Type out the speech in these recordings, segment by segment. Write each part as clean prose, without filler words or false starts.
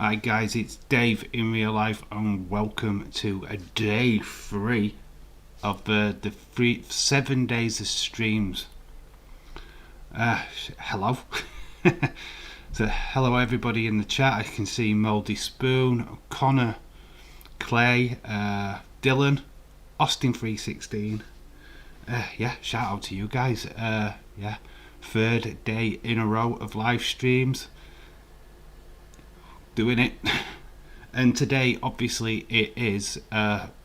Hi guys, it's Dave in real life and welcome to day 3 of the 7 days of streams. Hello. So hello everybody in the chat. I can see Mouldy Spoon, Connor, Clay, Dylan, Austin 316. Shout out to you guys. Third day in a row of live streams. Doing it. And today obviously it is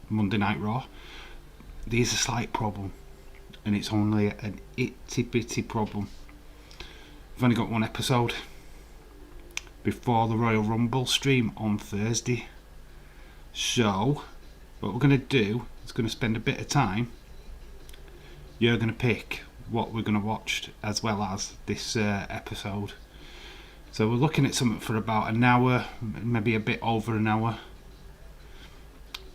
Monday Night Raw. There's a slight problem, and it's only an itty bitty problem. We've only got one episode before the Royal Rumble stream on Thursday, so what we're going to do is going to spend a bit of time. You're going to pick what we're going to watch as well as this episode. So we're looking at something for about an hour, maybe a bit over an hour.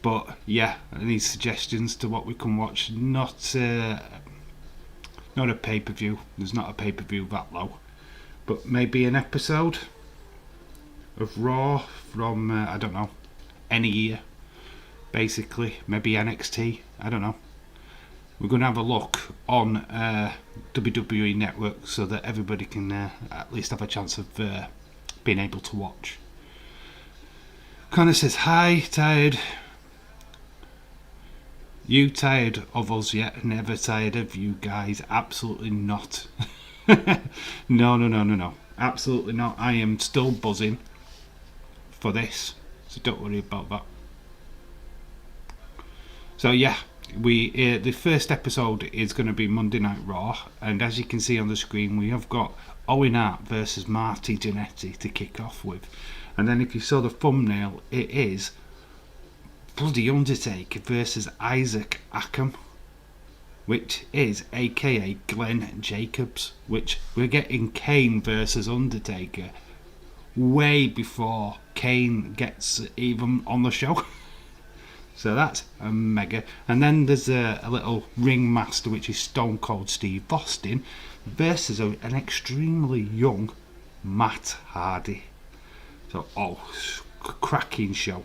But yeah, I need suggestions to what we can watch. Not a pay-per-view. There's not a pay-per-view that low. But maybe an episode of Raw from, I don't know, any year. Basically, maybe NXT. I don't know. We're going to have a look on WWE Network so that everybody can at least have a chance of being able to watch. Connor says, hi, tired. You tired of us yet? Never tired of you guys. Absolutely not. No. Absolutely not. I am still buzzing for this. So don't worry about that. So yeah. The first episode is going to be Monday Night Raw, and as you can see on the screen, we have got Owen Hart versus Marty Jannetty to kick off with, and then if you saw the thumbnail, it is bloody Undertaker versus Isaac Ackham, which is aka Glenn Jacobs, which we're getting Kane versus Undertaker way before Kane gets even on the show. So that's a mega. And then there's a little ring master, which is Stone Cold Steve Austin versus an extremely young Matt Hardy. So, cracking show.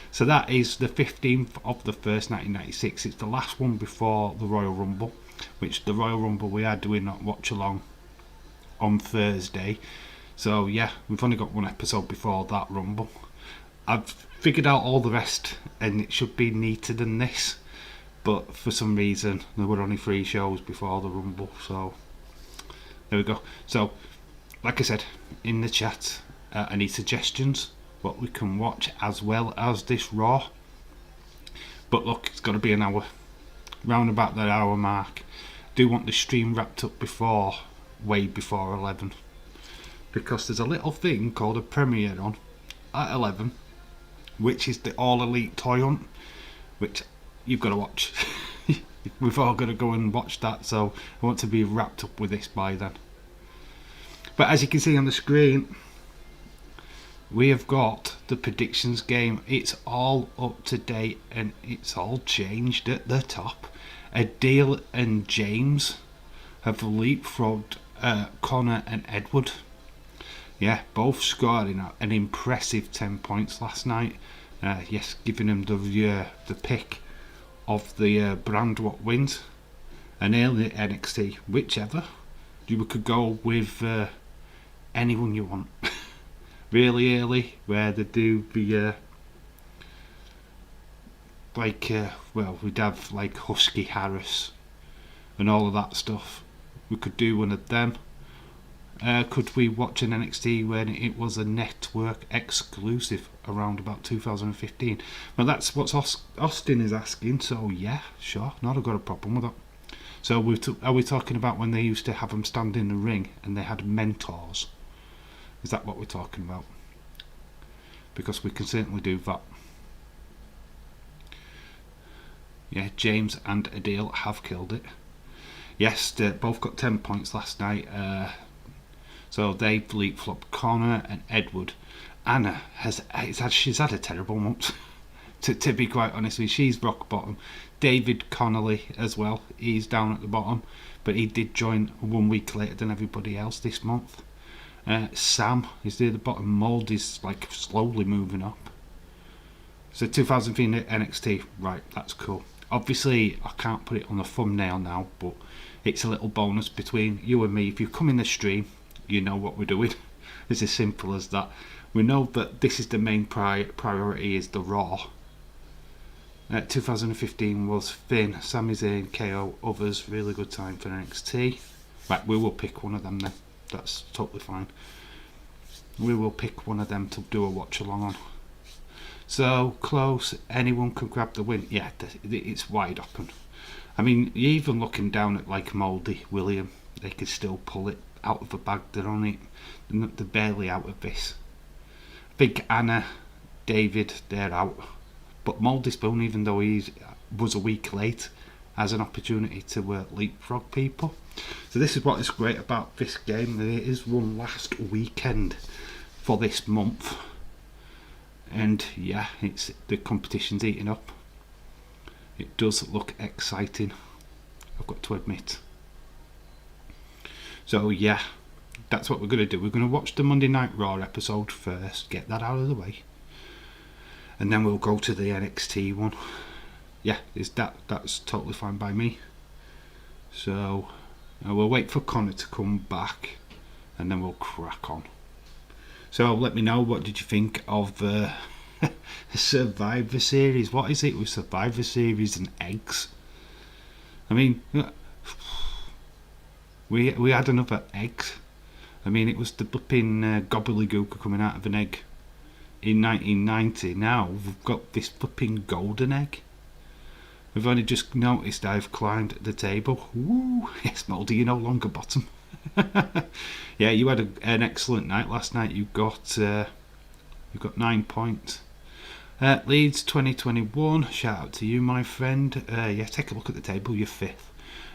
So that is the 15th of the 1st, 1996. It's the last one before the Royal Rumble, which the Royal Rumble we are doing not watch along on Thursday. So yeah, we've only got one episode before that Rumble. I've figured out all the rest and it should be neater than this, but for some reason there were only 3 shows before the Rumble, so there we go. So like I said in the chat, I need suggestions what we can watch as well as this Raw. But look, it's got to be an hour, round about that hour mark. Do want the stream wrapped up way before 11, because there's a little thing called a premiere on at 11, which is the All Elite Toy Hunt, which you've got to watch. We've all got to go and watch that, so I want to be wrapped up with this by then. But as you can see on the screen, we have got the predictions game. It's all up to date and it's all changed at the top. Adele and James have leapfrogged Connor and Edward. Yeah, both scoring an impressive 10 points last night. Yes, giving them the pick of the brand what wins. And early NXT, whichever. You could go with anyone you want. Really early, where they do the we'd have like Husky Harris and all of that stuff. We could do one of them. Could we watch an NXT when it was a network exclusive around about 2015? Well, that's what Austin is asking, so yeah, sure, not got a problem with that. So are we talking about when they used to have them stand in the ring and they had mentors? Is that what we're talking about? Because we can certainly do that. Yeah, James and Adele have killed it. Yes, they both got 10 points last night. So they've leapfrogged Connor and Edward. Anna she's had a terrible month. to be quite honest with you, she's rock bottom. David Connolly as well, he's down at the bottom, but he did join 1 week later than everybody else this month. Sam is near the bottom. Mold is like slowly moving up. So 2015 NXT, right, that's cool. Obviously I can't put it on the thumbnail now, but it's a little bonus between you and me. If you come in the stream, you know what we're doing. It's as simple as that. We know that this is the main priority, is the Raw. 2015 was Finn, Sami Zayn, KO, others. Really good time for NXT. Right, we will pick one of them then. That's totally fine. We will pick one of them to do a watch along on. So close, anyone could grab the win. Yeah, it's wide open. I mean, even looking down at like Mouldy, William, they could still pull it out of the bag. They're barely out of this. I think Anna, David, they're out. But Mouldy Spoon, even though he was a week late, has an opportunity to leapfrog people. So this is what is great about this game. There is one last weekend for this month, and yeah, the competition's eating up. It does look exciting, I've got to admit. So yeah, that's what we're going to do. We're going to watch the Monday Night Raw episode first, get that out of the way, and then we'll go to the NXT one. Yeah, that's totally fine by me. So we'll wait for Connor to come back, and then we'll crack on. So let me know, what did you think of Survivor Series? What is it with Survivor Series and eggs? I mean, we had another eggs. I mean, it was the flipping gobbledygook coming out of an egg in 1990. Now we've got this flipping golden egg. We've only just noticed I've climbed the table. Woo! Yes, Mouldy, you're no longer bottom. Yeah, you had an excellent night last night. You got 9 points. Leeds 2021. Shout out to you, my friend. Yeah, take a look at the table. You're 5th.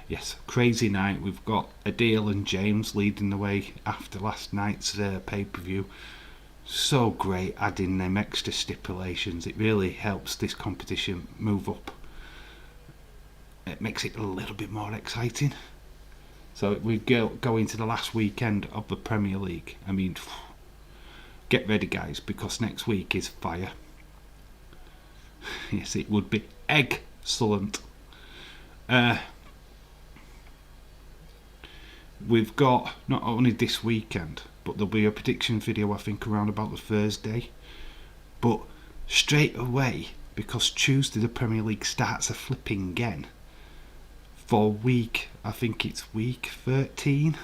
Yes, crazy night. We've got Adele and James leading the way after last night's pay-per-view. So great adding them extra stipulations. It really helps this competition move up. It makes it a little bit more exciting. So we go into the last weekend of the Premier League. I mean, get ready, guys, because next week is fire. Yes, it would be excellent. We've got not only this weekend, but there'll be a prediction video, I think, around about the Thursday. But straight away, because Tuesday the Premier League starts a flipping again. For week, I think it's week 13.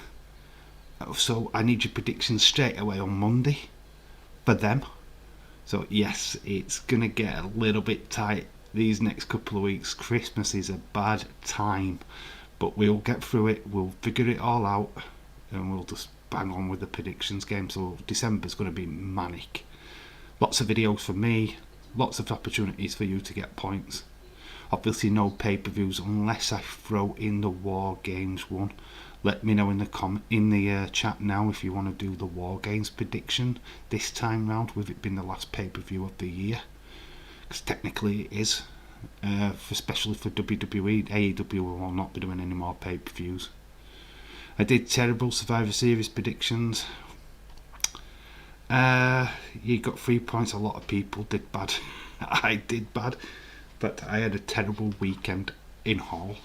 So I need your predictions straight away on Monday for them. So yes, it's going to get a little bit tight these next couple of weeks. Christmas is a bad time, but we'll get through it. We'll figure it all out, and we'll just bang on with the predictions game. So December's going to be manic. Lots of videos for me, lots of opportunities for you to get points. Obviously no pay-per-views unless I throw in the War Games one. Let me know in the chat now if you want to do the War Games prediction this time round, with it being the last pay-per-view of the year. Because technically it is, especially for WWE. AEW will not be doing any more pay-per-views. I did terrible Survivor Series predictions. You got 3 points. A lot of people did bad. I did bad. But I had a terrible weekend in Hull.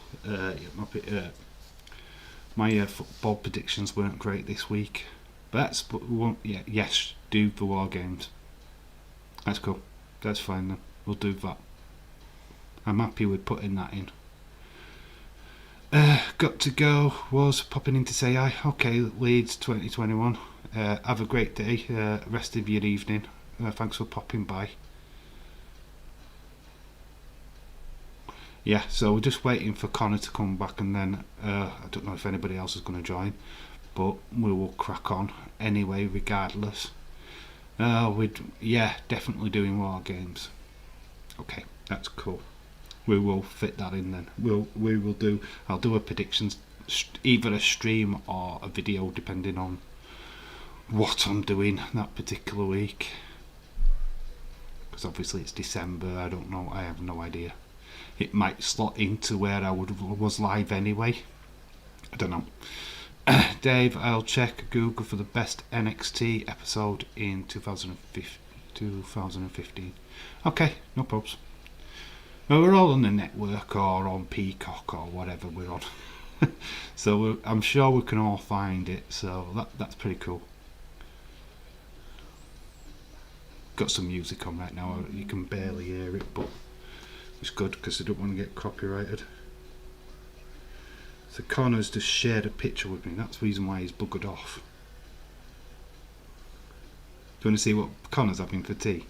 My football predictions weren't great this week. But yes, do the War Games. That's cool. That's fine then. We'll do that. I'm happy with putting that in. Got to go was popping in to say hi. Okay, Leeds 2021. Have a great day. Rest of your evening. Thanks for popping by. Yeah, so we're just waiting for Connor to come back, and then I don't know if anybody else is going to join, but we will crack on anyway regardless. Yeah, definitely doing War Games. Okay, that's cool. We will fit that in then. We will do. I'll do a predictions, either a stream or a video, depending on what I'm doing that particular week. Because obviously it's December. I don't know. I have no idea. It might slot into where I was live anyway. I don't know. Dave, I'll check Google for the best NXT episode in 2015. Okay, no problems. Well, we're all on the network or on Peacock or whatever we're on. So I'm sure we can all find it, so that's pretty cool. Got some music on right now, you can barely hear it, but it's good because I don't want to get copyrighted. So Connor's just shared a picture with me, that's the reason why he's buggered off. Do you want to see what Connor's having for tea?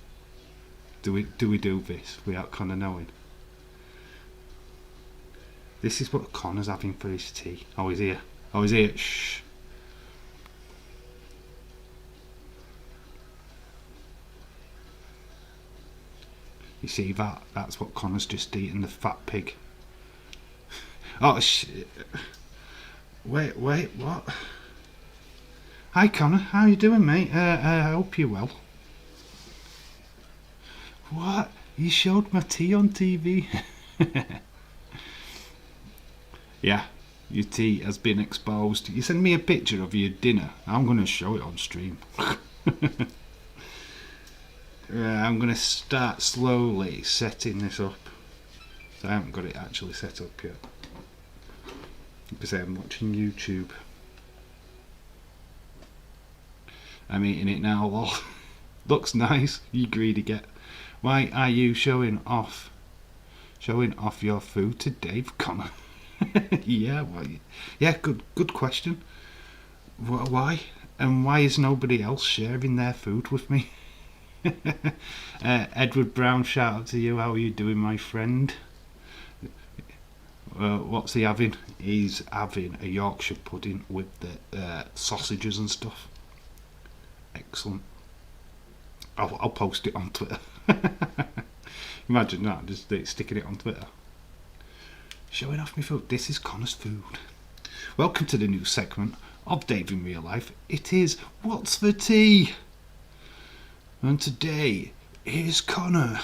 Do we do this without Connor knowing? This is what Connor's having for his tea. Oh, he's here. Oh, he's here. Shh. You see that? That's what Connor's just eaten, the fat pig. Oh, shit. Wait, what? Hi, Connor. How you doing, mate? I hope you're well. What? You showed my tea on TV? Yeah, your tea has been exposed. You send me a picture of your dinner. I'm going to show it on stream. I'm going to start slowly setting this up. So I haven't got it actually set up yet. Because I'm watching YouTube. I'm eating it now, lol. Looks nice, you greedy get. Why are you showing off your food to Dave, Connor? Yeah, well, yeah, good question. Why? And why is nobody else sharing their food with me? Edward Brown, shout out to you. How are you doing, my friend? What's he having? He's having a Yorkshire pudding with the sausages and stuff. Excellent. I'll post it on Twitter. Imagine that, just sticking it on Twitter. Showing off my food. This is Connor's food. Welcome to the new segment of Dave in Real Life. It is What's for Tea? And today is Connor.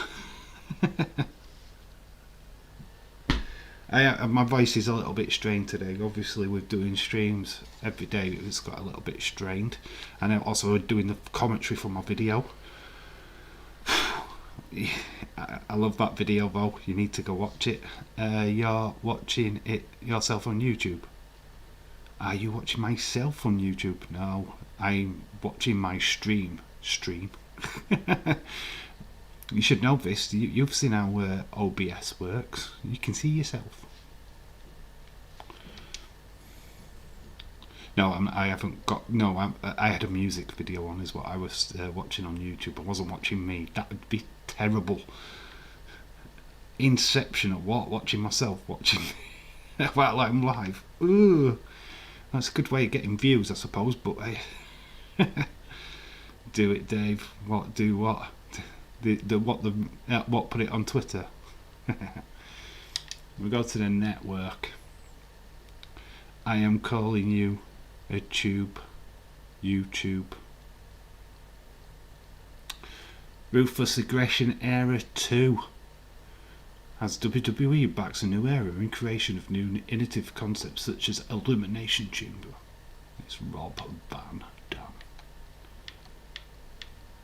My voice is a little bit strained today. Obviously, we're doing streams every day. It's got a little bit strained. And I'm also doing the commentary for my video. I love that video though. You need to go watch it. You're watching it yourself on YouTube. Are you watching myself on YouTube? No, I'm watching my stream. You should know this. You've seen how OBS works. You can see yourself. No, I haven't got. No, I had a music video on, is what I was watching on YouTube. I wasn't watching me. That would be terrible. Inception of what? Watching myself watching me while I'm live. Ooh, that's a good way of getting views, I suppose. But do it, Dave. What? Do what? What? Put it on Twitter. We go to the network. I am calling you a tube. YouTube. Ruthless Aggression Era 2. As WWE backs a new era in creation of new innovative concepts such as Elimination Chamber. It's Rob Van Dam.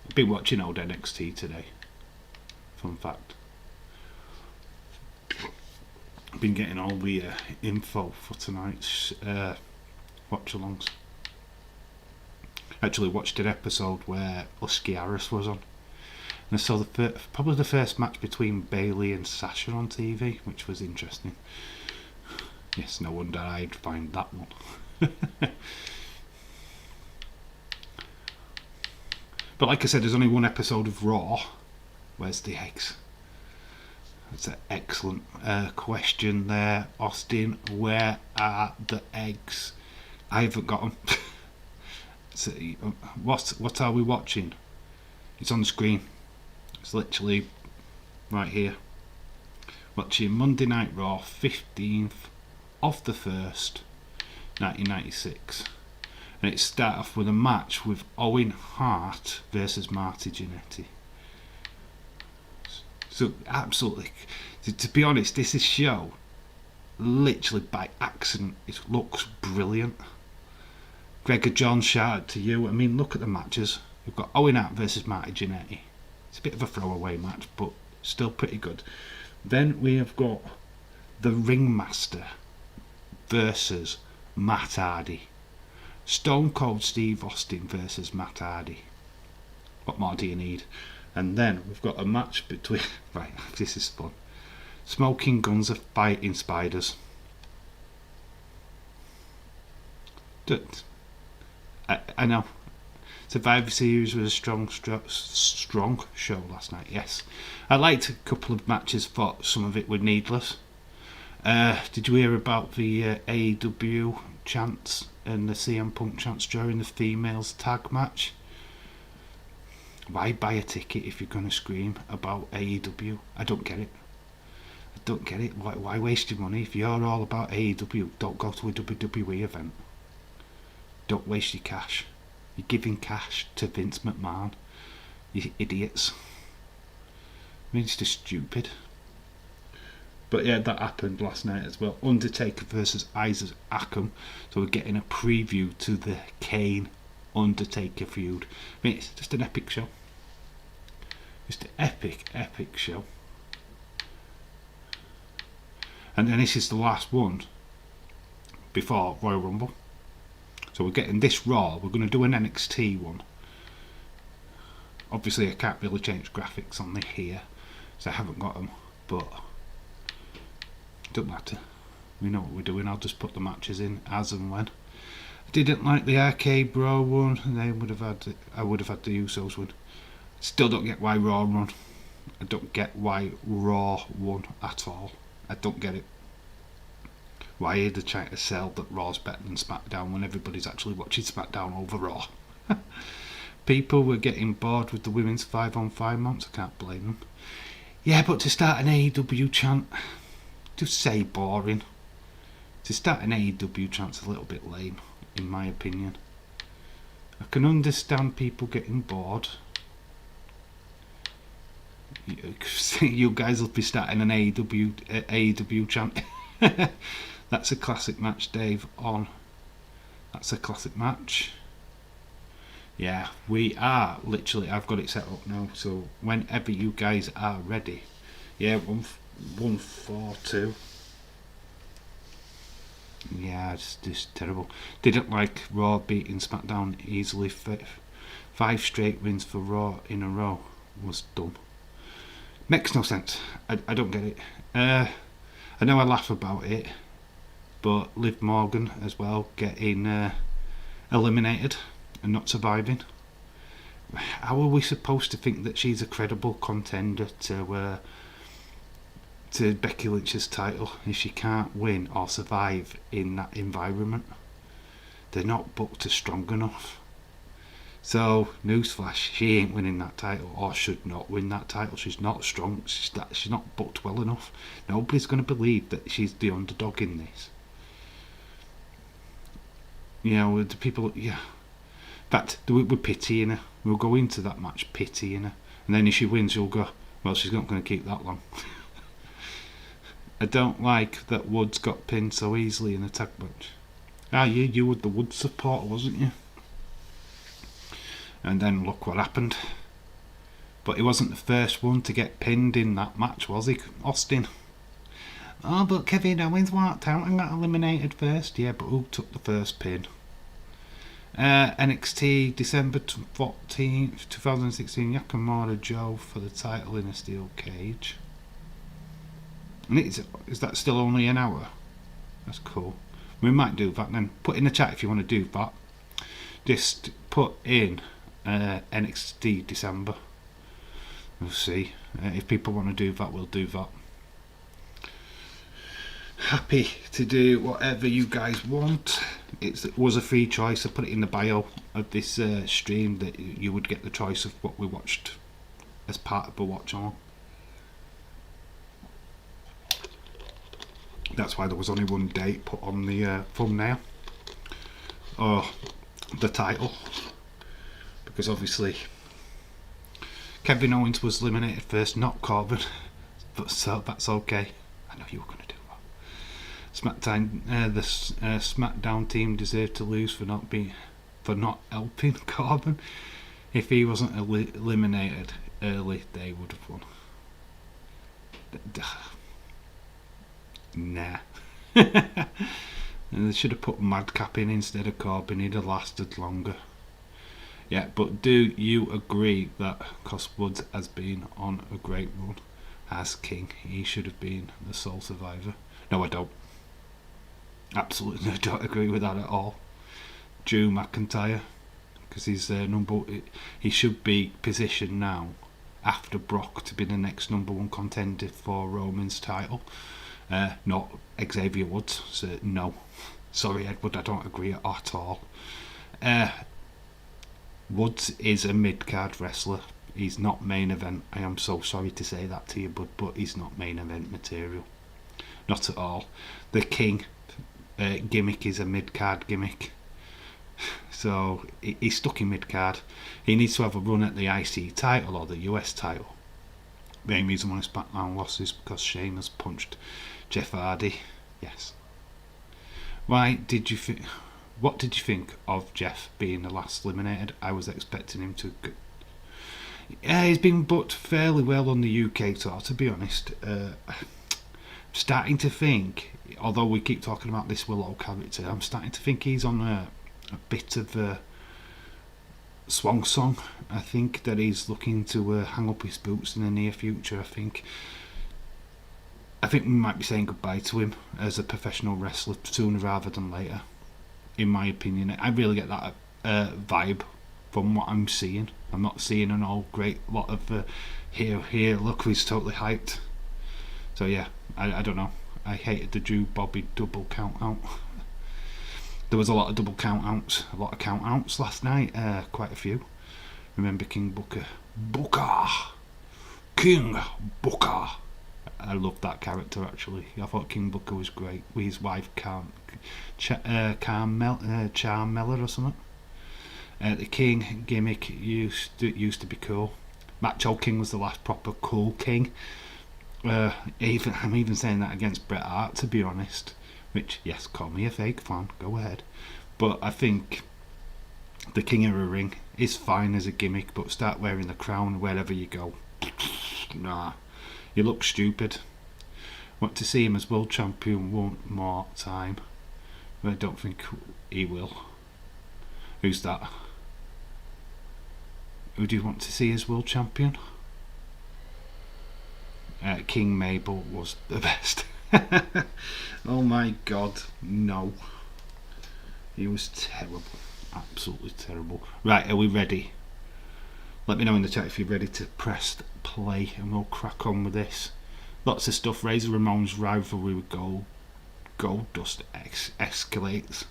I've been watching old NXT today. Fun fact. I've been getting all the info for tonight's watch-alongs. Actually watched an episode where Husky Harris was on. And I saw probably the first match between Bayley and Sasha on TV, which was interesting. Yes, no wonder I'd find that one. But like I said, there's only one episode of Raw. Where's the eggs? That's an excellent question there, Austin. Where are the eggs? I haven't got them. So, what are we watching? It's on the screen. It's literally right here. Watching Monday Night Raw, 15th of the 1st, 1996. And it starts off with a match with Owen Hart versus Marty Jannetty. So absolutely, to be honest, this show, literally by accident, it looks brilliant. Gregor John, shout out to you. I mean, look at the matches. We've got Owen Hart versus Marty Jannetty. It's a bit of a throwaway match, but still pretty good. Then we have got the Ringmaster versus Matt Hardy. Stone Cold Steve Austin versus Matt Hardy. What more do you need? And then we've got a match between... Right, this is fun. Smoking Guns are fighting spiders. I know. Survivor Series was a strong show last night, yes. I liked a couple of matches, thought some of it were needless. Did you hear about the AEW chants and the CM Punk chants during the females tag match? Why buy a ticket if you're going to scream about AEW? I don't get it. Why waste your money? If you're all about AEW, don't go to a WWE event. Don't waste your cash. You're giving cash to Vince McMahon. You idiots. I mean, it's just stupid. But yeah, that happened last night as well. Undertaker versus Isaac Akam. So we're getting a preview to the Kane Undertaker feud. I mean, it's just an epic show. Just an epic show. And then this is the last one before Royal Rumble. So we're getting this Raw. We're going to do an NXT one. Obviously I can't really change graphics on here, so I haven't got them, but it don't matter. We know what we're doing. I'll just put the matches in as and when. I didn't like the Arcade Bro one, and I would have had the Usos one. Still don't get why Raw won. I don't get why Raw won at all. I don't get it. Why are they trying to sell that Raw's better than SmackDown when everybody's actually watching SmackDown over Raw? People were getting bored with the women's 5-on-5 months. I can't blame them. Yeah, but to start an AEW chant, just say boring. To start an AEW chant's a little bit lame, in my opinion. I can understand people getting bored. You guys will be starting an AEW chant. That's a classic match, Dave. That's a classic match. Yeah, we are literally. I've got it set up now, so whenever you guys are ready. Yeah, 142. Yeah, it's just terrible. Didn't like Raw beating SmackDown easily. 5 straight wins for Raw in a row was dumb. Makes no sense. I don't get it. I know I laugh about it, but Liv Morgan as well getting eliminated and not surviving. How are we supposed to think that she's a credible contender to Becky Lynch's title if she can't win or survive in that environment? They're not booked as strong enough. So, newsflash, she ain't winning that title, or should not win that title. She's not strong, she's not booked well enough. Nobody's going to believe that she's the underdog in this. You know, the people, yeah. In fact, we're pitying her. We'll go into that match pitying her. And then if she wins, you'll go, well, she's not going to keep that long. I don't like that Woods got pinned so easily in the tag match. You were the Woods supporter, wasn't you? And then look what happened. But he wasn't the first one to get pinned in that match, was he, Austin? Oh, but Kevin Owens walked out and got eliminated first. Yeah, but who took the first pin? NXT December 14th, 2016. Yakamura Joe for the title in a steel cage. And is that still only an hour? That's cool. We might do that then. Put in the chat if you want to do that. Just put in NXT December. We'll see. If people want to do that, we'll do that. Happy to do whatever you guys want. It was a free choice. I put it in the bio of this stream that you would get the choice of what we watched as part of the watch on. That's why there was only one date put on the thumbnail or the title, because obviously Kevin Owens was eliminated first, not Corbin, but so that's okay. I know you were going to do that. SmackDown, the SmackDown team deserved to lose for not being for not helping Corbin. If he wasn't eliminated early, they would have won. Nah. And they should have put Madcap in instead of Corbin. He'd have lasted longer. Yeah, but do you agree that because Woods has been on a great run as King, he should have been the sole survivor? No, I don't. Absolutely, I don't agree with that at all. Drew McIntyre, because he's he should be positioned now after Brock to be the next number one contender for Roman's title. Not Xavier Woods. So no, sorry Edward, I don't agree at all. Woods is a mid-card wrestler. He's not main event. I am so sorry to say that to you, bud, but he's not main event material. Not at all. The King gimmick is a mid-card gimmick. So he's stuck in mid-card. He needs to have a run at the IC title or the US title. The main reason why his SmackDown loss is because Sheamus punched Jeff Hardy. Yes. What did you think of Jeff being the last eliminated? I was expecting him to. He's been booked fairly well on the UK tour, to be honest. Starting to think, although we keep talking about this Willow character, I'm starting to think he's on a bit of a swan song. I think that he's looking to hang up his boots in the near future. I think we might be saying goodbye to him as a professional wrestler sooner rather than later, in my opinion. I really get that vibe from what I'm seeing. I'm not seeing an all great lot of here, look, he's totally hyped. So yeah, I don't know. I hated the Drew Bobby double count out. There was a lot of double count outs, a lot of count outs last night, quite a few. Remember King Booker? King Booker! I loved that character actually. I thought King Booker was great with his wife Charmella or something. The King gimmick used to be cool. Macho King was the last proper cool King. I'm even saying that against Bret Hart, to be honest. Which, yes, call me a fake fan, go ahead. But I think the King of the Ring is fine as a gimmick, but start wearing the crown wherever you go. Nah, you look stupid. Want to see him as world champion one more time, but I don't think he will. Who's that? Who do you want to see as world champion? King Mabel was the best. Oh my god, no. He was terrible. Absolutely terrible. Right, are we ready? Let me know in the chat if you're ready to press play and we'll crack on with this. Lots of stuff. Razor Ramon's rivalry with Goldust escalates.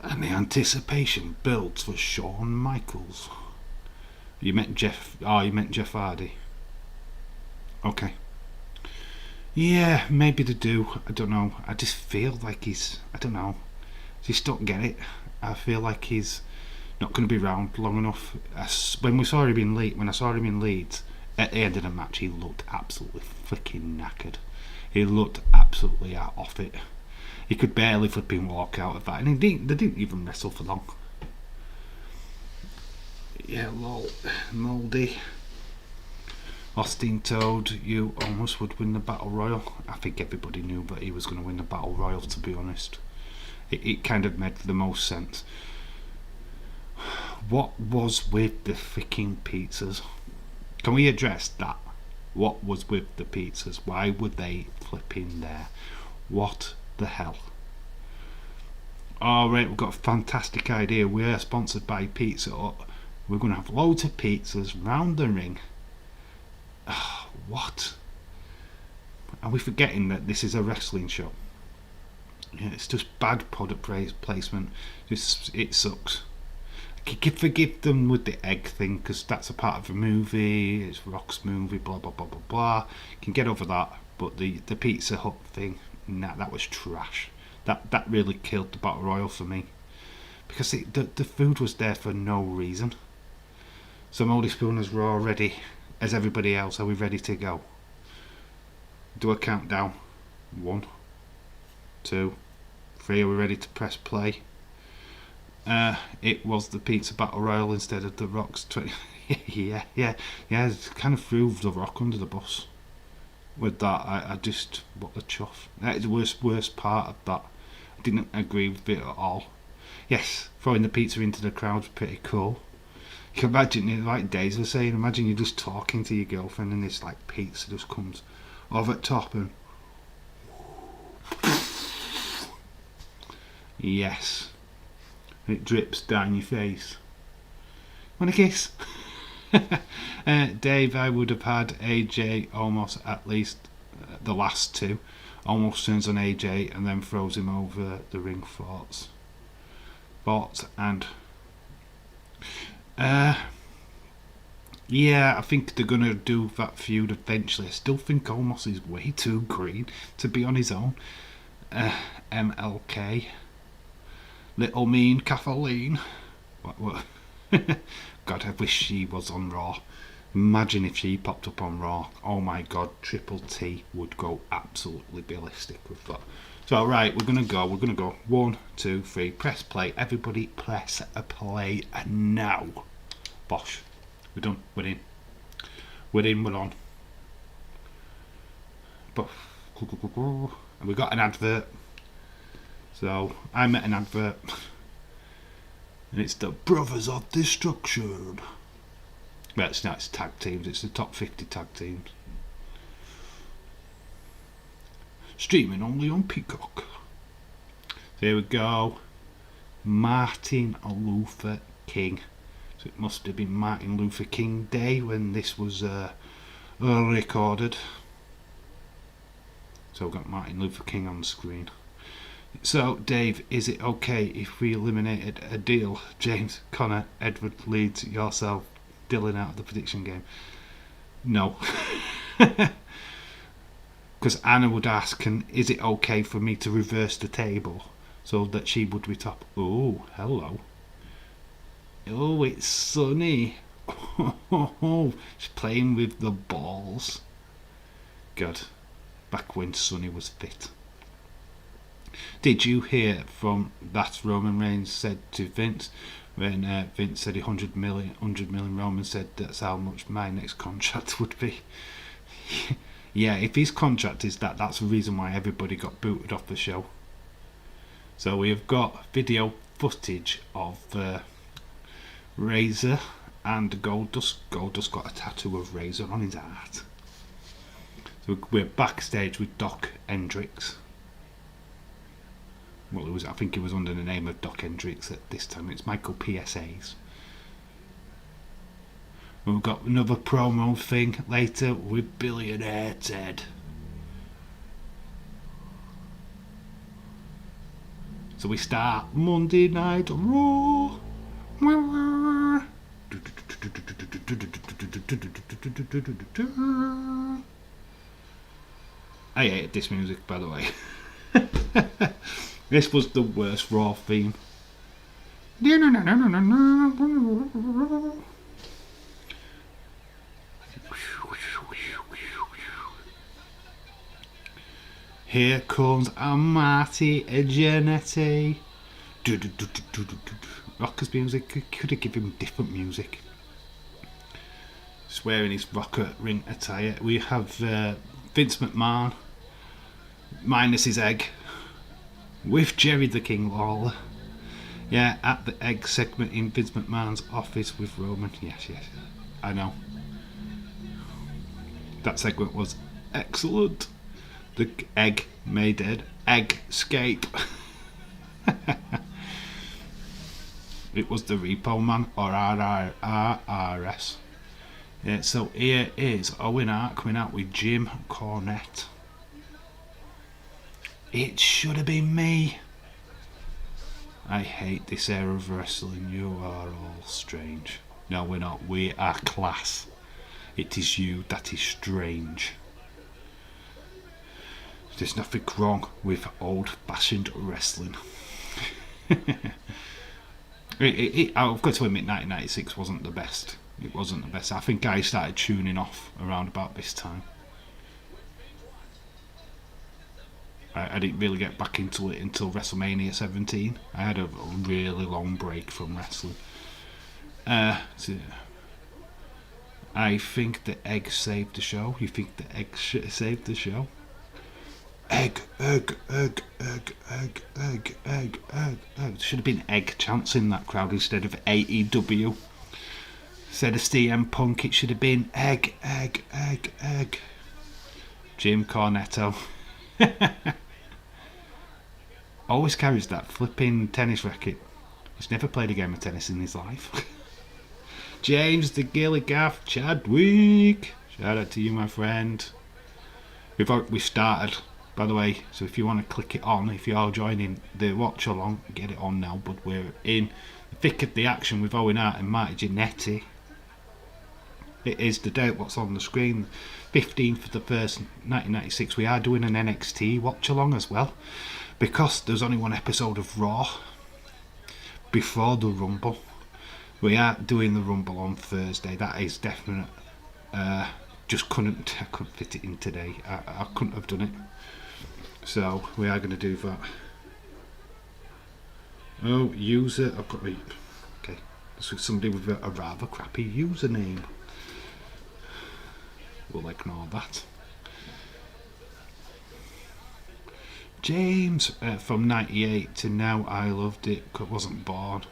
And the anticipation builds for Shawn Michaels. You meant Jeff Hardy. Okay. Yeah, maybe they do. I don't know. I just feel like I don't know. Just don't get it. I feel like he's not going to be around long enough. When I saw him in Leeds, at the end of the match, he looked absolutely freaking knackered. He looked absolutely off it. He could barely flipping walk out of that, and they didn't even wrestle for long. Yeah, lol, mouldy. Austin Toad, you almost would win the Battle Royal. I think everybody knew that he was going to win the Battle Royal, to be honest. It kind of made the most sense. What was with the freaking pizzas? Can we address that? What was with the pizzas? Why were they flipping there? What the hell? Alright, we've got a fantastic idea. We are sponsored by Pizza Hut. We're going to have loads of pizzas round the ring. What? Are we forgetting that this is a wrestling show? Yeah, it's just bad product placement. It sucks. I can forgive them with the egg thing because that's a part of a movie. It's Rock's movie. Blah blah blah blah blah. Can get over that. But the Pizza Hut thing, nah, that was trash. That really killed the Battle Royal for me because the food was there for no reason. So Moldy Spooners were all ready. As everybody else, are we ready to go? Do a countdown. 1, 2, 3. Are we ready to press play? it was the Pizza Battle Royal instead of the Rock's 20. yeah, it kind of threw the Rock under the bus with that. I just, what the chuff. That is the worst part of that. I didn't agree with it at all. Yes, throwing the pizza into the crowd was pretty cool. You can imagine it, like Days was saying, imagine you're just talking to your girlfriend and this like pizza just comes over the top and yes, it drips down your face. Want a kiss? Dave, I would have had AJ almost at least the last two. Almost turns on AJ and then throws him over the ring thoughts and yeah, I think they're gonna do that feud eventually. I still think Omos is way too green to be on his own. MLK, little mean Kathleen. What? God, I wish she was on Raw. Imagine if she popped up on Raw. Oh my God, Triple T would go absolutely ballistic with that. So right, we're gonna go. 1, 2, 3. Press play. Everybody, press a play now. Bosh. We're done. We're in. We're on. And we got an advert. So I met an advert, and it's the Brothers of Destruction. Well, it's not. It's tag teams. It's the top 50 tag teams. Streaming only on Peacock. So here we go. Martin Luther King. So it must have been Martin Luther King Day when this was recorded. So we've got Martin Luther King on the screen. So Dave, is it okay if we eliminated a deal? James, Connor, Edward, Leeds, yourself, Dylan out of the prediction game? No. Because Anna would ask, is it okay for me to reverse the table so that she would be top? Oh, hello. Oh, it's Sunny. Oh, she's playing with the balls. God, back when Sunny was fit. Did you hear from that Roman Reigns said to Vince when Vince said 100 million Roman said that's how much my next contract would be? Yeah, if his contract is that's the reason why everybody got booted off the show. So we have got video footage of Razor and Goldust. Goldust got a tattoo of Razor on his heart. So we're backstage with Doc Hendricks. Well, I think it was under the name of Doc Hendricks at this time. It's Michael PSAs. We've got another promo thing later with Billionaire Ted. So we start Monday Night Raw. I hate this music, by the way. This was the worst Raw theme. Here comes a Marty Jannetty. Rocker's music, could have given him different music. Just wearing his rocker ring attire. We have Vince McMahon minus his egg with Jerry the King Lawler. Yeah, at the egg segment in Vince McMahon's office with Roman. Yes, I know. That segment was excellent. The egg made it. Egg scape. It was the Repo Man or RRS. Yeah, so here is Owen Hart coming out with Jim Cornette. It should have been me. I hate this era of wrestling. You are all strange. No, we're not. We are class. It is you that is strange. There's nothing wrong with old-fashioned wrestling. I've got to admit, 1996 wasn't the best. It wasn't the best. I think I started tuning off around about this time. I didn't really get back into it until WrestleMania 17. I had a really long break from wrestling. So I think the egg saved the show. You think the egg saved the show? Egg, egg, egg, egg, egg, egg, egg, egg, egg. There should have been egg chants in that crowd instead of AEW. Instead of CM Punk, it should have been egg, egg, egg, egg. Jim Cornetto. Always carries that flipping tennis racket. He's never played a game of tennis in his life. James the Gilligaff Chadwick. Shout out to you, my friend. We've started, by the way, so if you want to click it on, if you are joining the watch along, get it on now. But we're in the thick of the action with Owen Hart and Marty Jannetty. It is the date what's on the screen, 15th of the 1st, 1996. We are doing an NXT watch along as well, because there's only one episode of Raw before the Rumble. We are doing the Rumble on Thursday. That is definite. I couldn't fit it in today. I couldn't have done it. So we are going to do that. Oh, user. I've got me. Okay, so somebody with a rather crappy username. We'll ignore that. James, from 98 to now, I loved it. I wasn't born.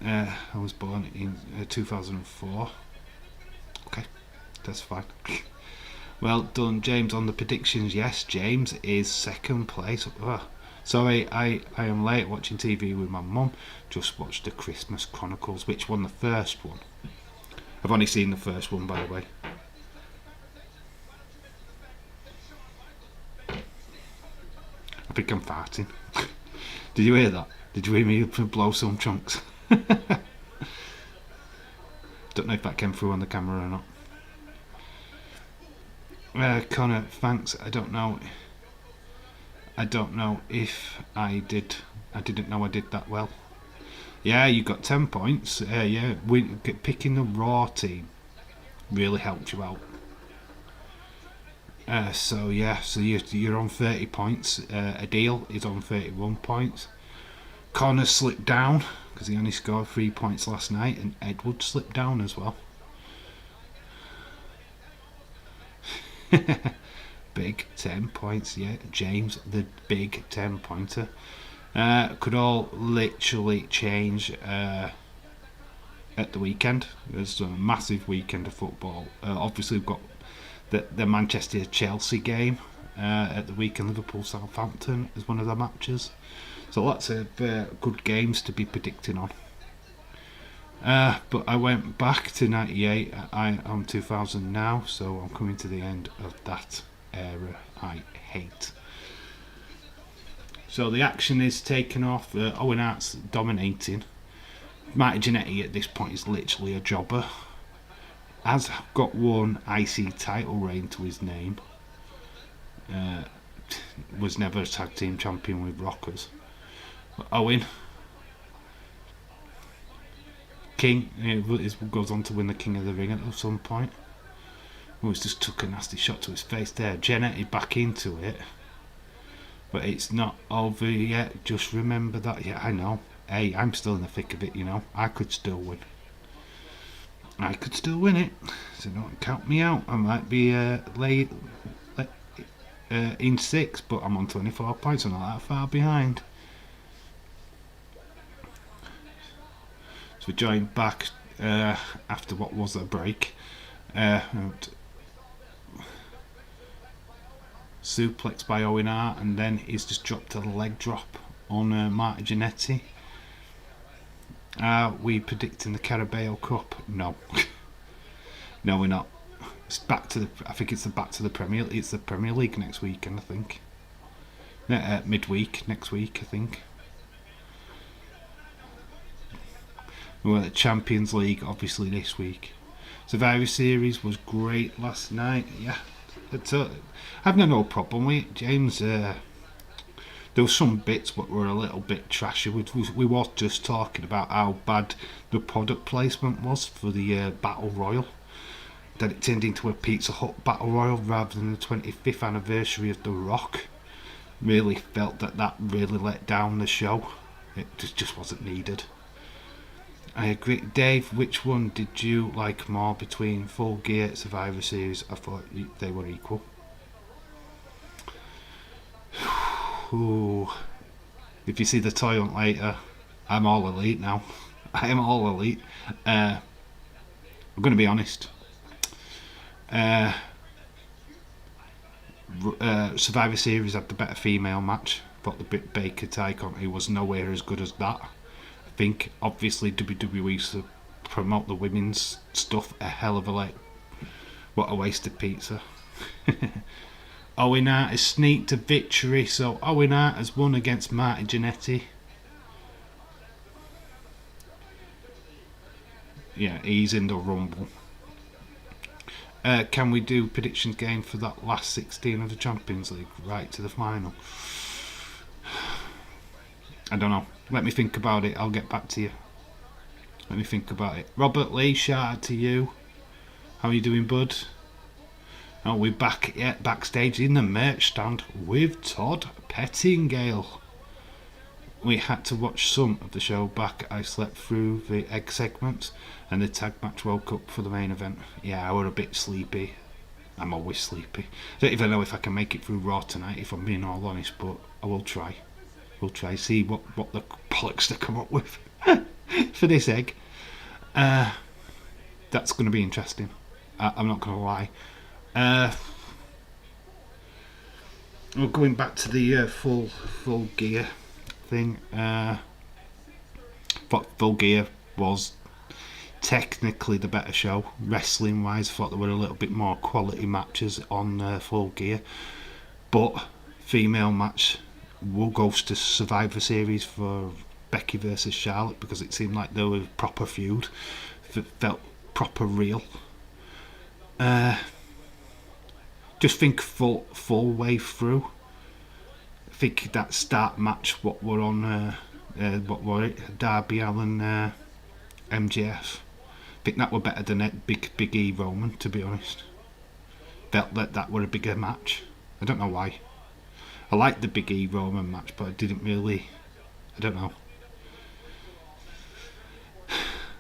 I was born in 2004. Okay, that's fine. Well done, James, on the predictions. Yes, James is second place. Sorry, I am late watching TV with my mum. Just watched the Christmas Chronicles. Which one? The first one? I've only seen the first one, by the way. I think I'm farting. Did you hear that? Did you hear me blow some chunks? Don't know if that came through on the camera or not. Connor, thanks. I don't know if I did. I didn't know I did that well. Yeah, you got 10 points. Yeah, picking the Raw team really helped you out. So you're on 30 points. Adil is on 31 points. Connor slipped down because he only scored 3 points last night, and Edward slipped down as well. Big 10 points, yeah. James, the big 10 pointer. Could all literally change at the weekend. There's a massive weekend of football. Obviously, we've got the Manchester Chelsea game at the weekend. Liverpool Southampton is one of the matches. So lots of good games to be predicting on. But I went back to 98. I'm 2000 now, so I'm coming to the end of that era I hate. So the action is taken off. Owen Hart's dominating. Marty Jannetty at this point is literally a jobber. Has got one IC title reign to his name. Was never a tag team champion with Rockers. But Owen King goes on to win the King of the Ring at some point. He's just took a nasty shot to his face there. Jannetty back into it, but it's not over yet. Just remember that. Yeah, I know. Hey, I'm still in the thick of it. You know, I could still win. I could still win it. So don't count me out. I might be late in 6, but I'm on 24 points. I'm not that far behind. So we joined back after what was a break. Suplex by Owen Hart, and then he's just dropped a leg drop on Marty Jannetty. Are we predicting the Carabao Cup? No. No, we're not. It's back to the. I think it's back to the Premier. It's the Premier League next weekend, I think. Midweek next week, I think. We're at the Champions League, obviously, this week. Survivor Series was great last night. Yeah, I've got no problem with it. James, there were some bits that were a little bit trashy. We were just talking about how bad the product placement was for the Battle Royal. That it turned into a Pizza Hut Battle Royal rather than the 25th anniversary of The Rock. Really felt that really let down the show. It just wasn't needed. I agree. Dave, which one did you like more between Full Gear, Survivor Series? I thought they were equal. Ooh. If you see the toilet later, I'm all elite now. I am all elite. I'm going to be honest. Survivor Series had the better female match. Thought the Britt Baker tie company was nowhere as good as that. I think obviously WWE used to promote the women's stuff a hell of a lot. What a waste of pizza. Owen Hart has sneaked to victory, so Owen Hart has won against Marty Jannetty. Yeah, he's in the Rumble. Can we do predictions game for that last 16 of the Champions League, right to the final? I don't know. Let me think about it. I'll get back to you. Let me think about it. Robert Lee, shout out to you. How are you doing, bud? Oh, we're back backstage in the merch stand with Todd Pettingale. We had to watch some of the show back. I slept through the egg segments and the tag match. Woke up for the main event. Yeah, I were a bit sleepy. I'm always sleepy. I don't even know if I can make it through Raw tonight, if I'm being all honest, but I will try. We'll try, see what the bollocks they come up with for this egg. That's going to be interesting. I'm not going to lie. We're going back to the full gear thing. Thought Full Gear was technically the better show. Wrestling wise, thought there were a little bit more quality matches on Full Gear, but female match will go to Survivor Series for Becky versus Charlotte, because it seemed like there was a proper feud. It felt proper real. Just think full way through. I think that start match, what were on, what were it? Darby Allin, MJF. I think that were better than it, Big E Roman, to be honest. Felt that were a bigger match. I don't know why. I liked the Big E Roman match, but I didn't really. I don't know.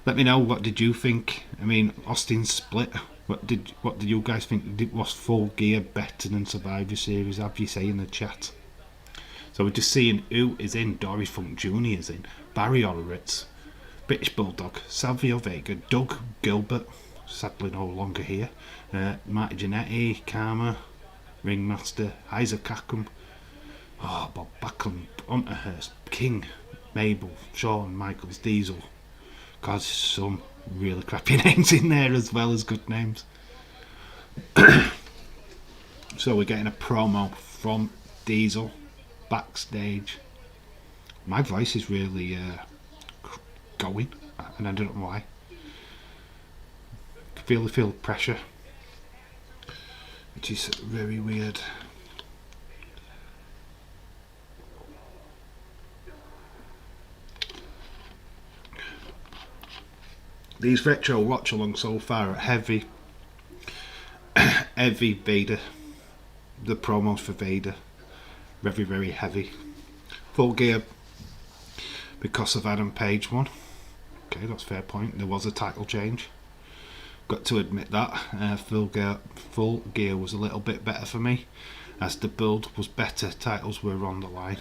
Let me know, what did you think? I mean, Austin's split. What did you guys think? Was Full Gear better than Survivor Series? Have you say in the chat? So we're just seeing who is in. Dory Funk Jr. is in. Barry Horowitz, British Bulldog, Savio Vega, Doug Gilbert, sadly no longer here, Marty Jannetty, Karma, Ringmaster, Isaac Ackham, Bob Backlund, Unterhurst, King, Mabel, Shawn Michaels, Diesel. God, some really crappy names in there as well as good names. So we're getting a promo from Diesel backstage. My voice is really going, and I don't know why. I feel pressure, which is very weird. These retro watch along so far are heavy. Heavy Vader. The promos for Vader, very, very heavy. Full Gear, because of Adam Page one. Okay, that's a fair point. There was a title change. Got to admit that. Full Gear was a little bit better for me, as the build was better. Titles were on the line.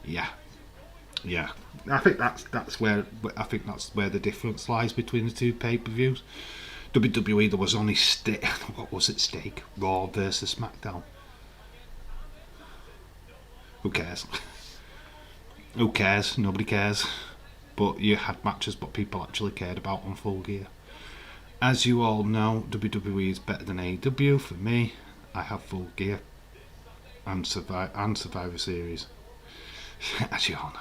Yeah. I think that's where the difference lies between the two pay-per-views. WWE, there was only what was at stake? Raw versus SmackDown. Who cares? Who cares? Nobody cares. But you had matches what people actually cared about on Full Gear. As you all know, WWE is better than AEW. For me, I have Full Gear and Survivor Series. As you all know.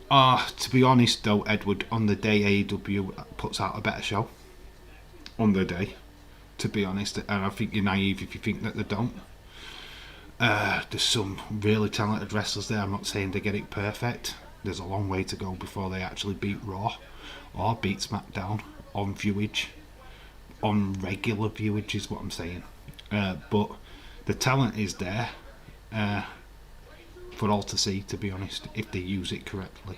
To be honest though, Edward, on the day AEW puts out a better show, on the day, to be honest, and I think you're naive if you think that they don't. There's some really talented wrestlers there. I'm not saying they get it perfect. There's a long way to go before they actually beat Raw or beat SmackDown on viewage, on regular viewage is what I'm saying. But The talent is there for all to see, to be honest, if they use it correctly.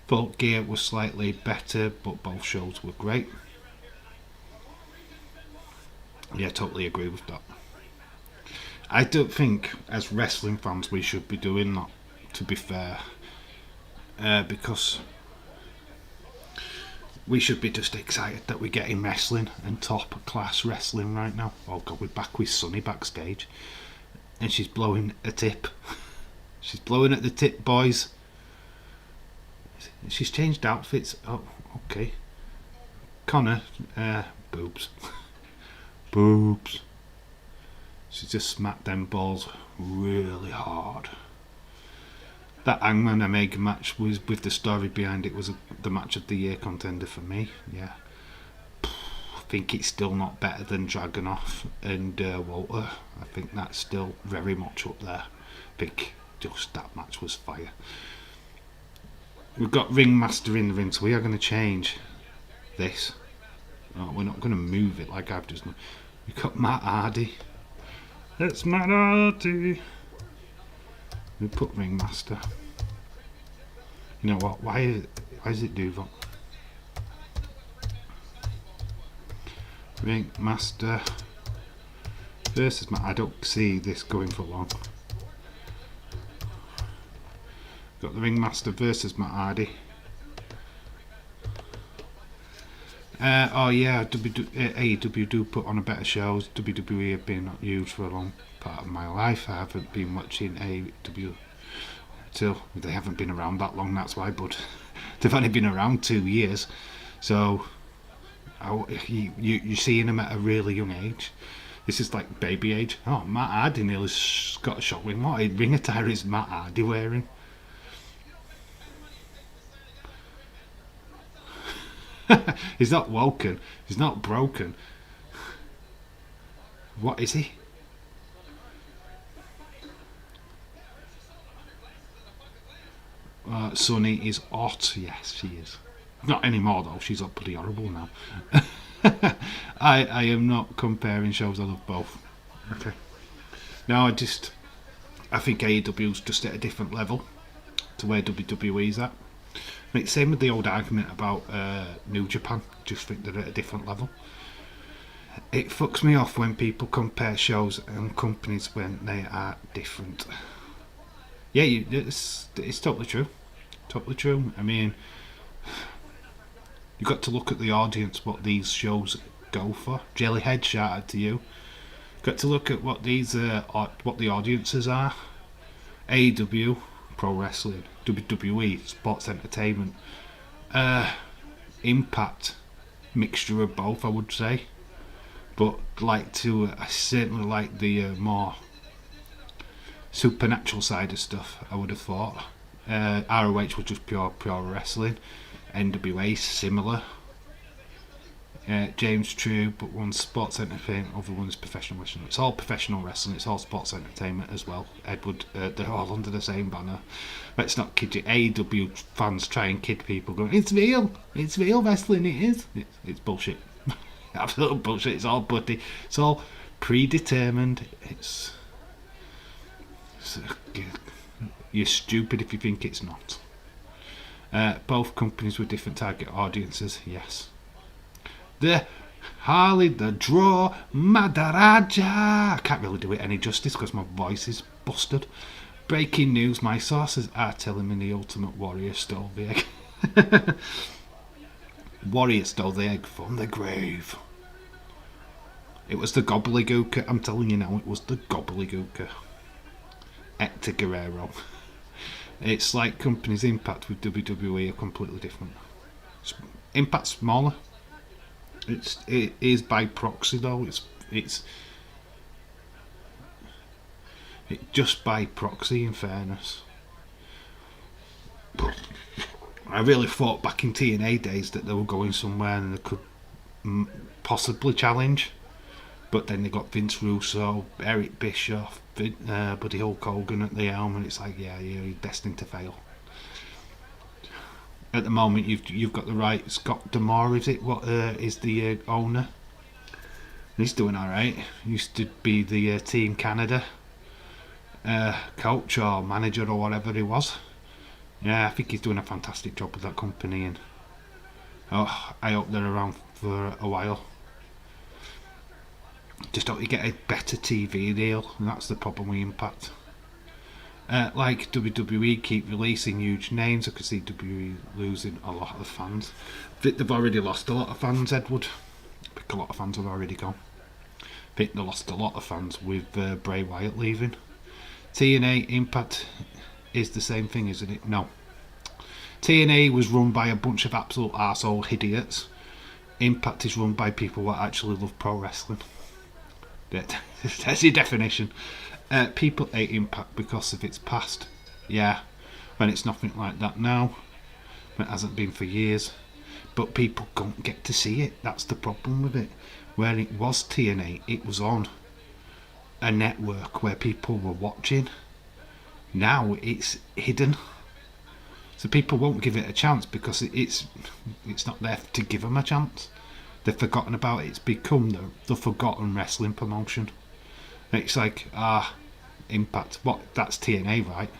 Full Gear was slightly better, but both shows were great. Yeah, totally agree with that. I don't think, as wrestling fans, we should be doing that, to be fair. Because we should be just excited that we're getting wrestling and top class wrestling right now. Oh God, we're back with Sunny backstage. And she's blowing a tip. She's blowing at the tip, boys. She's changed outfits. Oh, okay. Connor, boobs. Boobs. She just smacked them balls really hard. That Hangman Omega match was, with the story behind it, was the match of the year contender for me. Yeah. I think it's still not better than Dragunov and Walter. I think that's still very much up there. I think just that match was fire. We've got Ringmaster in the ring, so we are going to change this. Oh, we're not going to move it like I've just done. We've got Matt Hardy. It's Matt Hardy. We put Ringmaster. You know what? Why does it do that? Ringmaster versus Matt. I don't see this going for long. Got the Ringmaster versus Matt Hardy. Oh yeah, AEW do put on a better shows. WWE have been not used for a long part of my life. I haven't been watching AEW till they haven't been around that long. That's why, but they've only been around 2 years. So you're seeing them at a really young age. This is like baby age. Oh, Matt Hardy nearly got a shot win. What ring attire is Matt Hardy wearing? He's not woken. He's not broken. What is he? Sunny is hot. Yes, she is. Not anymore though. She's up pretty horrible now. I am not comparing shows. I love both. Okay. No, I think AEW's just at a different level to where WWE's at. I mean, same with the old argument about New Japan. Just think they're at a different level. It fucks me off when people compare shows and companies when they are different. Yeah, it's totally true. Totally true. I mean, you've got to look at the audience, what these shows go for. Jellyhead, shout out to you. Got to look at what these what the audiences are. AEW, pro wrestling. WWE, sports entertainment. Impact, mixture of both, I would say. But I certainly like the more supernatural side of stuff. I would have thought. ROH was just pure wrestling. NWA similar. James True, but one's sports entertainment, other one's professional wrestling. It's all professional wrestling, it's all sports entertainment as well. Edward, they're all under the same banner. Let's not kid you. AEW fans try and kid people going, it's real wrestling, it is. It's bullshit. Absolute bullshit. It's all buddy. It's all predetermined. You're stupid if you think it's not. Both companies with different target audiences, yes. The Harley, the Draw, Madaraja. I can't really do it any justice because my voice is busted. Breaking news, my sources are telling me the Ultimate Warrior stole the egg. Warrior stole the egg from the grave. It was the gobbledygooker. I'm telling you now, it was the gobbledygooker. Hector Guerrero. It's like companies' impact with WWE are completely different. Impact's smaller. It is by proxy though. It's just by proxy. In fairness, I really thought back in TNA days that they were going somewhere and they could possibly challenge, but then they got Vince Russo, Eric Bischoff, Buddy Hulk Hogan at the helm, and it's like, yeah, you're destined to fail. At the moment, you've got the right Scott D'Amore, is it? What is the owner? He's doing alright. Used to be the Team Canada coach or manager or whatever he was. Yeah, I think he's doing a fantastic job with that company, and I hope they're around for a while. Just hope you get a better TV deal, and that's the problem with Impact. Like WWE keep releasing huge names, I could see WWE losing a lot of fans. I think they've already lost a lot of fans, Edward. I think a lot of fans have already gone. I think they lost a lot of fans with Bray Wyatt leaving. TNA Impact is the same thing, isn't it? No. TNA was run by a bunch of absolute arsehole idiots. Impact is run by people that actually love pro wrestling. That's your definition. People hate Impact because of its past. Yeah, when it's nothing like that now. When it hasn't been for years. But people don't get to see it. That's the problem with it. Where it was TNA, it was on a network where people were watching. Now it's hidden. So people won't give it a chance because it's not there to give them a chance. They've forgotten about it. It's become the forgotten wrestling promotion. It's like, Impact. What? That's TNA, right?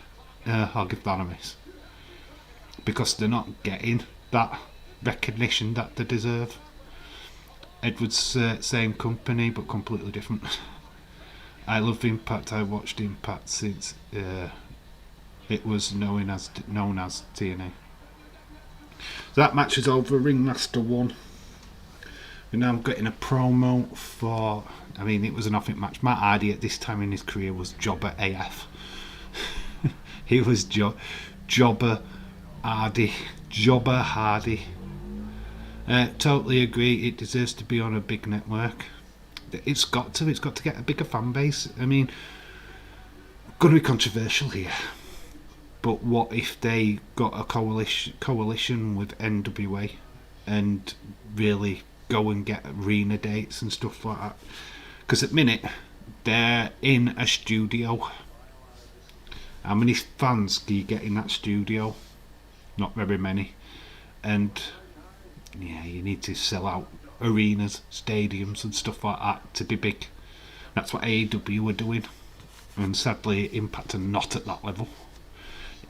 I'll give that a miss. Because they're not getting that recognition that they deserve. Edward's same company but completely different. I love Impact. I watched Impact since it was known as TNA. So that match is over. Ringmaster won. And now I'm getting a promo for. I mean, it was a nothing match. Matt Hardy at this time in his career was Jobber AF. He was Jobber Hardy. Totally agree. It deserves to be on a big network. It's got to get a bigger fan base. I mean, going to be controversial here, but what if they got a coalition with NWA and really go and get arena dates and stuff like that? Because at the minute they're in a studio. How many fans do you get in that studio? Not very many. And yeah, you need to sell out arenas, stadiums and stuff like that to be big. That's what AEW were doing, and sadly Impact are not at that level.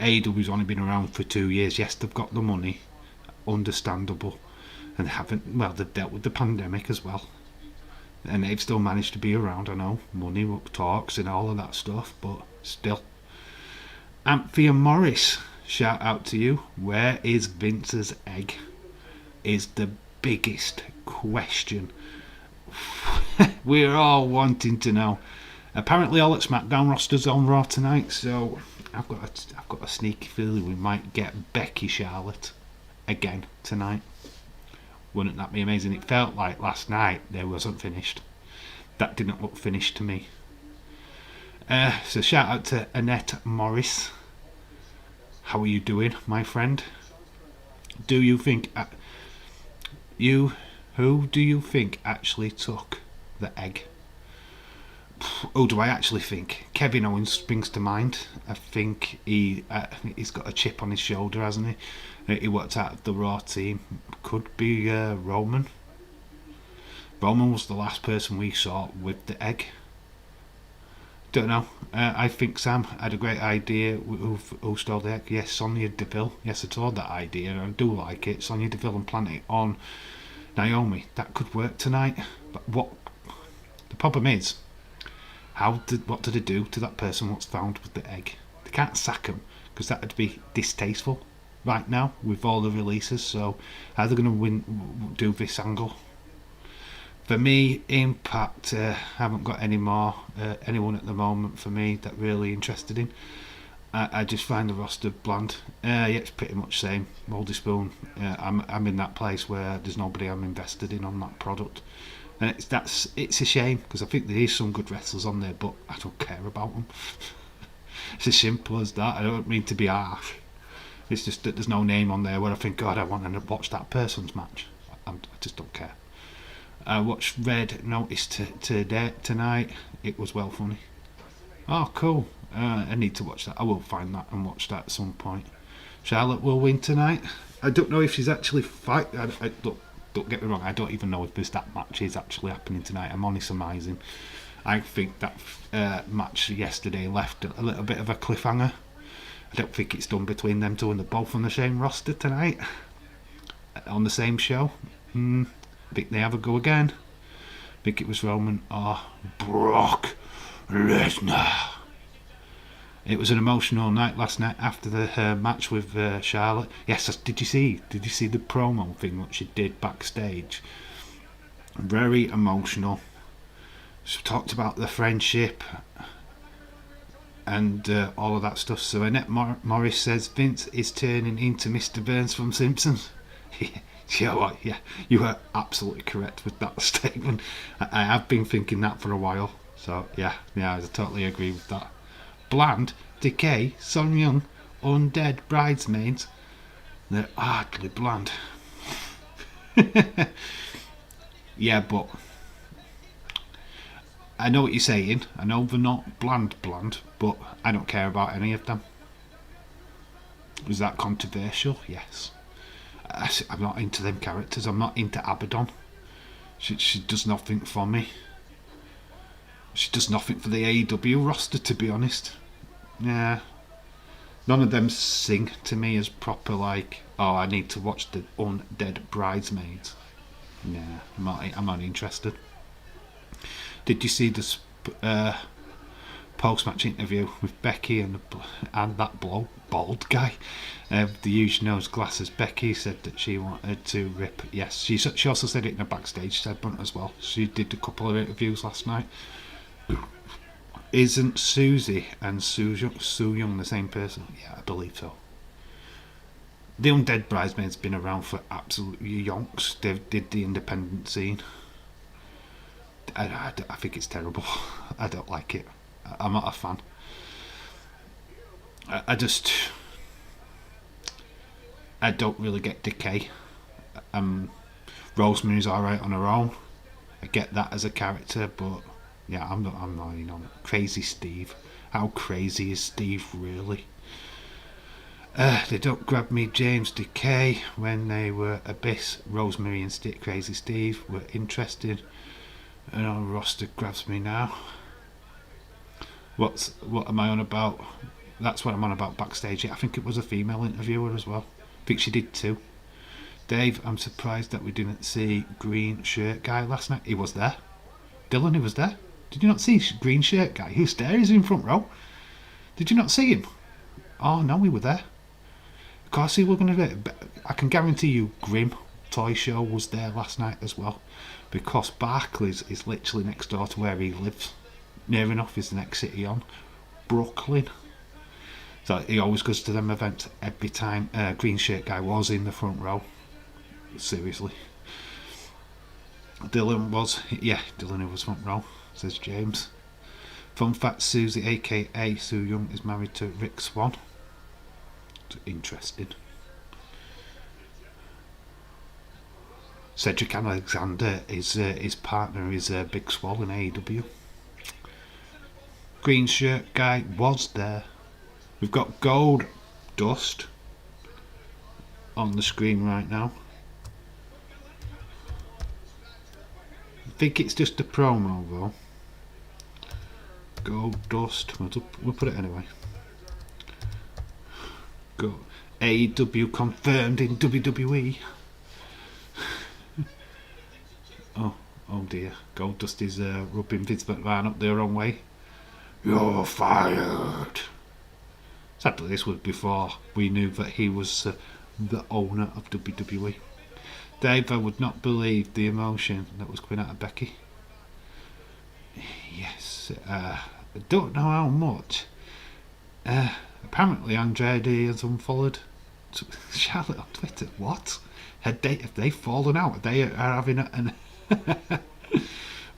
AEW's only been around for 2 years. Yes, they've got the money, understandable, and they've dealt with the pandemic as well, and they've still managed to be around. I know, money talks and all of that stuff, but still. Anthea Morris, shout out to you. Where is Vince's egg? Is the biggest question we're all wanting to know. Apparently all at SmackDown rosters on Raw tonight, so I've got a sneaky feeling we might get Becky Charlotte again tonight. Wouldn't that be amazing? It felt like last night there wasn't finished. That didn't look finished to me. So shout out to Annette Morris. How are you doing, my friend? Do you think who do you think actually took the egg? Who do I actually think? Kevin Owens springs to mind. I think he's got a chip on his shoulder, hasn't he? He worked out of the Raw team. Could be Roman. Roman was the last person we saw with the egg. Don't know. I think Sam had a great idea. Who stole the egg? Yes, Sonya Deville. Yes, I told that idea, and I do like it. Sonya Deville and plant it on Naomi. That could work tonight. But what the problem is, what do they do to that person what's found with the egg? They can't sack him because that would be distasteful right now with all the releases. So how are they going to do this angle? For me, Impact, haven't got anyone at the moment for me that really interested in. I just find the roster bland. Yeah, it's pretty much same. Moldy Spoon. I'm in that place where there's nobody I'm invested in on that product, and it's a shame because I think there is some good wrestlers on there, but I don't care about them. It's as simple as that. I don't mean to be harsh. It's just that there's no name on there where I think, God, I want to watch that person's match. I just don't care. I watched Red Notice tonight. It was well funny. Oh, cool. I need to watch that. I will find that and watch that at some point. Charlotte will win tonight. I don't know if she's actually look, don't get me wrong, I don't even know if that match is actually happening tonight. I'm only surmising. I think that match yesterday left a little bit of a cliffhanger. I don't think it's done between them two, and they're both on the same roster tonight on the same show. I think they have a go again. I think it was Roman or Brock Lesnar. It was an emotional night last night after the match with Charlotte. Yes, did you see the promo thing that she did backstage? Very emotional. She talked about the friendship and all of that stuff. So Annette Morris says Vince is turning into Mr. Burns from Simpsons. You know what? Yeah, you are absolutely correct with that statement. I have been thinking that for a while. So yeah, I totally agree with that. Bland, Decay, Son Young, Undead Bridesmaids. They're hardly bland. Yeah, but I know what you're saying. I know they're not bland, but I don't care about any of them. Was that controversial? Yes. I'm not into them characters. I'm not into Abaddon. She does nothing for me. She does nothing for the AEW roster, to be honest. Yeah. None of them sing to me as proper like, oh, I need to watch the Undead Bridesmaids. Yeah, I'm not interested. Did you see the post-match interview with Becky and that bald guy? The huge nose glasses. Becky said that she wanted to rip. Yes, she also said it in a backstage segment as well. She did a couple of interviews last night. Isn't Susie and Su Young the same person? Yeah, I believe so. The Undead Bridesmaids been around for absolutely yonks. They did the independent scene. I think it's terrible. I don't like it. I'm not a fan. I don't really get Decay. Rosemary's alright on her own. I get that as a character, but yeah, I'm not in on it. Crazy Steve. How crazy is Steve really? They don't grab me. James, Decay, when they were Abyss, Rosemary and Crazy Steve were interested. And our roster grabs me now. What am I on about? That's what I'm on about backstage. I think it was a female interviewer as well. I think she did too. Dave, I'm surprised that we didn't see green shirt guy last night. He was there. Dylan, he was there. Did you not see green shirt guy? He was there. He's in front row. Did you not see him? Oh no, we were there. Of course, we were going to. I can guarantee you, Grim Toy Show was there last night as well, because Barclays is literally next door to where he lives. Near enough is the next city on, Brooklyn. So he always goes to them events every time. Green shirt guy was in the front row. Seriously. Dylan was front row, says James. Fun fact, Susie aka Sue Young is married to Rick Swan. Interesting. Cedric Alexander, his partner is Big Swole in AEW. Green shirt guy was there. We've got Gold Dust on the screen right now. I think it's just a promo though. Gold Dust. We'll put it anyway. Go. AEW confirmed in WWE. Oh dear. Gold Dust is rubbing Vince McMahon up the wrong way. You're fired. Sadly, this was before we knew that he was the owner of WWE. Dave, I would not believe the emotion that was coming out of Becky. Yes, I don't know how much. Apparently, Andrade has unfollowed Charlotte on Twitter. What? Have they fallen out? They are having an.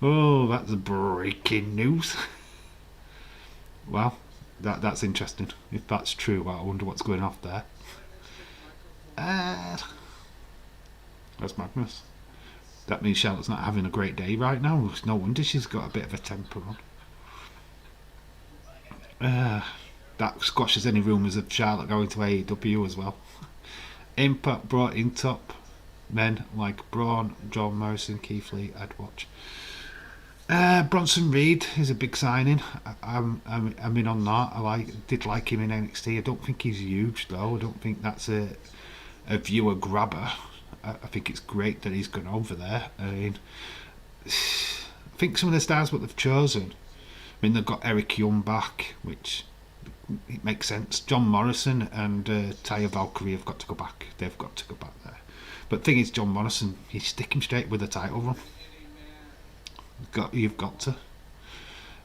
Oh, that's breaking news. Well, that's interesting. If that's true, I wonder what's going off there. That's madness. That means Charlotte's not having a great day right now. No wonder she's got a bit of a temper on. That squashes any rumours of Charlotte going to AEW as well. Impact brought in top men like Braun, John Morrison, Keith Lee, I'd watch. Bronson Reed is a big signing. I'm in on that. Did like him in NXT. I don't think he's huge though. I don't think that's a viewer grabber. I think it's great that he's gone over there. I mean, I think some of the stars what they've chosen. I mean, they've got Eric Young back, which it makes sense. John Morrison and Taya Valkyrie have got to go back. They've got to go back there. But the thing is, John Morrison, you stick him straight with a title run. You've got to.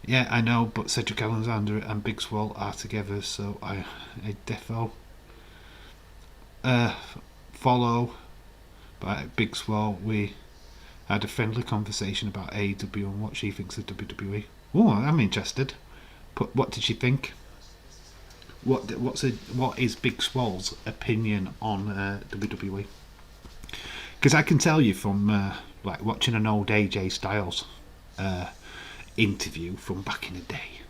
Yeah, I know, but Cedric Alexander and Big Swole are together, so I defo follow. But Big Swole, we had a friendly conversation about AEW and what she thinks of WWE. Oh, I'm interested. But what did she think? What is Big Swole's opinion on WWE? Because I can tell you from like watching an old AJ Styles interview from back in the day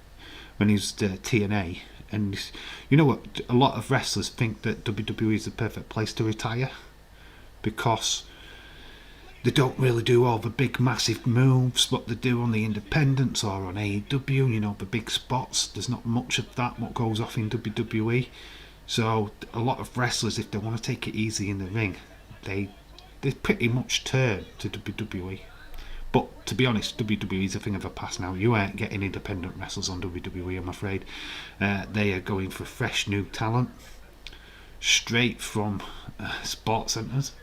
when he was TNA, and you know what, a lot of wrestlers think that WWE is the perfect place to retire because they don't really do all the big massive moves what they do on the independents or on AEW, you know, the big spots. There's not much of that what goes off in WWE, so a lot of wrestlers, if they want to take it easy in the ring, they pretty much turn to WWE. But to be honest, WWE is a thing of the past now. You ain't getting independent wrestlers on WWE, I'm afraid. They are going for fresh new talent straight from sports centres.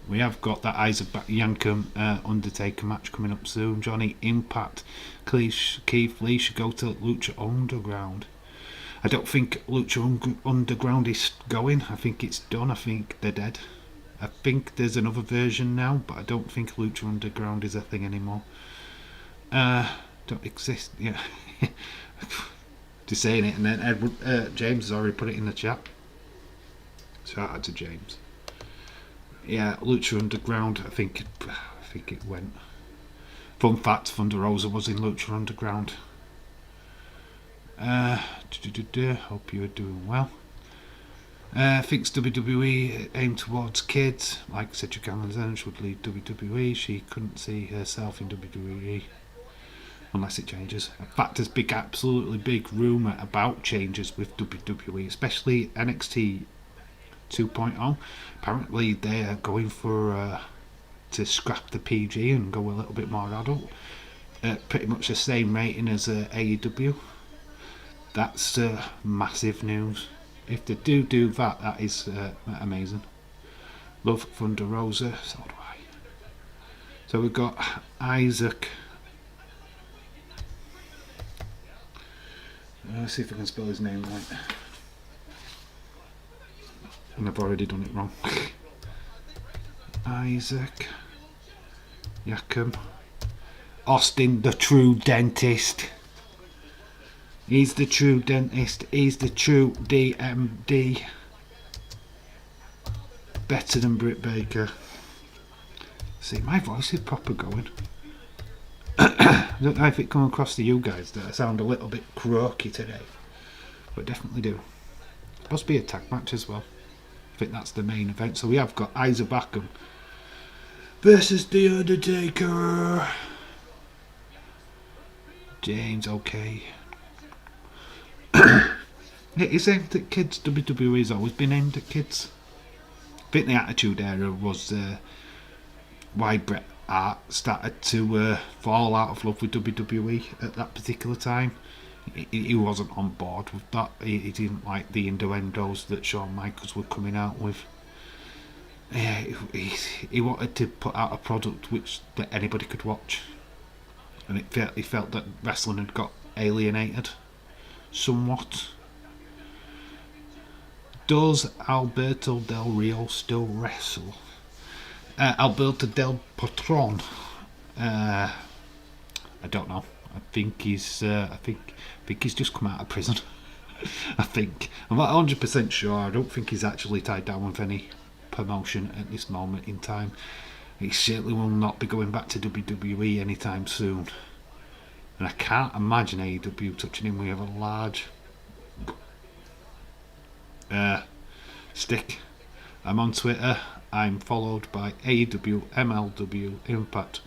We have got that Isaac Yankem Undertaker match coming up soon. Johnny Impact, Keith Lee should go to Lucha Underground. I don't think Lucha Underground is going. I think it's done. I think they're dead. I think there's another version now, but I don't think Lucha Underground is a thing anymore. Don't exist. Yeah. Just saying it, and then Edward James has already put it in the chat. Shout out to James. Yeah, Lucha Underground. I think it went. Fun fact: Thunder Rosa was in Lucha Underground. Hope you're doing well. Thinks WWE aim towards kids, like Cedric Alexander would leave WWE. She couldn't see herself in WWE unless it changes. In fact, there's absolutely big rumour about changes with WWE, especially NXT 2.0. Apparently they are going for to scrap the PG and go a little bit more adult. Pretty much the same rating as AEW. That's massive news. If they do that, that is amazing. Love Thunder Rosa, so do I. So we've got Isaac. Let's see if I can spell his name right. And I've already done it wrong. Isaac Yakum. Austin, the true dentist. He's the true dentist. He's the true DMD. Better than Britt Baker. See, my voice is proper going. I don't know if it come across to you guys that I sound a little bit croaky today, but definitely do. Supposed to be a tag match as well. I think that's the main event. So we have got Isaac Backham versus The Undertaker. James, okay. It is aimed at kids. WWE has always been aimed at kids. I think the Attitude Era was why Bret Hart started to fall out of love with WWE at that particular time. He wasn't on board with that. He didn't like the innuendos that Shawn Michaels were coming out with. He wanted to put out a product that anybody could watch, and he felt that wrestling had got alienated somewhat. Does Alberto Del Rio still wrestle? Alberto Del Patron. I don't know. I think he's just come out of prison. I'm not 100% sure. I don't think he's actually tied down with any promotion at this moment in time. He certainly will not be going back to WWE anytime soon. And I can't imagine AEW touching him. We have a large stick. I'm on Twitter. I'm followed by AEW, MLW, Impact,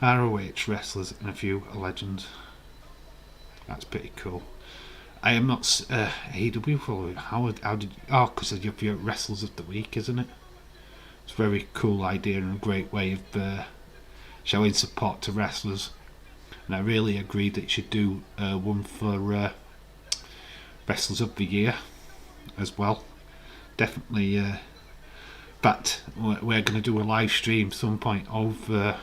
ROH wrestlers, and a few legends. That's pretty cool. I am not AEW following. How did? Oh, because of your wrestlers of the week, isn't it? It's a very cool idea and a great way of showing support to wrestlers. And I really agree that you should do one for wrestlers of the year as well. Definitely. But we're going to do a live stream some point over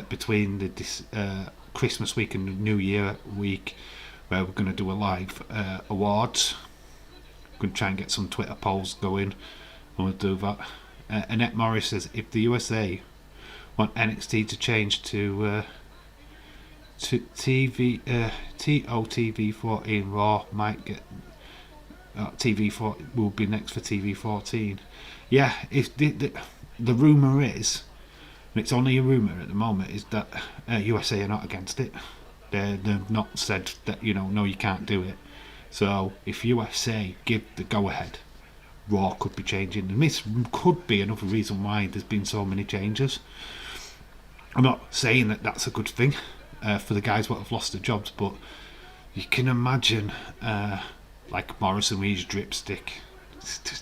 between the Christmas week and the New Year week, where we're going to do a live awards. We're going to try and get some Twitter polls going, and we'll do that. Annette Morris says, if the USA want NXT to change to TOTV 14, Raw might get TV4 will be next for TV 14. Yeah, if the rumour is, and it's only a rumour at the moment, is that USA are not against it. They've not said that, no, you can't do it. So if USA give the go ahead, Raw could be changing, and this could be another reason why there's been so many changes. I'm not saying that that's a good thing for the guys that have lost their jobs, but you can imagine like Morrison with his dripstick.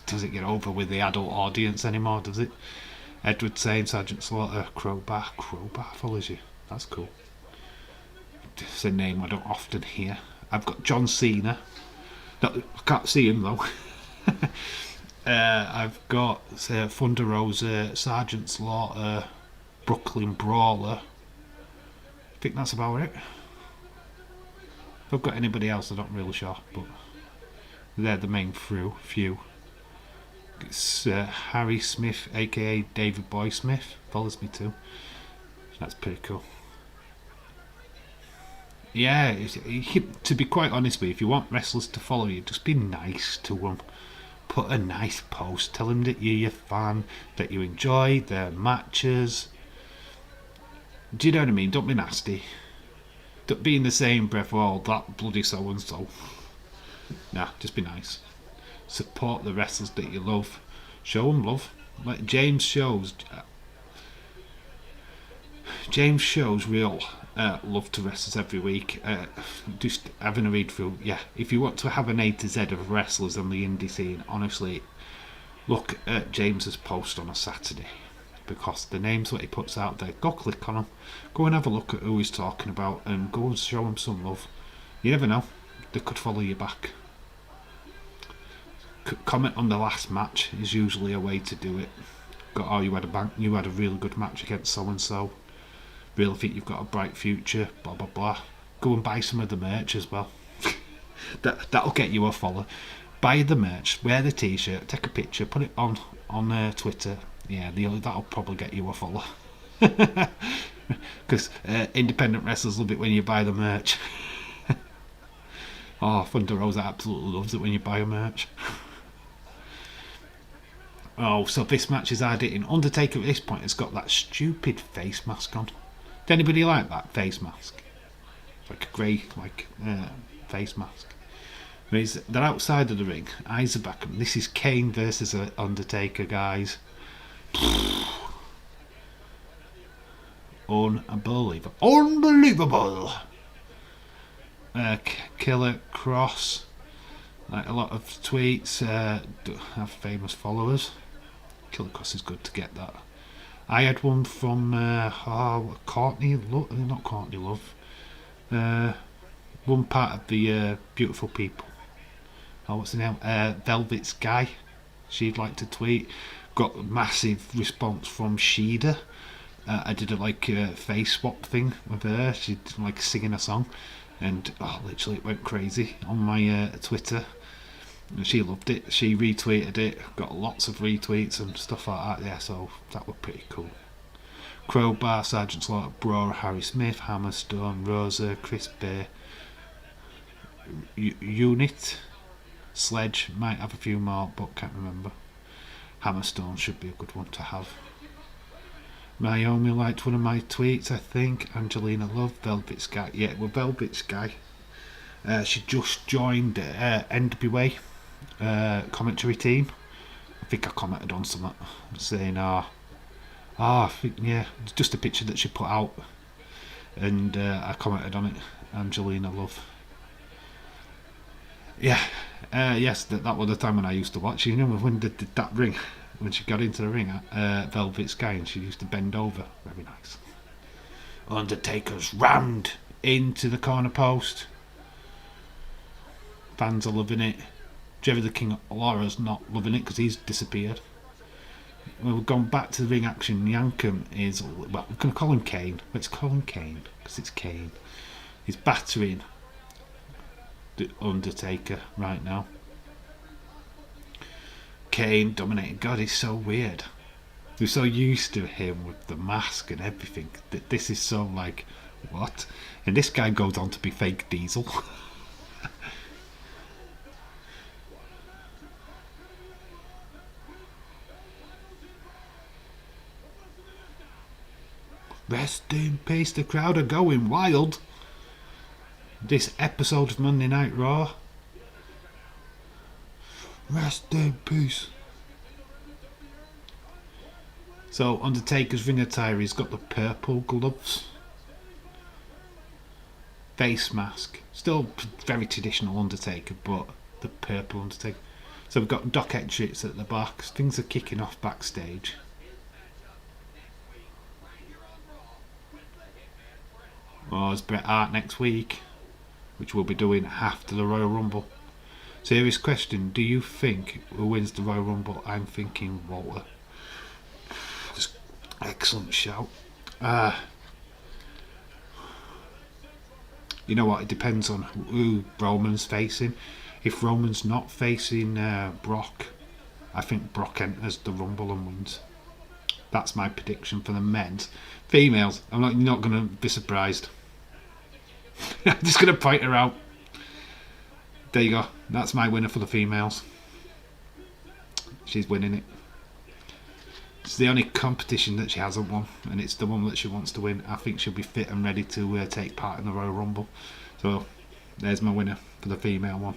Does it get over with the adult audience anymore, does it? Edward saying Sergeant Slaughter, Crowbar follows you. That's cool. It's a name I don't often hear. I've got John Cena. No, I can't see him though. I've got Thunder Rosa, Sergeant Slaughter, Brooklyn Brawler. I think that's about it. If I've got anybody else, I'm not really sure, but they're the main few. It's Harry Smith, aka David Boy Smith, follows me too. That's pretty cool. Yeah, to be quite honest with you, if you want wrestlers to follow you, just be nice to them. Put a nice post, tell them that you're a fan, that you enjoy their matches. Do you know what I mean? Don't be nasty. Don't be in the same breath, oh, that bloody so and so. Nah, just be nice. Support the wrestlers that you love. Show them love. Like James shows real love to wrestlers every week. Just having a read through. Yeah, if you want to have an A to Z of wrestlers on the indie scene, honestly, look at James's post on a Saturday, because the names that he puts out there, go click on them, go and have a look at who he's talking about, and go and show him some love. You never know, they could follow you back. Comment on the last match is usually a way to do it. You had a really good match against so and so. Really think you've got a bright future. Blah blah blah. Go and buy some of the merch as well. That'll get you a follow. Buy the merch, wear the t-shirt, take a picture, put it on Twitter. Yeah, that'll probably get you a follow. Because independent wrestlers love it when you buy the merch. Oh, Thunder Rosa absolutely loves it when you buy a merch. Oh, so this match is hard hitting. Undertaker at this point has got that stupid face mask on. Did anybody like that face mask? Like a grey, face mask. They're outside of the ring. Eyes are back. This is Kane versus Undertaker, guys. Unbelievable. Killer Cross. Like a lot of tweets have famous followers. Killer Cross is good to get that. I had one from Courtney Love, not Courtney Love. One part of the Beautiful People. Oh, what's the name? Velvet Sky. She'd like to tweet. Got a massive response from Sheeda. I did a face swap thing with her. She'd singing a song, and literally it went crazy on my Twitter. She loved it. She retweeted it. Got lots of retweets and stuff like that. Yeah, so that was pretty cool. Crowbar, Sergeant Slaughter, Brawler, Harry Smith, Hammerstone, Rosa, Chris Bay, Unit, Sledge. Might have a few more, but can't remember. Hammerstone should be a good one to have. Naomi liked one of my tweets, I think. Angelina Love, Velvet Sky. Yeah, well, Velvet Sky. She just joined NWA. commentary team. I think I commented on something saying, I think, yeah, it's just a picture that she put out, and I commented on it. Angelina Love. Yeah, yes, that was the time when I used to watch. You know, when did that ring, when she got into the ring at Velvet Sky, and she used to bend over. Very nice. Undertaker's rammed into the corner post. Fans are loving it. Jerry the King Laura's not loving it because he's disappeared. We've gone back to the ring action. Yankum is, well, we're going to call him Kane. Let's call him Kane because it's Kane. He's battering the Undertaker right now. Kane dominating. God, he's so weird. We're so used to him with the mask and everything that this is so like, what? And this guy goes on to be fake Diesel. Rest in peace, the crowd are going wild. This episode of Monday Night Raw. Rest in peace. So Undertaker's ring attire, he's got the purple gloves, face mask, still very traditional Undertaker, but the purple Undertaker. So we've got Doc Ettricks at the back. Things are kicking off backstage. Oh, it's Bret Hart next week, which we'll be doing after the Royal Rumble. Serious question, do you think who wins the Royal Rumble? I'm thinking Walter. Just excellent shout. You know what, it depends on who Roman's facing. If Roman's not facing Brock, I think Brock enters the Rumble and wins. That's my prediction for the men's. Females, you're not going to be surprised. I'm just going to point her out. There you go. That's my winner for the females. She's winning it. It's the only competition that she hasn't won, and it's the one that she wants to win. I think she'll be fit and ready to take part in the Royal Rumble. So there's my winner for the female one.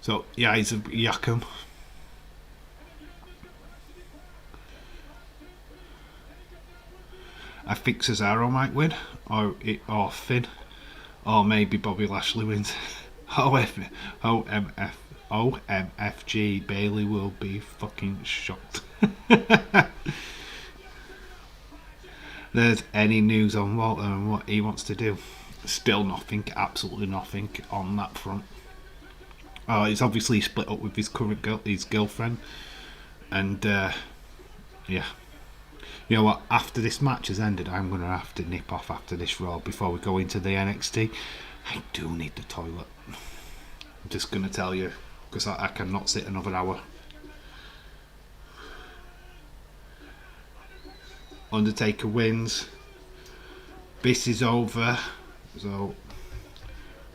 So yeah, he's a Yakum. I think Cesaro might win, or Finn, or maybe Bobby Lashley wins. OMFG Bailey will be fucking shocked. There's any news on Walter and what he wants to do? Still nothing, absolutely nothing on that front. He's obviously split up with his current his girlfriend, and yeah. You know what? After this match has ended, I'm going to have to nip off after this Raw before we go into the NXT. I do need the toilet. I'm just going to tell you, because I cannot sit another hour. Undertaker wins. This is over. So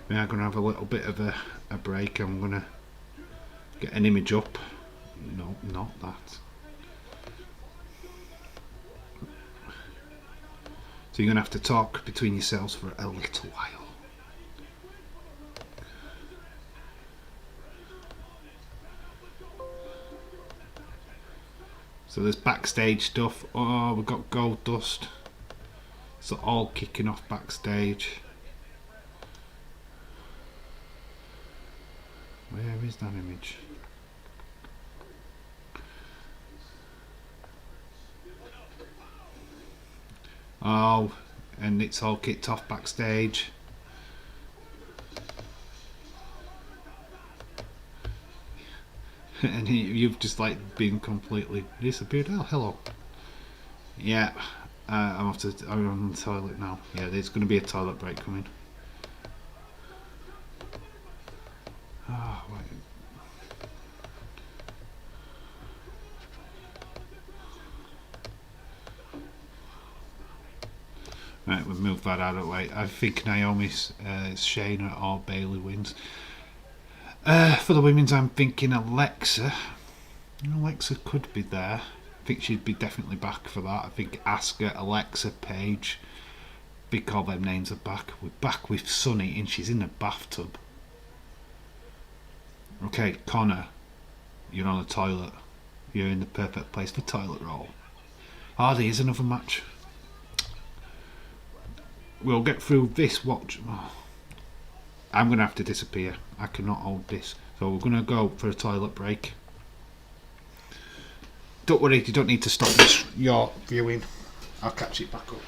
we are going to have a little bit of a break. I'm going to get an image up. No, not that. So you're going to have to talk between yourselves for a little while. So there's backstage stuff. Oh, we've got Gold Dust. So all kicking off backstage. Where is that image? Oh, and it's all kicked off backstage. And you've just like been completely disappeared. Oh, hello. Yeah, I'm on the toilet now. Yeah, there's going to be a toilet break coming. Oh, wait. Right, we'll move that out of the way. I think Naomi's Shayna or Bailey wins. For the women's, I'm thinking Alexa. Alexa could be there. I think she'd be definitely back for that. I think Asuka, Alexa, Paige, big all them names are back. We're back with Sunny, and she's in the bathtub. Okay, Connor, you're on a toilet. You're in the perfect place for toilet roll. Hardy is another match. We'll get through this watch. Oh, I'm going to have to disappear. I cannot hold this. So we're going to go for a toilet break. Don't worry, you don't need to stop this, your viewing. I'll catch it back up.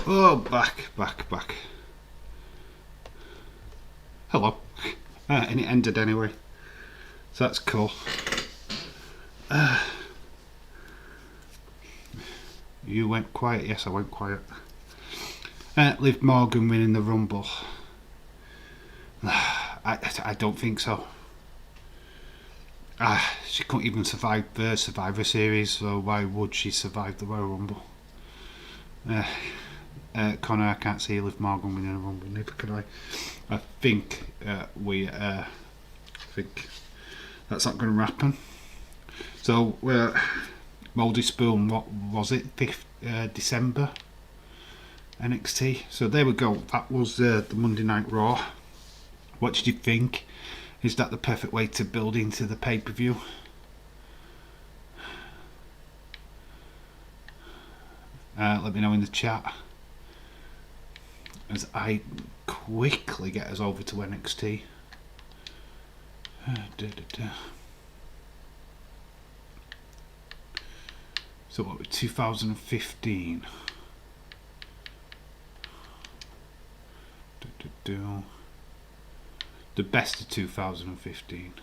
Oh, back. Hello. And it ended anyway. So that's cool. You went quiet. Yes, I went quiet. Liv Morgan winning the Rumble. I don't think so. She couldn't even survive the Survivor Series, so why would she survive the Royal Rumble? Connor, I can't see Liv Morgan winning a Rumble, neither can I. I think think that's not going to happen. So, Mouldy Spoon, what was it? 5th December NXT. So there we go. That was the Monday Night Raw. What did you think? Is that the perfect way to build into the pay-per-view? Let me know in the chat as I quickly get us over to NXT. So what, 2015? The best of 2015.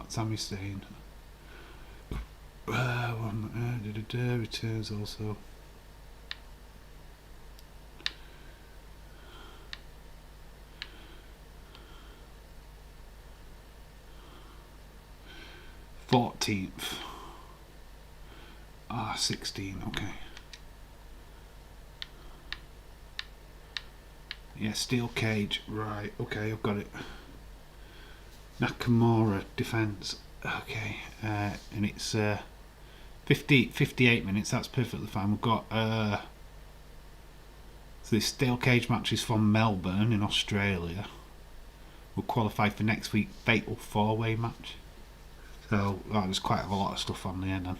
Sami Zayn. Returns also. th 16, okay. Yeah, steel cage, right, okay, I've got it. Nakamura defense, okay, and it's 58 minutes, that's perfectly fine. We've got so this steel cage match is from Melbourne in Australia. We'll qualify for next week's fatal 4-way match. So there's quite a lot of stuff on there then.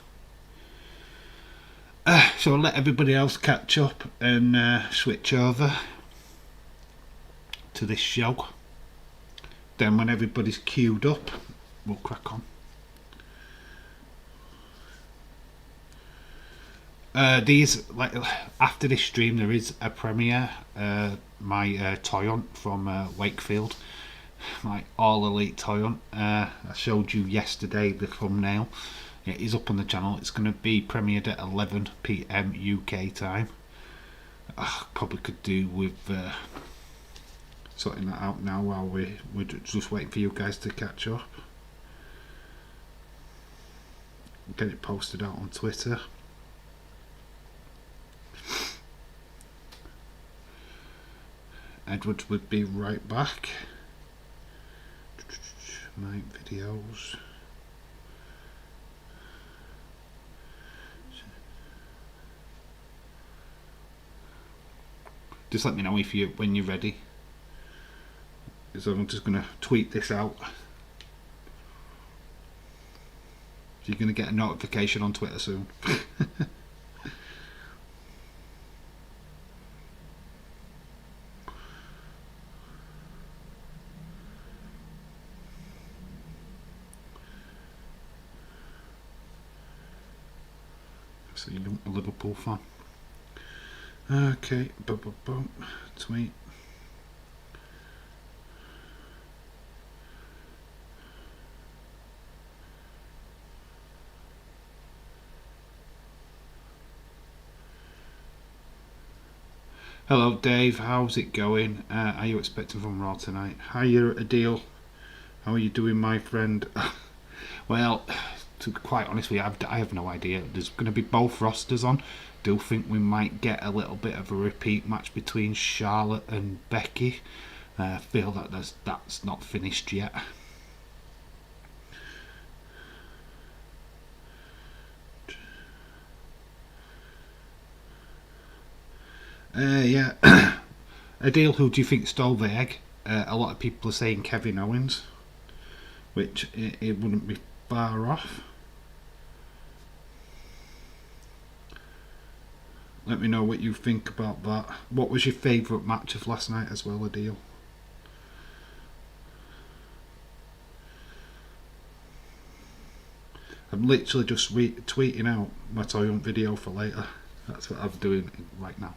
So I'll let everybody else catch up and switch over to this show. Then when everybody's queued up, we'll crack on. After this stream there is a premiere. My toy hunt from Wakefield, my all elite toy hunt. I showed you yesterday the thumbnail. It is up on the channel. It's going to be premiered at 11 PM UK time. Probably could do with sorting that out now while we're just waiting for you guys to catch up. Get it posted out on Twitter. Edwards would be right back. My videos. Just let me know when you're ready. So I'm just going to tweet this out. So you're going to get a notification on Twitter soon. So you're a Liverpool fan. Okay, boom, tweet. Hello Dave, how's it going? Are you expecting from Raw tonight? Hiya Adil, how are you doing my friend? Well, to be quite honest with you, I have no idea. There's going to be both rosters on. Do think we might get a little bit of a repeat match between Charlotte and Becky. I feel that that's not finished yet. Yeah. Adil, who do you think stole the egg? A lot of people are saying Kevin Owens, which it wouldn't be far off. Let me know what you think about that. What was your favourite match of last night as well, Adil? I'm literally just tweeting out my toy hunt video for later. That's what I'm doing right now.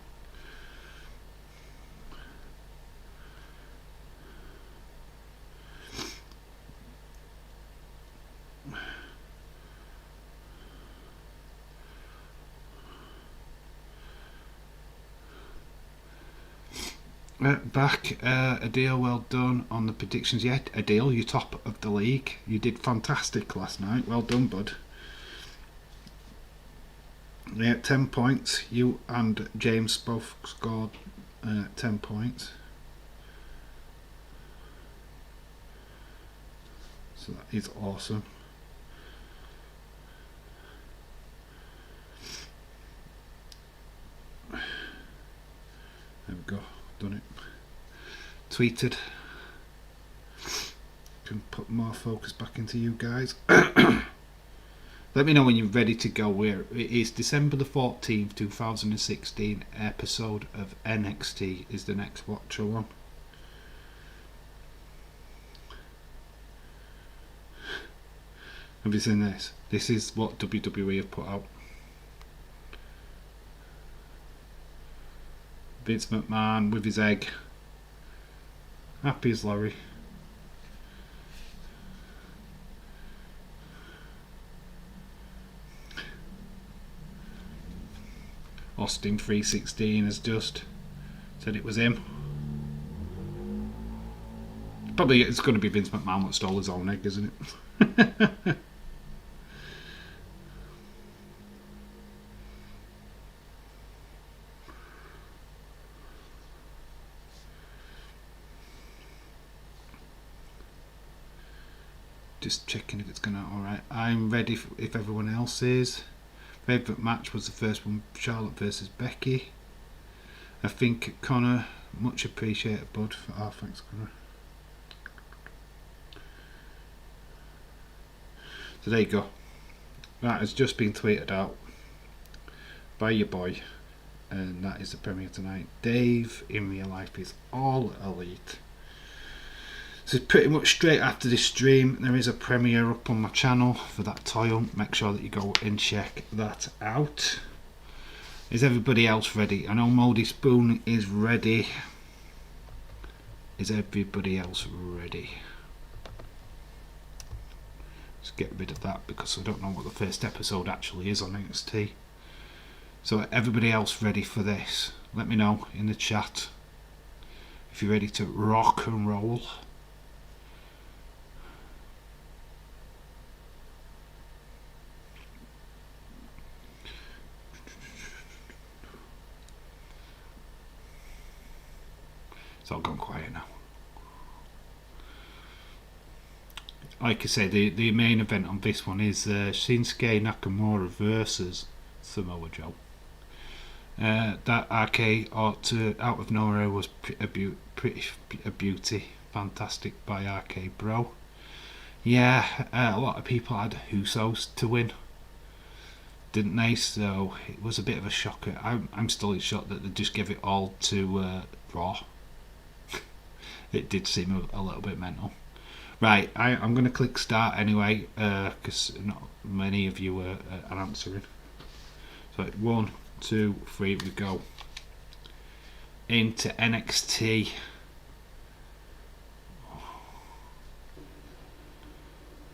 Back, Adil, well done on the predictions. Yeah, Adil, you're top of the league. You did fantastic last night. Well done, bud. Yeah, 10 points. You and James both scored 10 points. So that is awesome. There we go. Done it. Tweeted. Can put more focus back into you guys. Let me know when you're ready to go. Where it is December the 14th 2016 episode of NXT is the next watcher one. Have you seen this? This is what WWE have put out. Vince McMahon with his egg. Happy as Larry. Austin 316 has just said it was him. Probably it's going to be Vince McMahon that stole his own egg, isn't it? Just checking if it's going to. Alright, I'm ready if everyone else is. Favourite match was the first one, Charlotte versus Becky. I think Connor, much appreciated, bud. Oh, thanks, Connor. So there you go. That has just been tweeted out by your boy, and that is the premiere tonight. Dave in real life is all elite. So pretty much straight after this stream, there is a premiere up on my channel for that title. Make sure that you go and check that out. Is everybody else ready? I know Mouldy Spoon is ready. Is everybody else ready? Let's get rid of that because I don't know what the first episode actually is on NXT. So everybody else ready for this? Let me know in the chat if you're ready to rock and roll. It's all gone quiet now. Like I say, the main event on this one is Shinsuke Nakamura versus Samoa Joe. That RK out of nowhere was a beauty. Fantastic by RK Bro. Yeah, a lot of people had Usos to win, didn't they? So it was a bit of a shocker. I'm still in shock that they just gave it all to Raw. It did seem a little bit mental. Right, I'm going to click start anyway, because not many of you are answering. So 1, 2, 3, we go into NXT.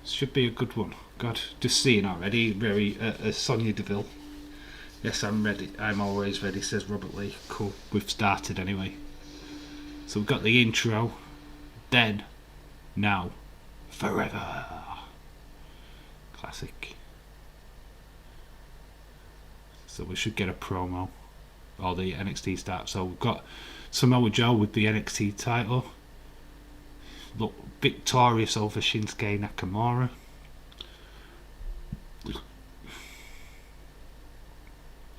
Should be a good one. God, just seeing already. Very Sonya Deville. Yes, I'm ready. I'm always ready, says Robert Lee. Cool, we've started anyway. So we've got the intro, then, now, forever. Classic. So we should get a promo, or the NXT start. So we've got Samoa Joe with the NXT title. Look, victorious over Shinsuke Nakamura.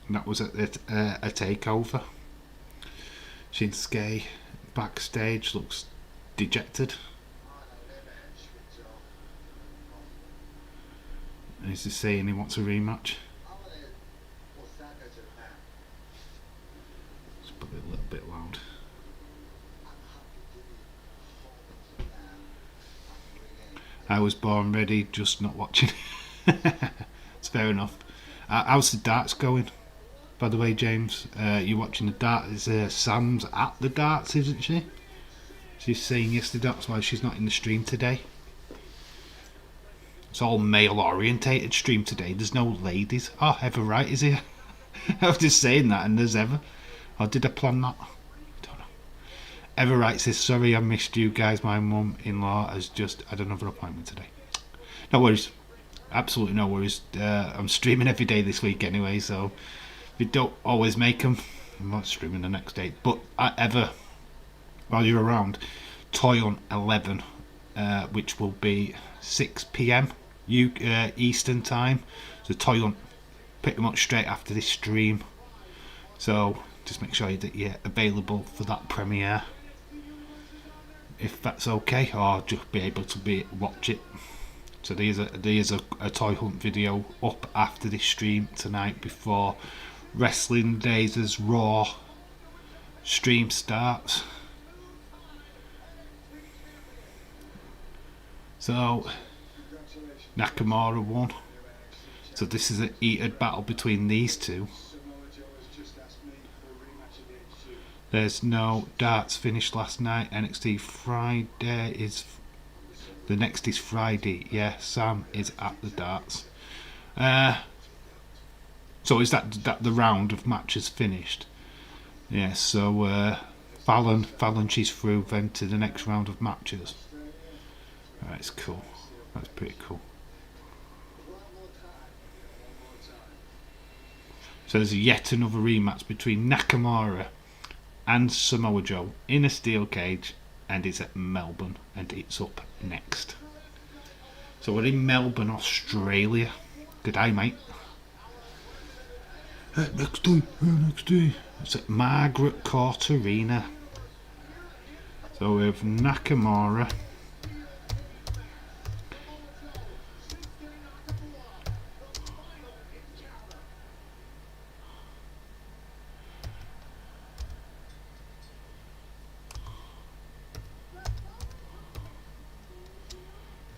And that was a takeover. Shinsuke backstage looks dejected. And he's just saying he wants a rematch. It's probably a little bit loud. I was born ready, just not watching. It's fair enough. How's the darts going? By the way, James, you're watching the darts. Sam's at the darts, isn't she? She's saying yesterday, that's why she's not in the stream today. It's all male orientated stream today. There's no ladies. Oh, Ever Right is here. I was just saying that, and there's Ever. Or did I plan that? I don't know. Ever Right says, sorry I missed you guys. My mum-in-law has just had another appointment today. No worries. Absolutely no worries. I'm streaming every day this week anyway, so if you don't always make them, I'm not streaming the next day. But Ever, while you're around, Toy on 11, which will be 6 PM Eastern time. So Toy on pretty much straight after this stream. So just make sure that you're available for that premiere, if that's okay, or just be able to watch it. So there's a toy hunt video up after this stream tonight before Wrestling Days' Raw stream starts. So Nakamura won. So this is a heated battle between these two. There's no darts finished last night. NXT Friday is... The next is Friday. Yeah, Sam is at the darts. So is that the round of matches finished? Yeah, so Fallon, she's through then to the next round of matches. That's cool. That's pretty cool. So there's yet another rematch between Nakamura and Samoa Joe in a steel cage, and it's at Melbourne, and it's up next. So we're in Melbourne, Australia. Good day, mate. NXT. It's at Margaret Court Arena. So we have Nakamura.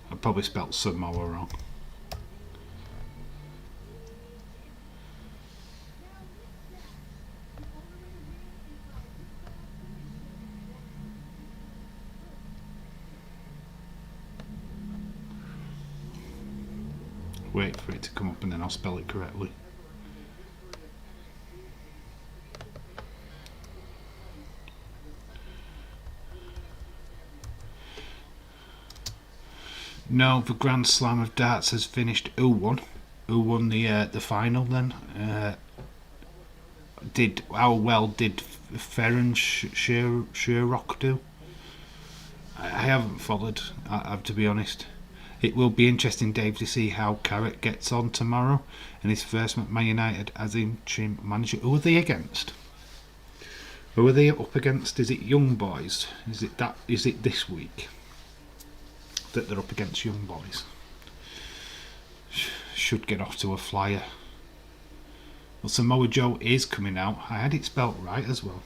I probably spelt Samoa wrong. Wait for it to come up and then I'll spell it correctly. No, the Grand Slam of Darts has finished. Who won? Who won the final then? How well did Ferren Sherrock do? I haven't followed, I have to be honest. It will be interesting, Dave, to see how Carrot gets on tomorrow in his first Man United as interim manager. Who are they against? Who are they up against? Is it Young Boys? Is it this week that they're up against Young Boys? Should get off to a flyer. Well, Samoa Joe is coming out. I had it spelt right as well.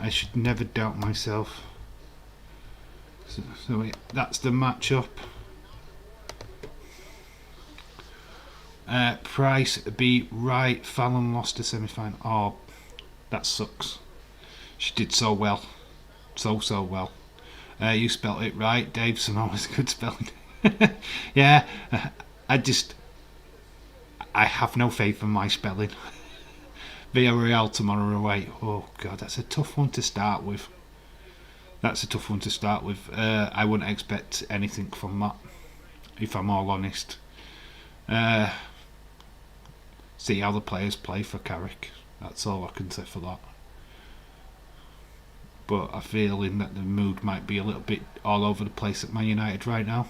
I should never doubt myself. So that's the matchup. Price be right. Fallon lost a semi-final. Oh, that sucks. She did so well. So well. You spelt it right, Dave. Samoa's good spelling. Yeah, I have no faith in my spelling. Villarreal tomorrow away. Oh God, that's a tough one to start with. I wouldn't expect anything from that, if I'm all honest. See how the players play for Carrick. That's all I can say for that. But I'm feeling that the mood might be a little bit all over the place at Man United right now.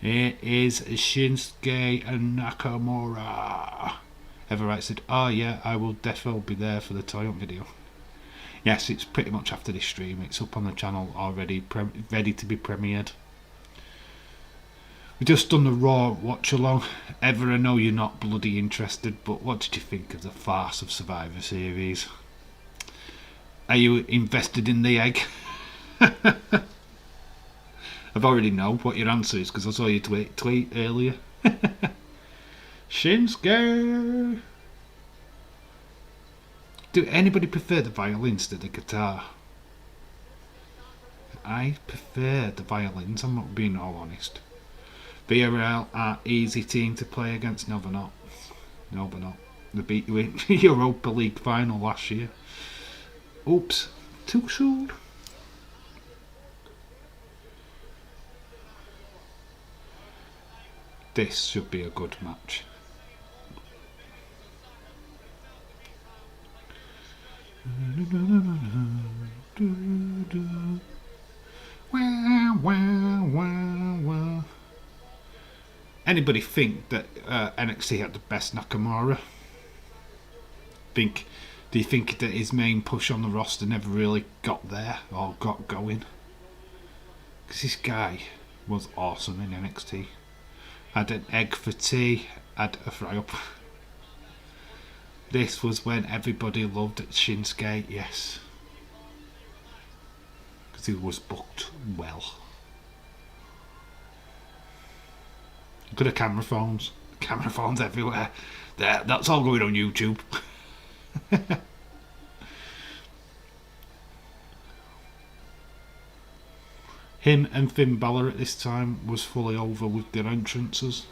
It is Shinsuke Nakamura. Everett said, "Oh yeah, I will definitely be there for the toy-hunt video." Yes, it's pretty much after this stream. It's up on the channel already, ready to be premiered. We just done the Raw watch along. Ever, I know you're not bloody interested, but what did you think of the farce of Survivor Series? Are you invested in the egg? I've already know what your answer is because I saw you tweet earlier. Shinsuke. Do anybody prefer the violins to the guitar? I prefer the violins, I'm not being all honest. VRL are easy team to play against. No, they're not. They beat you in Europa League final last year. Oops, too soon. This should be a good match. Anybody think that NXT had the best Nakamura? Do you think that his main push on the roster never really got there or got going? Because this guy was awesome in NXT. Had an egg for tea, had a fry up. This was when everybody loved Shinsuke, yes. Because he was booked well. Look at the camera phones. Camera phones everywhere. There, that's all going on YouTube. Him and Finn Balor at this time was fully over with their entrances.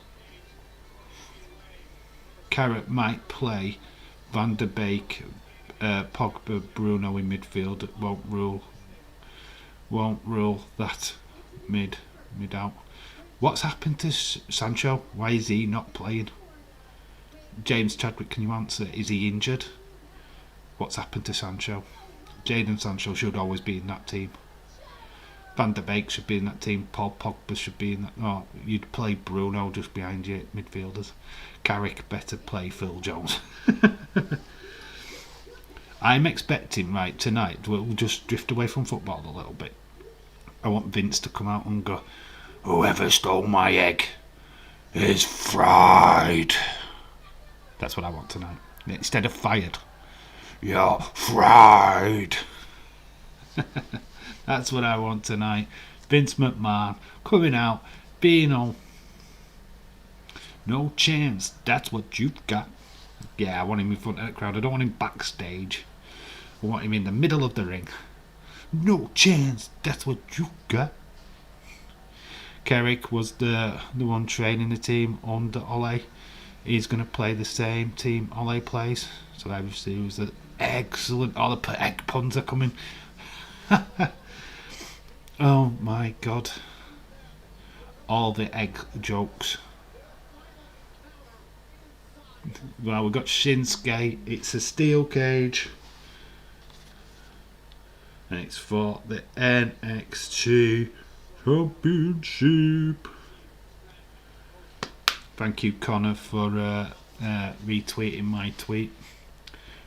Carrot might play Van der Beek, Pogba, Bruno in midfield. Won't rule that mid out. What's happened to Sancho? Why is he not playing? James Chadwick, can you answer? Is he injured? What's happened to Sancho? Jadon Sancho should always be in that team. Van der Beek should be in that team. Paul Pogba should be in that. Oh, you'd play Bruno just behind your midfielders. Carrick better play Phil Jones. I'm expecting, right, tonight, we'll just drift away from football a little bit. I want Vince to come out and go, "Whoever stole my egg is fried." That's what I want tonight. Instead of fired, you're fried. That's what I want tonight. Vince McMahon coming out, being all, "No chance, that's what you've got." Yeah, I want him in front of the crowd. I don't want him backstage. I want him in the middle of the ring. "No chance, that's what you got." Carrick was the one training the team under Ole. He's going to play the same team Ole plays. So obviously it was an excellent... All the egg puns are coming. Oh my god. All the egg jokes. Well, we've got Shinsuke. It's a steel cage. And it's for the NXT Championship. Thank you, Connor, for retweeting my tweet.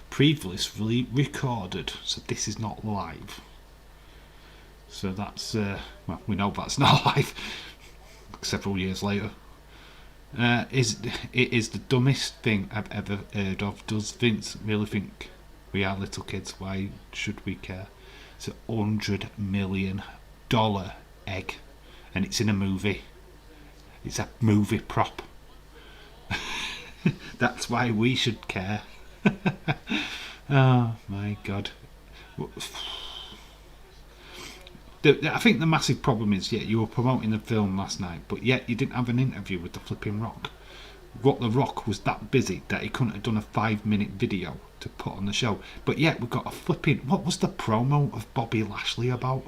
Previously recorded, so this is not live. So that's, well, we know that's not live. Several years later. It is the dumbest thing I've ever heard of. Does Vince really think we are little kids? Why should we care? It's $100 million egg, and it's in a movie. It's a movie prop. That's why we should care. Oh my god. I think the massive problem is, you were promoting the film last night, but yet you didn't have an interview with the flipping Rock. What, the Rock was that busy that he couldn't have done a 5-minute video to put on the show. But yet we've got a flipping... What was the promo of Bobby Lashley about?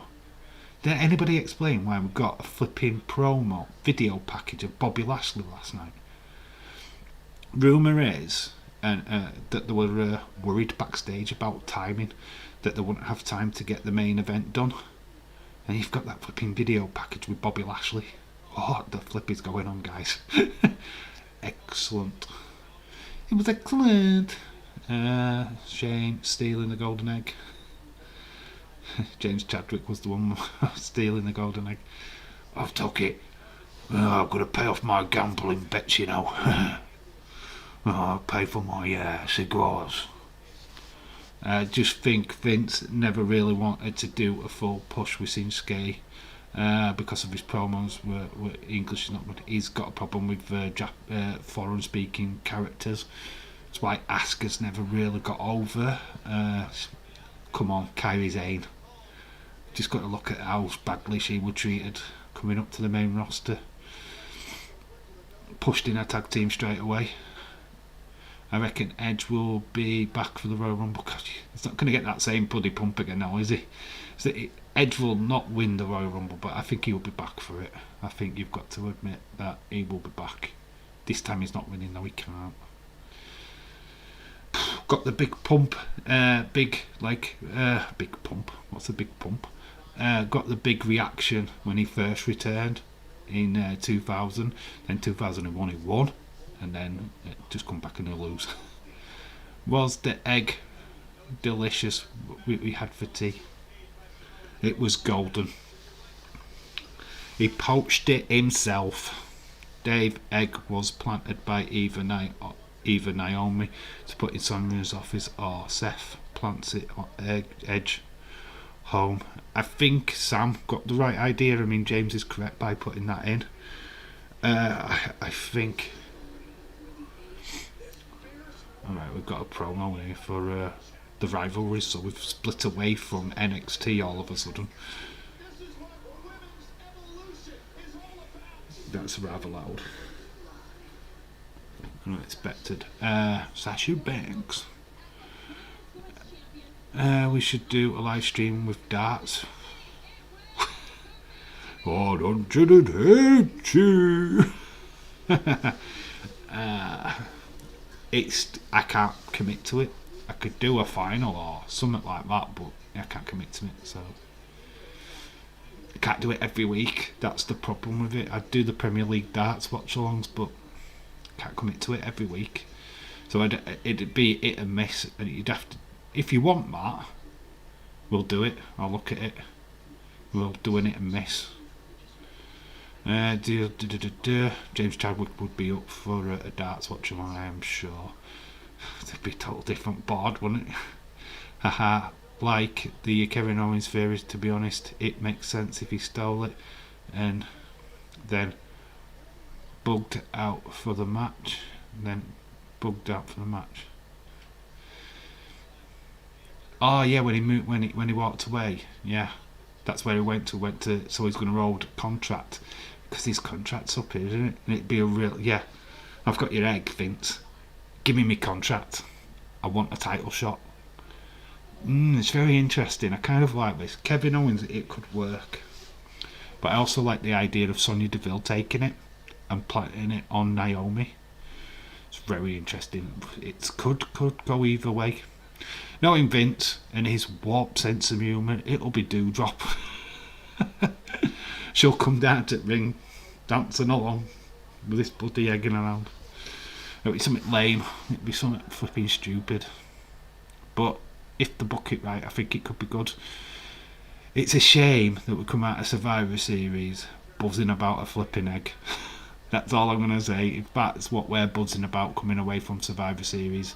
Did anybody explain why we got a flipping promo video package of Bobby Lashley last night? Rumour is that they were worried backstage about timing, that they wouldn't have time to get the main event done. And you've got that flipping video package with Bobby Lashley. What the flip is going on, guys? Excellent. It was excellent. Shane stealing the golden egg. James Chadwick was the one stealing the golden egg. "I've took it. Oh, I've got to pay off my gambling bets, you know. I'll pay for my cigars." I just think Vince never really wanted to do a full push with Shinsuke because of his promos were English is not good. He's got a problem with foreign speaking characters. That's why Asuka's never really got over. Come on, Kairi Sane. Just got to look at how badly she was treated coming up to the main roster. Pushed in a tag team straight away. I reckon Edge will be back for the Royal Rumble. God, he's not going to get that same bloody pump again now, is he? So Edge will not win the Royal Rumble, but I think he will be back for it. I think you've got to admit that he will be back. This time he's not winning, though. He can't. Got the big pump. Big pump. What's a big pump? Got the big reaction when he first returned in 2000. Then 2001 he won. And then just come back and lose. Was the egg delicious we had for tea? It was golden. He poached it himself. Dave Egg was planted by either Naomi to put in Sonya's office, or Seth plants it on Edge home. I think Sam got the right idea. I mean, James is correct by putting that in. I think... Alright, we've got a promo here for the rivalries, so we've split away from NXT all of a sudden. That's rather loud. Unexpected. Sasha Banks. We should do a live stream with darts. Oh, don't you hate you? I can't commit to it. I could do a final or something like that, but I can't commit to it. So can't do it every week. That's the problem with it. I'd do the Premier League darts watch-alongs, but can't commit to it every week. So it'd be hit and miss, and you'd have to. If you want that, we'll do it. I'll look at it. We'll do an hit and miss. James Chadwick would be up for a darts watch-along, I am sure. It'd be a total different board, wouldn't it? Haha. Like the Kevin Owens theories, to be honest, it makes sense if he stole it and then bugged out for the match. Oh yeah, when he walked away, yeah, that's where he went to. So he's going to hold contract because his contract's up here, isn't it? And it'd be a real I've got your egg, Vince. Give me my contract. I want a title shot. It's very interesting. I kind of like this. Kevin Owens, it could work, but I also like the idea of Sonya Deville taking it and planting it on Naomi. It's very interesting. It could go either way. Knowing Vince and his warped sense of humour, it'll be Doudrop. She'll come down to the ring, dancing along with this bloody egging around. It'll be something lame. It'll be something flipping stupid. But if they book it right, I think it could be good. It's a shame that we come out of Survivor Series buzzing about a flipping egg. That's all I'm going to say. If that's what we're buzzing about coming away from Survivor Series,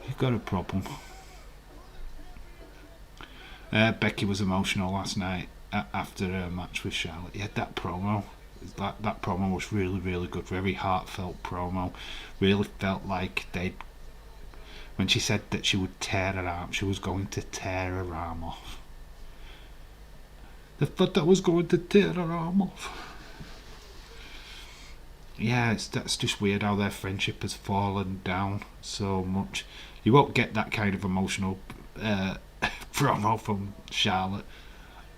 you've got a problem. Becky was emotional last night after her match with Charlotte. Yeah, that promo. That promo was really, really good. Very heartfelt promo. Really felt like they'd. When she said that she would tear her arm, she was going to tear her arm off. They thought that was going to tear her arm off. Yeah, that's just weird how their friendship has fallen down so much. You won't get that kind of emotional promo from Charlotte.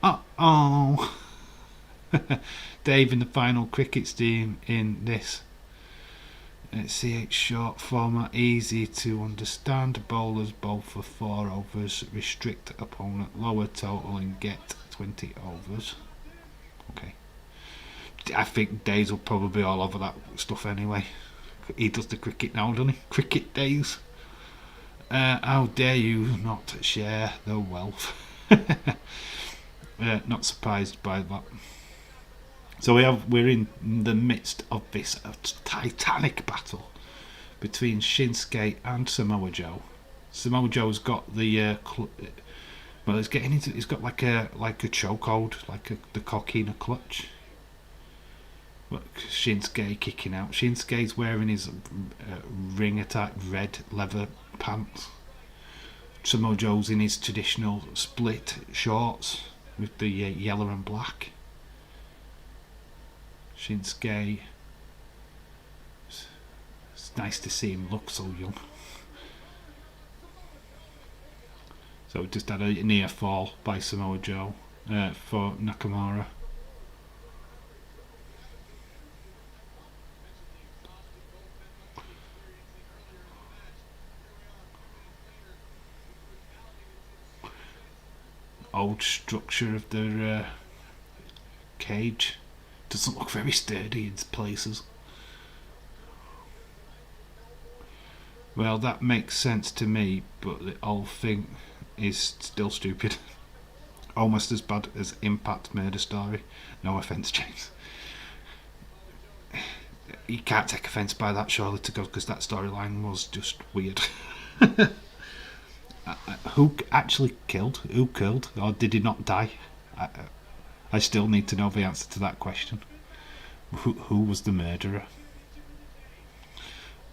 Uh-oh. Dave in the final cricket team in this CH short format, easy to understand. Bowlers bowl for 4 overs, restrict opponent, lower total and get 20 overs. Okay. I think Days will probably be all over that stuff anyway. He does the cricket now, doesn't he? Cricket Days. How dare you not share the wealth? Not surprised by that. So we're in the midst of this titanic battle between Shinsuke and Samoa Joe. Samoa Joe's got the he's got like a chokehold, like the cocky in a clutch. Look, Shinsuke kicking out. Shinsuke's wearing his ring attack red leather pants. Samoa Joe's in his traditional split shorts with the yellow and black. Shinsuke, it's nice to see him look so young. So just had a near fall by Samoa Joe for Nakamura. Old structure of their cage doesn't look very sturdy in places. Well, that makes sense to me, but the whole thing is still stupid. Almost as bad as Impact Murder Story. No offence, James. You can't take offence by that, surely, because that storyline was just weird. Who actually killed? Who killed? Or did he not die? I still need to know the answer to that question. Who was the murderer?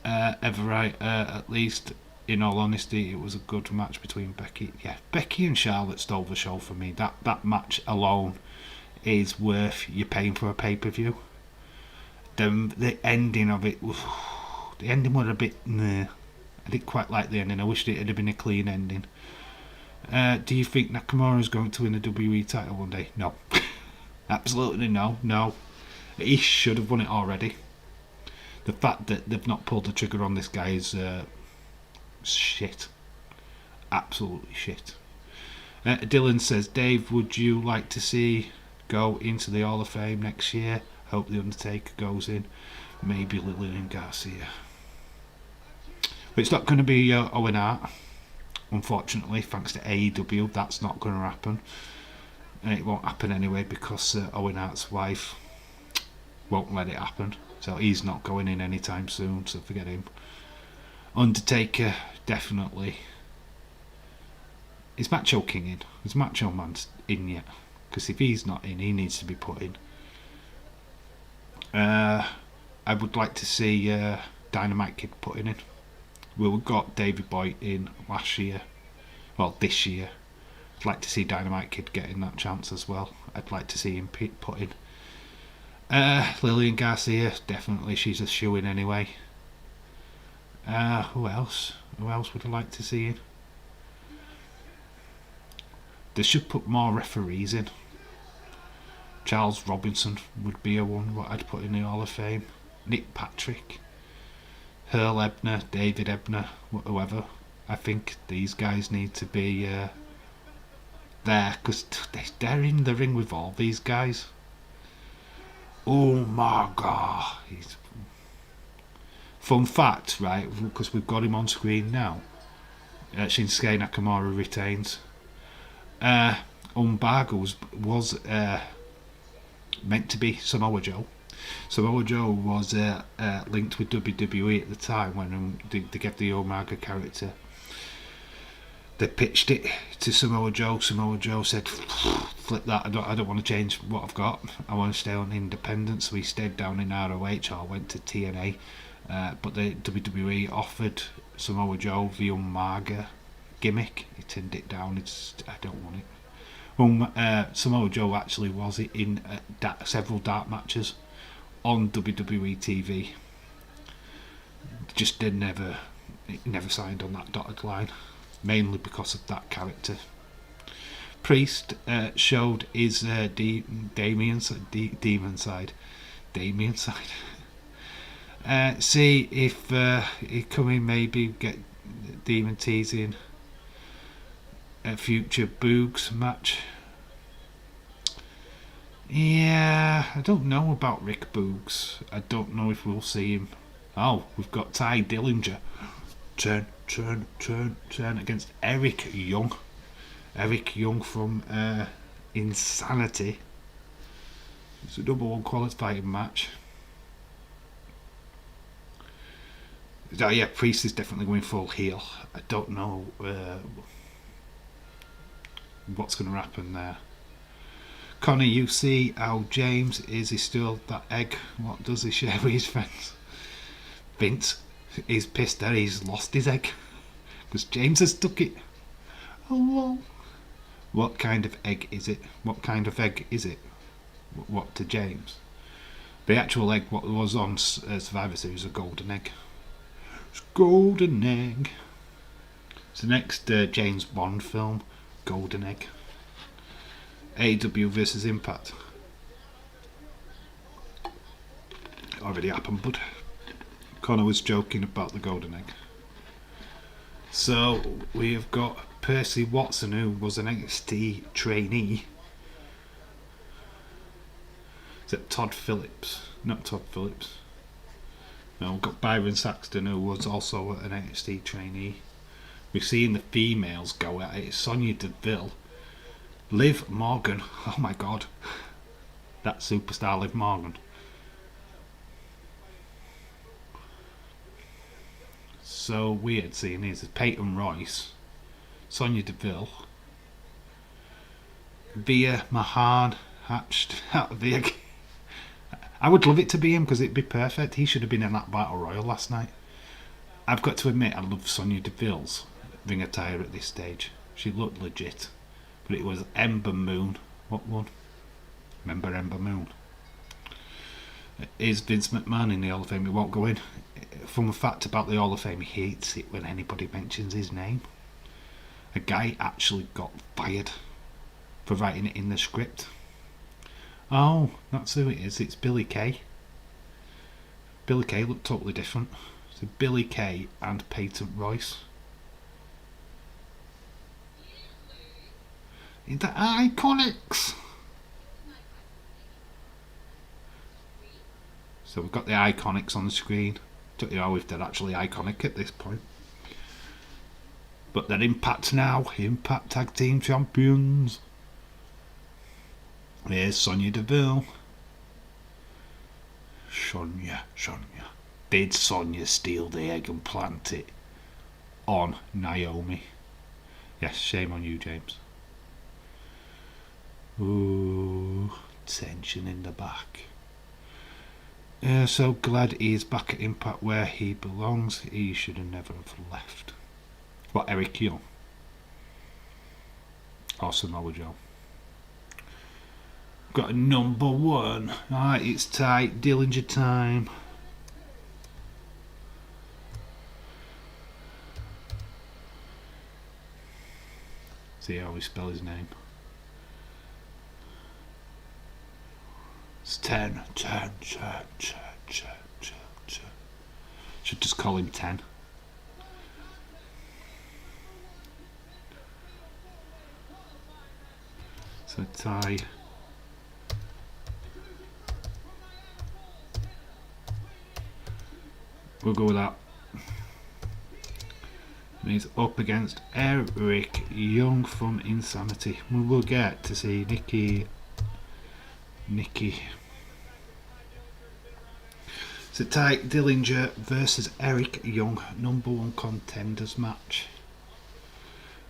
Everright, at least, in all honesty, it was a good match between Becky. Yeah, Becky and Charlotte stole the show for me. That match alone is worth you paying for a pay-per-view. The ending of it, the ending was a bit. Nah. I didn't quite like the ending. I wished it had been a clean ending. Do you think Nakamura is going to win the WWE title one day? No. Absolutely no. No. He should have won it already. The fact that they've not pulled the trigger on this guy is shit. Absolutely shit. Dylan says, Dave, would you like to see go into the Hall of Fame next year. Hope the Undertaker goes in. Maybe Lillian Garcia. But it's not going to be Owen Hart. Unfortunately, thanks to AEW, that's not going to happen. And it won't happen anyway because Owen Hart's wife won't let it happen. So he's not going in anytime soon, so forget him. Undertaker, definitely. Is Macho King in? Is Macho Man in yet? Because if he's not in, he needs to be put in. I would like to see Dynamite Kid put in. We got Davey Boy in last year. Well, this year. I'd like to see Dynamite Kid getting that chance as well. I'd like to see him put in. Lillian Garcia, definitely, she's a shoo-in anyway. Who else? Who else would I like to see in? They should put more referees in. Charles Robinson would be a one what I'd put in the Hall of Fame. Nick Patrick, Earl Ebner, David Ebner, whoever. I think these guys need to be there because they're in the ring with all these guys. Oh my god. Fun fact, right, because we've got him on screen now. Shinsuke Nakamura retains. Umbago was meant to be Samoa Joe. Samoa Joe was linked with WWE at the time when they gave the Omega character. They pitched it to Samoa Joe. Samoa Joe said, flip that, I don't want to change what I've got. I want to stay on independence. So he stayed down in ROH or went to TNA. But the WWE offered Samoa Joe the Umaga gimmick. He turned it down. I don't want it. Samoa Joe actually was in several dark matches on WWE TV. Just never signed on that dotted line, mainly because of that character. Priest showed his demon side. See if he come in, maybe get Demon teasing a future Boogs match. Yeah, I don't know about Rick Boogs. I don't know if we'll see him. Oh, we've got Ty Dillinger. Turn against Eric Young. Eric Young from Insanity. It's a #1 qualifying match. Oh yeah, Priest is definitely going full heel. I don't know what's going to happen there. Connor, you see how James is he still that egg? What does he share with his friends? Vince is pissed that he's lost his egg because James has took it. Hello. What kind of egg is it? What kind of egg is it? What to James? The actual egg, what was on Survivor Series, a golden egg. It's golden egg. It's the next James Bond film, Golden Egg. AEW versus Impact. It already happened, bud. Connor was joking about the golden egg. So we have got Percy Watson, who was an NXT trainee. Is it Todd Phillips? Not Todd Phillips. No, we've got Byron Saxton, who was also an NXT trainee. We've seen the females go at it. Sonya Deville, Liv Morgan. Oh my god, that superstar Liv Morgan. So weird seeing these. Peyton Royce, Sonya Deville, Via Mahan hatched out of the egg. I would love it to be him because it'd be perfect. He should have been in that Battle Royal last night. I've got to admit, I love Sonya Deville's ring attire at this stage. She looked legit. But it was Ember Moon. What one? Remember Ember Moon? Is Vince McMahon in the Hall of Fame? He won't go in. Fun fact about the Hall of Fame, he hates it when anybody mentions his name. A guy actually got fired for writing it in the script. Oh, that's who it is. It's Billy Kay. Billy Kay looked totally different. So Billy Kay and Peyton Royce. The Iconics. So we've got the Iconics on the screen. Don't know if they're actually iconic at this point. But they're Impact now. Impact Tag Team Champions. Here's Sonya Deville. Sonya. Did Sonya steal the egg and plant it on Naomi? Yes, shame on you, James. Ooh, tension in the back. So glad he's back at Impact where he belongs. He should have never have left. What, Eric Young? Or Samoa Joe? Got a number one. Alright, it's tight. Dillinger time. See how we spell his name. It's 10. Should just call him 10. So tie. We'll go with that. And he's up against Eric Young from Insanity. We will get to see Nikki. It's a tight Dillinger versus Eric Young number one contenders match.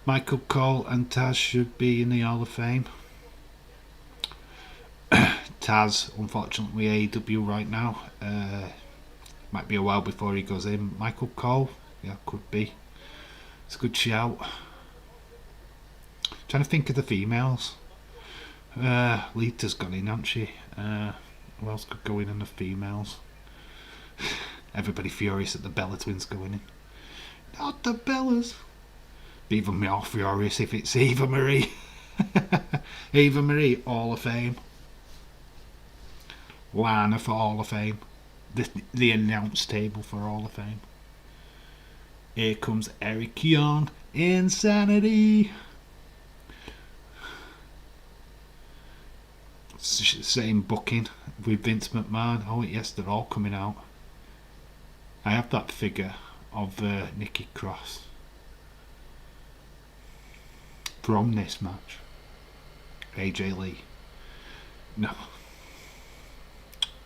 Michael Cole and Taz should be in the Hall of Fame. Taz, unfortunately, AEW right now. Might be a while before he goes in. Michael Cole, yeah, could be. It's a good shout. Trying to think of the females. Lita's gone in, hasn't she? Who else could go in the females? Everybody furious at the Bella twins going in. Not the Bellas. Even more furious if it's Eva Marie. Eva Marie, Hall of Fame. Lana for Hall of Fame. The announce table for Hall of Fame. Here comes Eric Young. Insanity. Same booking with Vince McMahon. Oh yes, they're all coming out. I have that figure of Nikki Cross from this match. AJ Lee. No.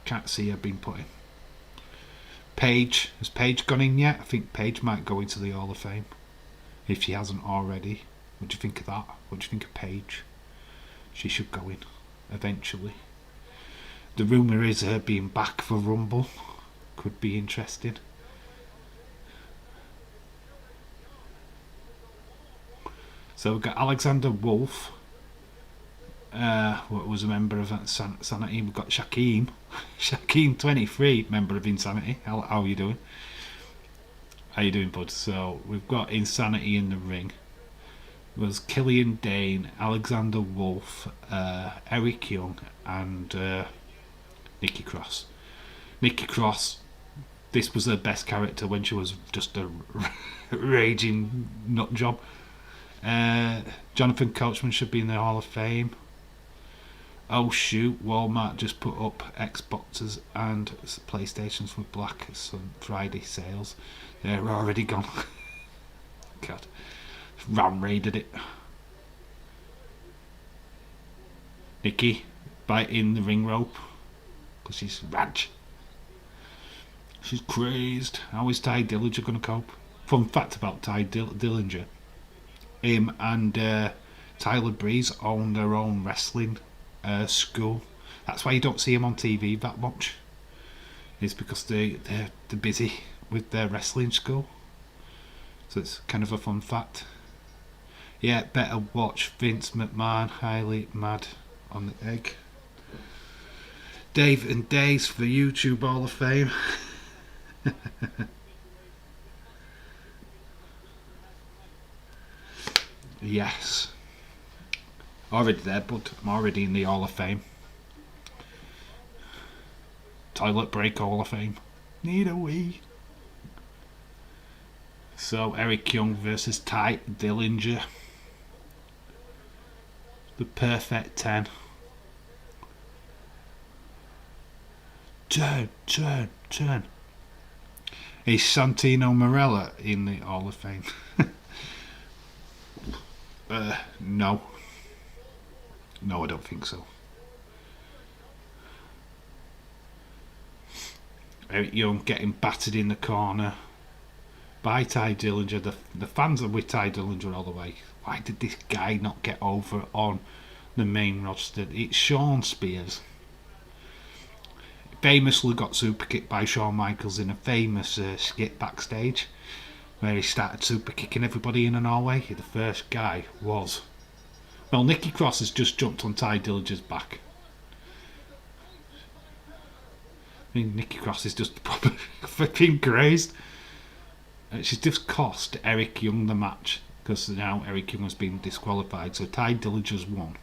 Can't see her being put in. Paige. Has Paige gone in yet? I think Paige might go into the Hall of Fame. If she hasn't already. What do you think of that? What do you think of Paige? She should go in. Eventually. The rumour is her being back for Rumble. Could be interesting. So we've got Alexander Wolf. What was a member of Insanity. We've got Shaquem. Shaquem 23, member of Insanity. How are you doing? How you doing, bud? So we've got Insanity in the ring. It was Killian Dane, Alexander Wolf, Eric Young, and Nikki Cross. Nikki Cross, this was her best character when she was just a raging nut job. Jonathan Coachman should be in the Hall of Fame. Oh shoot, Walmart just put up Xboxes and PlayStations with Black Friday sales. They're already gone. God. Ram raided it. Nikki biting the ring rope because she's raj. She's crazed. How is Ty Dillinger going to cope? Fun fact about Ty Dillinger. Him and Tyler Breeze own their own wrestling school. That's why you don't see him on TV that much. It's because they're busy with their wrestling school. So it's kind of a fun fact. Yeah, better watch Vince McMahon, highly mad on the egg. Dave and Days for YouTube Hall of Fame. Yes. Already there, bud. I'm already in the Hall of Fame. Toilet Break Hall of Fame. Need a wee. So, Eric Young versus Ty Dillinger. The perfect 10. turn. Is Santino Marella in the Hall of Fame? No. No, I don't think so. Eric Young getting battered in the corner by Ty Dillinger. The fans are with Ty Dillinger all the way. Why did this guy not get over on the main roster? It's Shawn Spears. Famously got super kicked by Shawn Michaels in a famous skit backstage where he started super kicking everybody in Norway. The first guy was... Well, Nikki Cross has just jumped on Ty Dillinger's back. I mean, Nikki Cross is just proper fucking crazed. She's just cost Eric Young the match because now Eric Young has been disqualified. So Ty Dillinger's won.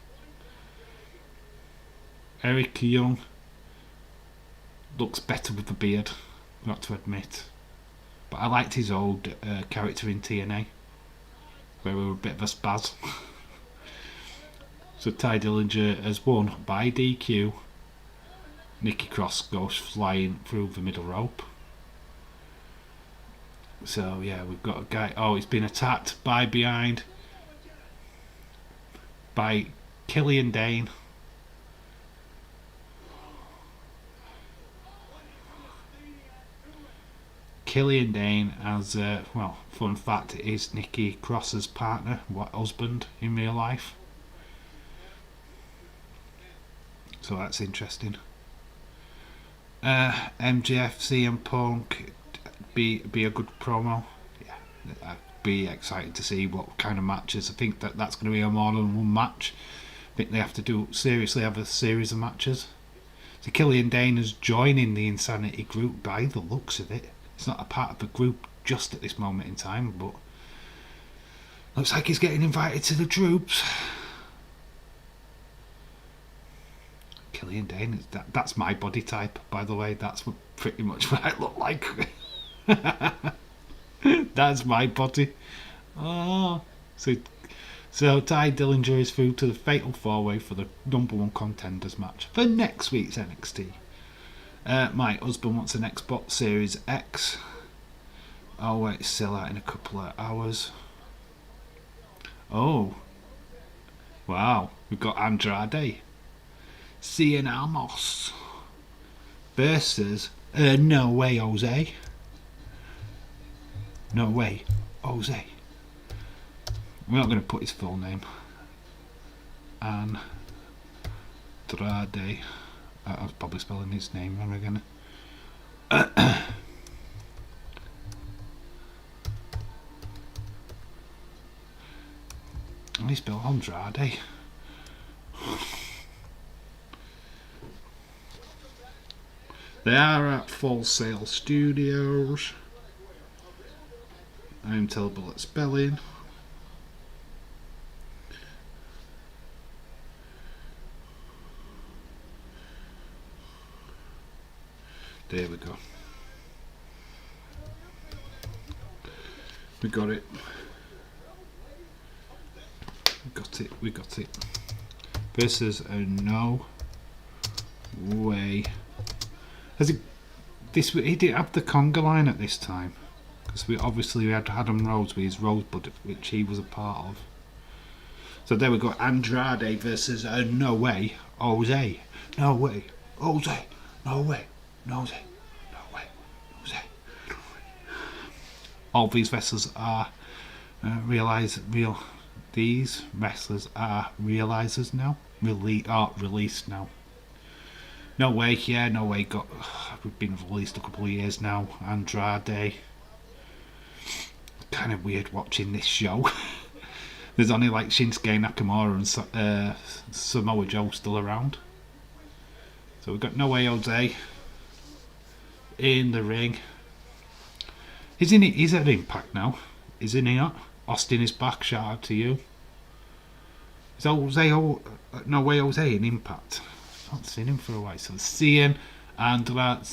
Eric Young looks better with the beard, got to admit. But I liked his old character in TNA, where we were a bit of a spaz. So Ty Dillinger has won by DQ. Nikki Cross goes flying through the middle rope. So yeah, we've got a guy. Oh, he's been attacked by behind by Killian Dane. Killian Dane, as well, fun fact, is Nikki Cross's partner, husband in real life. So that's interesting. MJF, CM Punk, be a good promo. Yeah, I'd be excited to see what kind of matches. I think that's going to be a more than one match. I think they have to have a series of matches. So Killian Dane is joining the Insanity group by the looks of it. He's not a part of the group just at this moment in time, but looks like he's getting invited to the troops. Killian Dane, that's my body type, by the way. That's pretty much what I look like. That's my body. Oh, so Ty Dillinger is through to the Fatal 4-Way for the number 1 contenders match for next week's NXT. My husband wants an Xbox Series X. Oh wait, it's still out in a couple of hours. Oh, wow, we've got Andrade, Cien Almas versus No Way Jose. No Way Jose. We're not going to put his full name. Andrade. I was probably spelling his name wrong again. How do you spell Andrade? They are at Full Sail Studios. I am terrible at spelling. There we go. We got it. We got it. Versus a No Way. He didn't have the conga line at this time. Because we had Adam Rose with his Rosebud, which he was a part of. So there we go. Andrade versus No Way Jose. No Way Jose. No Way. No way. All these wrestlers are these wrestlers are realizers now. Released now. No Way, yeah, No Way we've been released a couple of years now. Andrade. Kind of weird watching this show. There's only like Shinsuke Nakamura and Samoa Joe still around. So we've got No Way Jose in the ring. He's at Impact now, isn't he not? Austin is back, shout out to you. Is No Way Jose in Impact? I've not seen him for a while. So Cien Andrade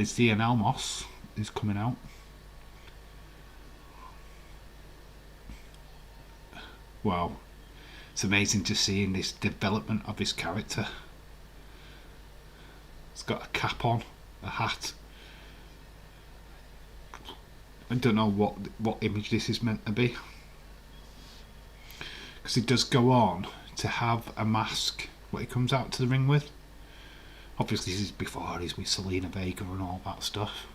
Cien Almas is coming out. Wow, it's amazing to see in this development of his character. He's got a cap on, a hat. I don't know what image this is meant to be, because he does go on to have a mask what he comes out to the ring with. Obviously this is before he's with Selena Vega and all that stuff.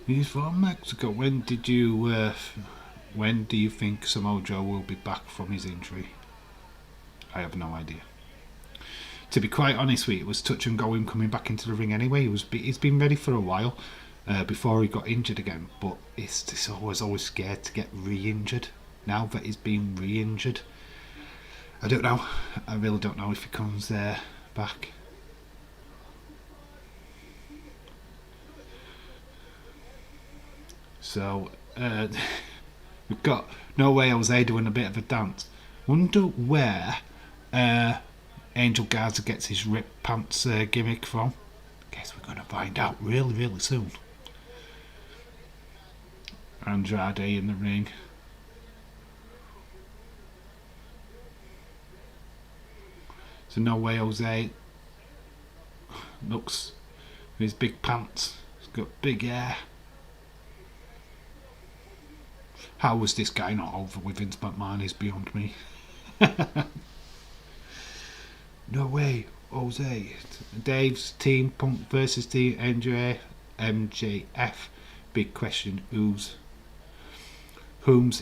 He's from Mexico. When do you think Samoa Joe will be back from his injury? I have no idea. To be quite honest with you, it was touch and go him coming back into the ring anyway. He's been ready for a while before he got injured again, but he's always scared to get re-injured. Now that he's been re-injured, I don't know. I really don't know if he comes back. So we've got No Way Jose doing a bit of a dance. Wonder where Angel Garza gets his ripped pants gimmick from. Guess we're going to find out really, really soon. Andrade in the ring. So No Way Jose looks with his big pants. He's got big hair. How was this guy not over with Vince McMahon is beyond me. No Way Jose. Dave's team, Punk versus Team MJF. Big question, who's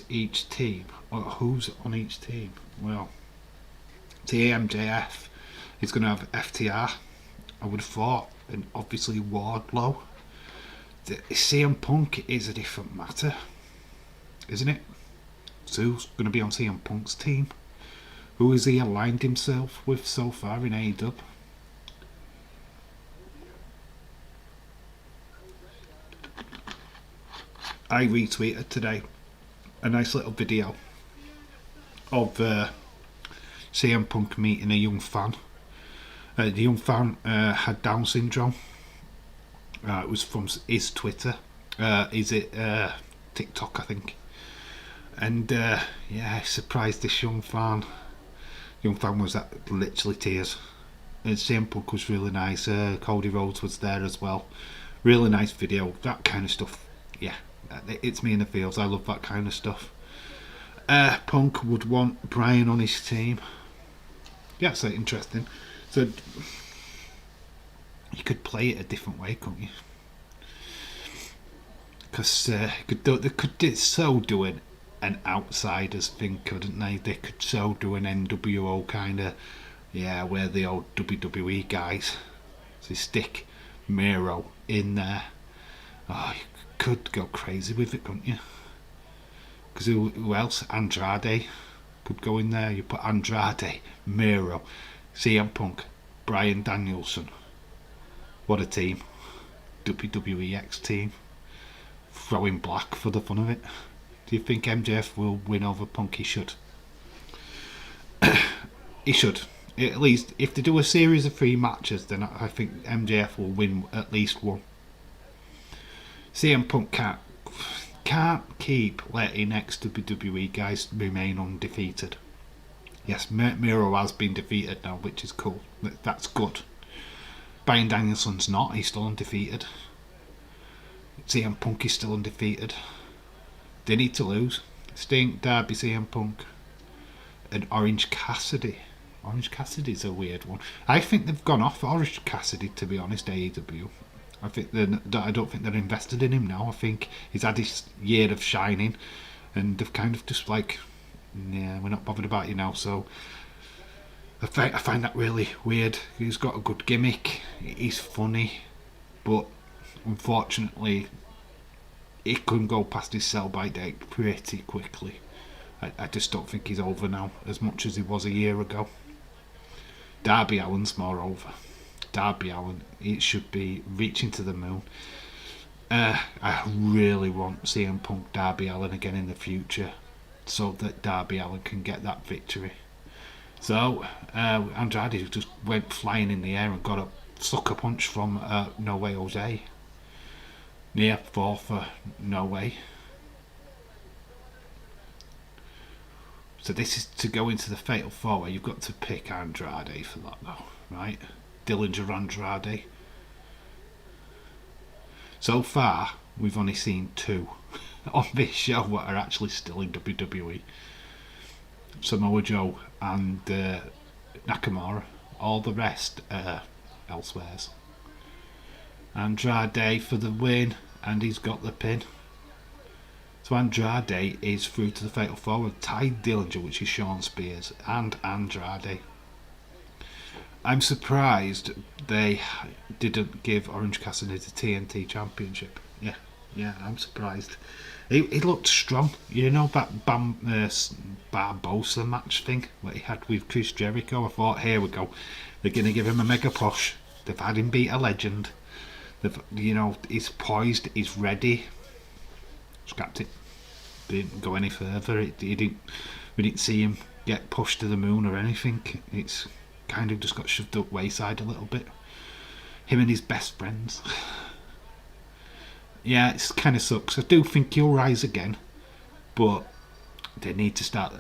each team? Or who's on each team? Well, Team MJF is going to have FTR, I would have thought, and obviously Wardlow. CM Punk is a different matter, isn't it? So who's going to be on CM Punk's team? Who has he aligned himself with so far in AEW? I retweeted today a nice little video of CM Punk meeting a young fan. The young fan had Down syndrome. It was from his Twitter. Is it TikTok, I think? And I surprised this young fan. Young fan was at literally tears. And CM Punk was really nice. Cody Rhodes was there as well. Really nice video. That kind of stuff. Yeah, it's me in the fields. I love that kind of stuff. Punk would want Bryan on his team. Yeah, so interesting. So you could play it a different way, couldn't you? Because they could so do an outsiders thing, couldn't they? They could so do an NWO kind of, where the old WWE guys. So stick Miro in there. Oh, you could go crazy with it, couldn't you? Because who else? Andrade could go in there. You put Andrade, Miro, CM Punk, Bryan Danielson. What a team. WWE X team. Throwing black for the fun of it. Do you think MJF will win over Punk? He should. He should. At least, if they do a series of 3 matches, then I think MJF will win at least one. CM Punk can't keep letting ex-WWE guys remain undefeated. Yes, Miro has been defeated now, which is cool. That's good. Bryan Danielson's not. He's still undefeated. CM Punk is still undefeated. They need to lose. Sting, Darby, CM Punk, and Orange Cassidy. Orange Cassidy's a weird one. I think they've gone off Orange Cassidy, to be honest, AEW. I don't think they're invested in him now. I think he's had his year of shining, and they've kind of just like, we're not bothered about you now. So I find that really weird. He's got a good gimmick. He's funny, but unfortunately, he couldn't go past his sell-by date pretty quickly. I just don't think he's over now as much as he was a year ago. Darby Allin's more over. Darby Allin, it should be reaching to the moon. I really want CM Punk Darby Allin again in the future, so that Darby Allin can get that victory. So Andrade just went flying in the air and got a sucker punch from No Way Jose. Near fall for No Way. So this is to go into the Fatal 4 where you've got to pick Andrade for that though, right? Dillinger Andrade. So far, we've only seen 2 on this show that are actually still in WWE. Samoa Joe and Nakamura. All the rest are elsewheres. Andrade for the win, and he's got the pin. So Andrade is through to the Fatal 4 with Ty Dillinger, which is Sean Spears, and Andrade. I'm surprised they didn't give Orange Cassidy the TNT Championship. Yeah, I'm surprised. He looked strong. You know that Barbosa match thing that he had with Chris Jericho? I thought, here we go. They're going to give him a mega push. They've had him beat a legend. He's poised, he's ready. Scrapped it. Didn't go any further. We didn't see him get pushed to the moon or anything. It's kind of just got shoved up wayside a little bit. Him and his best friends. Yeah, it kind of sucks. I do think he'll rise again, but they need to start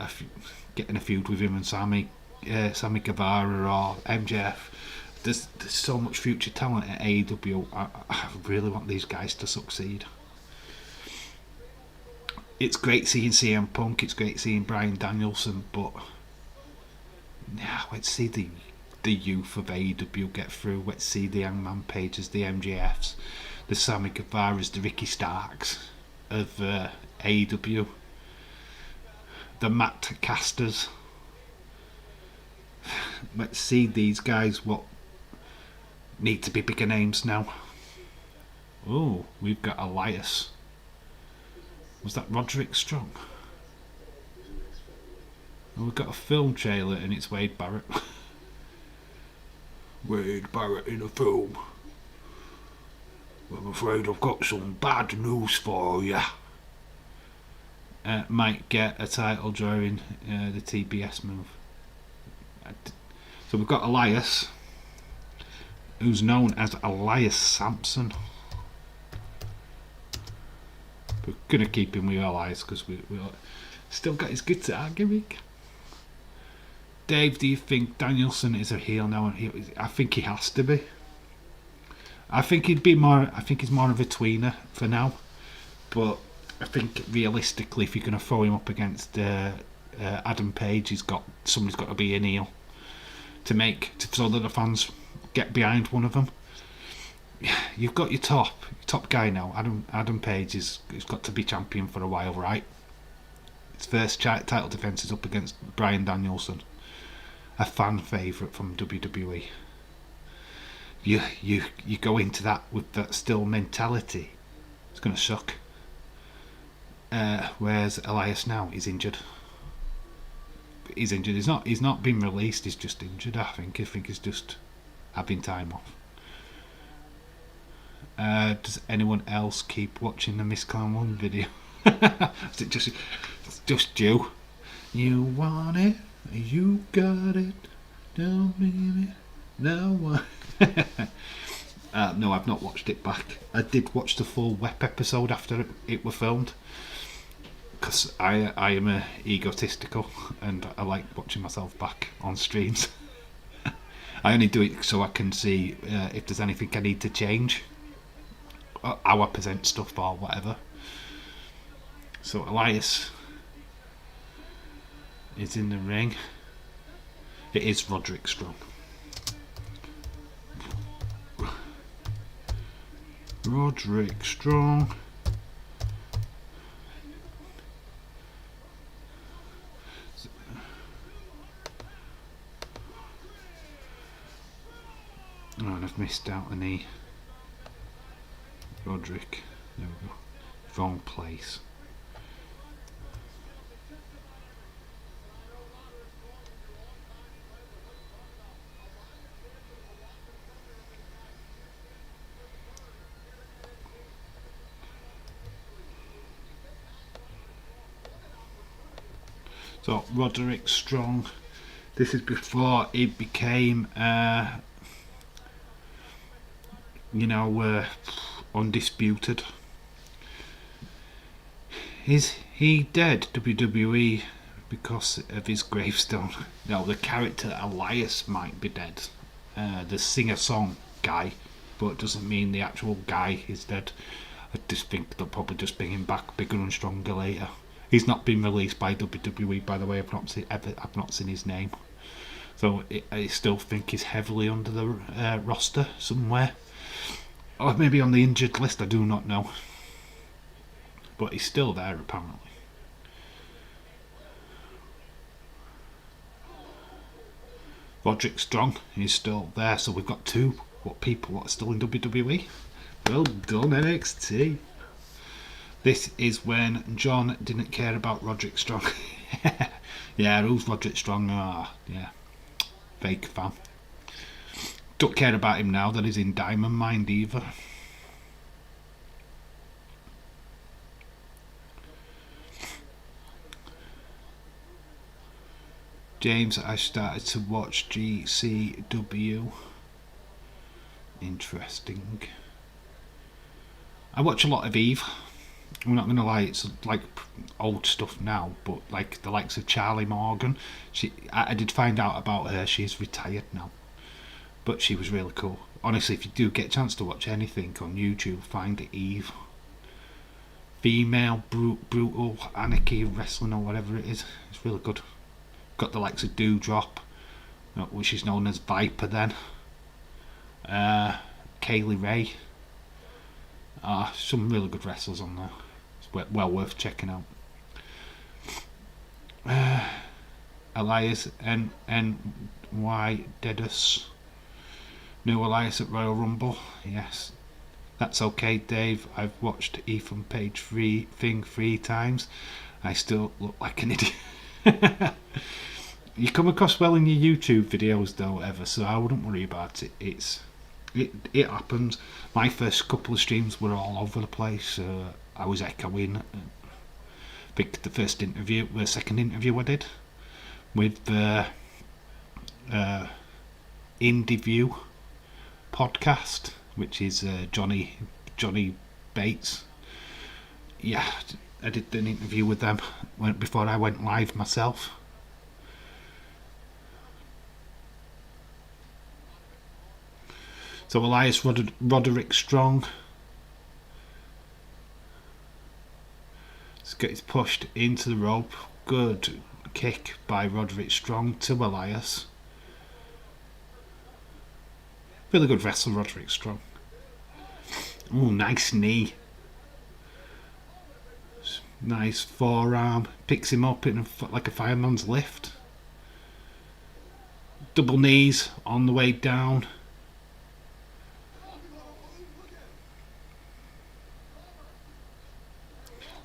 getting a feud with him and Sammy Guevara or MJF. There's so much future talent at AEW. I really want these guys to succeed. It's great seeing CM Punk, it's great seeing Bryan Danielson, but let's see the youth of AEW get through. Let's see the Hangman Pages, the MJFs, the Sammy Guevaras, the Ricky Starks of AEW, the Matt Casters. Let's see these guys what need to be bigger names now. Oh, we've got Elias. Was that Roderick Strong? And we've got a film trailer and it's Wade Barrett. Wade Barrett in a film. I'm afraid I've got some bad news for you. Might get a title during the TBS move. So we've got Elias, who's known as Elias Sampson. We're going to keep him with Elias because we still got his guitar gimmick. Dave, do you think Danielson is a heel now? I think he has to be. I think he's more of a tweener for now. But I think realistically, if you're going to throw him up against Adam Page, somebody's got to be an heel so that the fans get behind one of them. You've got your top guy now. Adam Page he's got to be champion for a while, right? His first title defense is up against Bryan Danielson, a fan favourite from WWE. You go into that with that still mentality. It's going to suck. Whereas Elias now is injured. He's injured. He's not been released. He's just injured. I think he's just having time off. Does anyone else keep watching the Miss Clown 1 video? Is it just you? You want it, you got it. Don't believe it, no one. No, I've not watched it back. I did watch the full WEP episode after it was filmed, because I am egotistical and I like watching myself back on streams. I only do it so I can see if there's anything I need to change, how I present stuff or whatever. So Elias is in the ring. It is Roderick Strong. Roderick Strong. Oh, and I've missed out on the Roderick. There we go. Wrong place. So Roderick Strong. This is before he became undisputed. Is he dead? WWE because of his gravestone. No, the character Elias might be dead. The singer-song guy, but it doesn't mean the actual guy is dead. I just think they'll probably just bring him back bigger and stronger later. He's not been released by WWE, by the way. I've not seen his name, so I still think he's heavily under the roster somewhere, or maybe on the injured list. I do not know, but he's still there apparently. Roderick Strong is still there, so we've got two people that are still in WWE. Well done, NXT. This is when John didn't care about Roderick Strong. Yeah, who's Roderick Strong? Yeah, fake fan. Don't care about him now that he's in Diamond Mine either. James, I started to watch GCW. Interesting. I watch a lot of Eve. I'm not gonna lie, it's like old stuff now, but like the likes of Charlie Morgan. I did find out about her. She's retired now, but she was really cool. Honestly, if you do get a chance to watch anything on YouTube, find Eve. Female brutal anarchy wrestling or whatever it is. It's really good. Got the likes of Doudrop, which is known as Viper then. Kaylee Ray. Some really good wrestlers on there. It's well worth checking out. Elias N.Y. Dedus. New Elias at Royal Rumble. Yes. That's okay, Dave. I've watched Ethan Page 3 times. I still look like an idiot. You come across well in your YouTube videos though, Ever, so I wouldn't worry about it. It happens. My first couple of streams were all over the place. I was echoing. I think the second interview I did with the Indie View podcast, which is Johnny Bates. Yeah, I did an interview with them before I went live myself. So Elias Roderick Strong gets pushed into the rope. Good kick by Roderick Strong to Elias. Really good wrestler, Roderick Strong. Oh, nice knee. Nice forearm. Picks him up in like a fireman's lift. Double knees on the way down.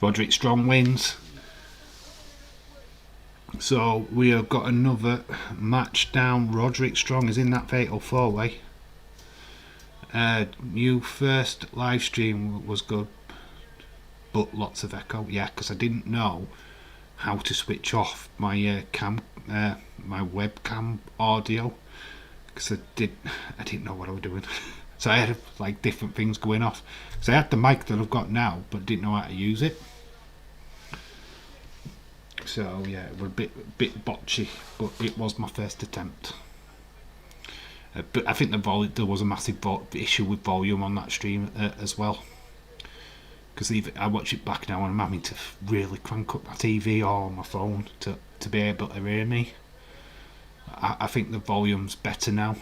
Roderick Strong wins. So we have got another match down. Roderick Strong is in that fatal 4-way. New first live stream was good, but lots of echo. Yeah, because I didn't know how to switch off my my webcam audio, because I didn't know what I was doing. So I had like different things going off. So I had the mic that I've got now, but didn't know how to use it. So yeah, it was a bit botchy, but it was my first attempt. But I think there was a massive issue with volume on that stream as well. Because I watch it back now and I'm having to really crank up my TV or my phone to be able to hear me. I think the volume's better now.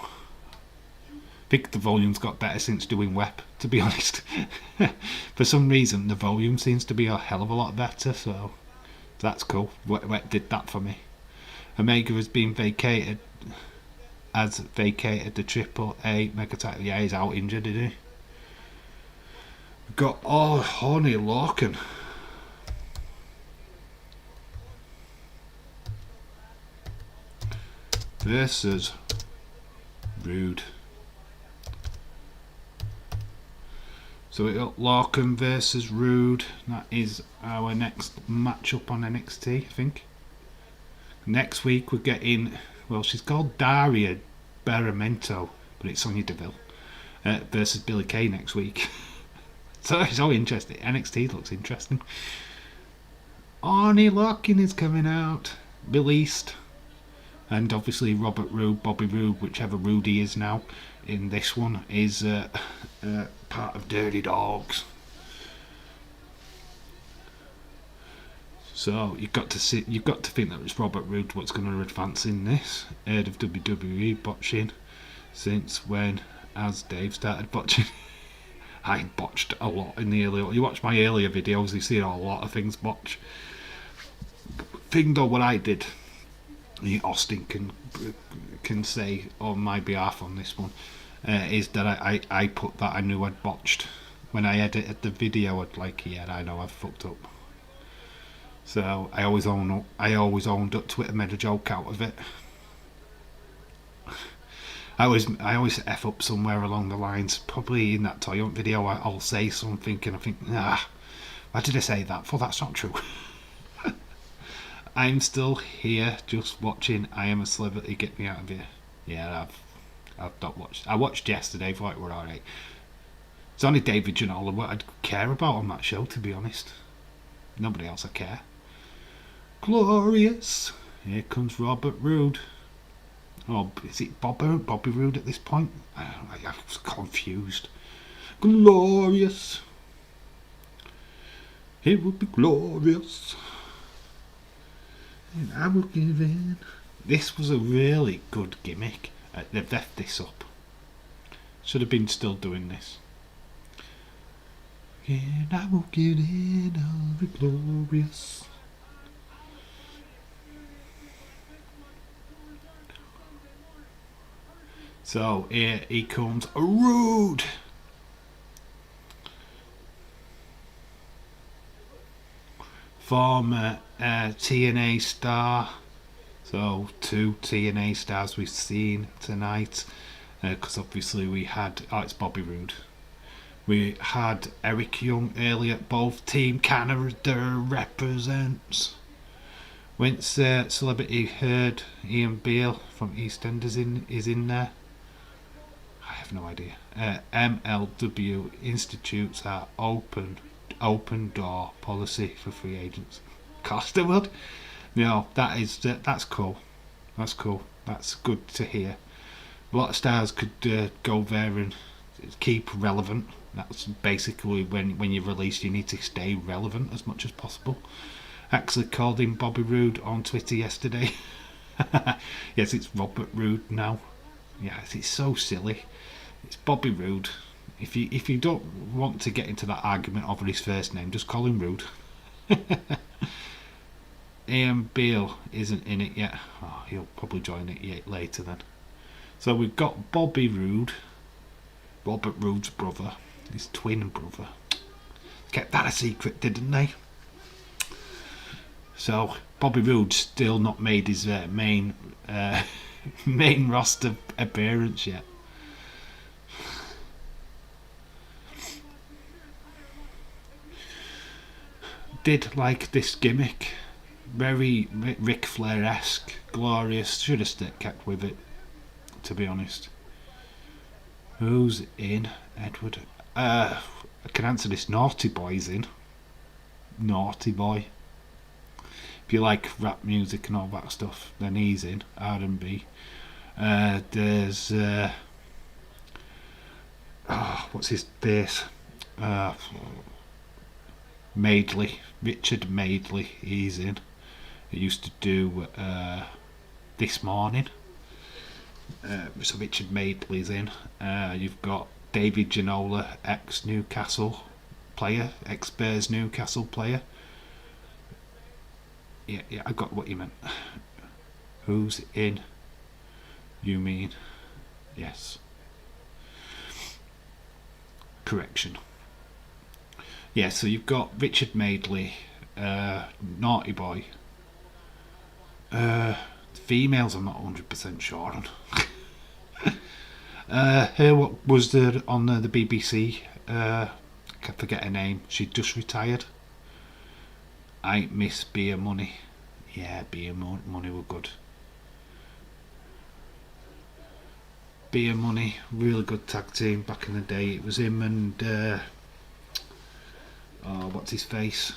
I think the volume's got better since doing web, to be honest. For some reason the volume seems to be a hell of a lot better, so that's cool. Web did that for me. Omega has been vacated. Has vacated the AAA mega title. Yeah, he's out injured, did he? We've got Horny Larkin versus Roode. So we got Larkin versus Roode. That is our next matchup on NXT, I think. Next week we're getting, well, she's called Daria Baramento, but it's Sonya Deville versus Billie Kay next week. So it's all interesting. NXT looks interesting. Arnie Larkin is coming out. released. And obviously Robert Roode, Bobby Roode, whichever Roode he is now in this one, is part of Dirty Dogs. So you've got to think that it's Robert Roode what's going to advance in this. Heard of WWE botching since when? As Dave started botching. I botched a lot in the earlier. You watch my earlier videos, you see a lot of things botch. Thing though, what I did, Austin can say on my behalf on this one, is that I put that I knew I'd botched when I edited the video. I'd like, yeah, I know I've fucked up. So I always owned up to it and made a joke out of it. I always F up somewhere along the lines. Probably in that Toy Hunt video I'll say something and I think, why did I say that for? That's not true. I'm still here just watching I Am a Celebrity, get me out of here. Yeah, I've not watched. I watched yesterday, thought it were alright. It's only David Ginola what I'd care about on that show, to be honest. Nobody else I care. Glorious. Here comes Robert Roode. Oh, is it Bobby Roode at this point? I was confused. Glorious. It would be glorious. And I will give in. This was a really good gimmick. They've left this up. Should have been still doing this. And I will give in. I'll be glorious. So here he comes, Roode. Former TNA star. So 2 TNA stars we've seen tonight. Because obviously we had, it's Bobby Roode. We had Eric Young earlier. Both Team Canada represents. Once celebrity heard Ian Beale from EastEnders is in there. I have no idea. MLW institutes our open door policy for free agents. Costerwood? No, that's cool. That's cool. That's good to hear. A lot of stars could go there and keep relevant. That's basically when you release, you need to stay relevant as much as possible. Actually called him Bobby Roode on Twitter yesterday. Yes, it's Robert Roode now. Yes, it's so silly. It's Bobby Roode. If you don't want to get into that argument over his first name, just call him Roode. Ian Beale isn't in it yet. Oh, he'll probably join it later then. So we've got Bobby Roode, Robert Roode's brother, his twin brother. Kept that a secret, didn't they? So Bobby Roode's still not made his main roster appearance yet. Did like this gimmick, very Ric Flair-esque, glorious. Should have kept with it, to be honest. Who's in? Edward. I can answer this. Naughty Boy's in. Naughty Boy. If you like rap music and all that stuff, then he's in. R&B. There's what's his bass? Madeley, Richard Madeley, he's in. He used to do This Morning. So Richard Madeley's in. You've got David Ginola, ex-Newcastle player, ex-Bears Newcastle player. Yeah, I got what you meant. Who's in? You mean? Yes. Correction. Yeah, so you've got Richard Madeley, Naughty Boy. Females I'm not 100% sure on. What was there on the BBC? I forget her name. She just retired. I miss Beer Money. Yeah, Beer Money were good. Beer Money, really good tag team back in the day. It was him and what's his face?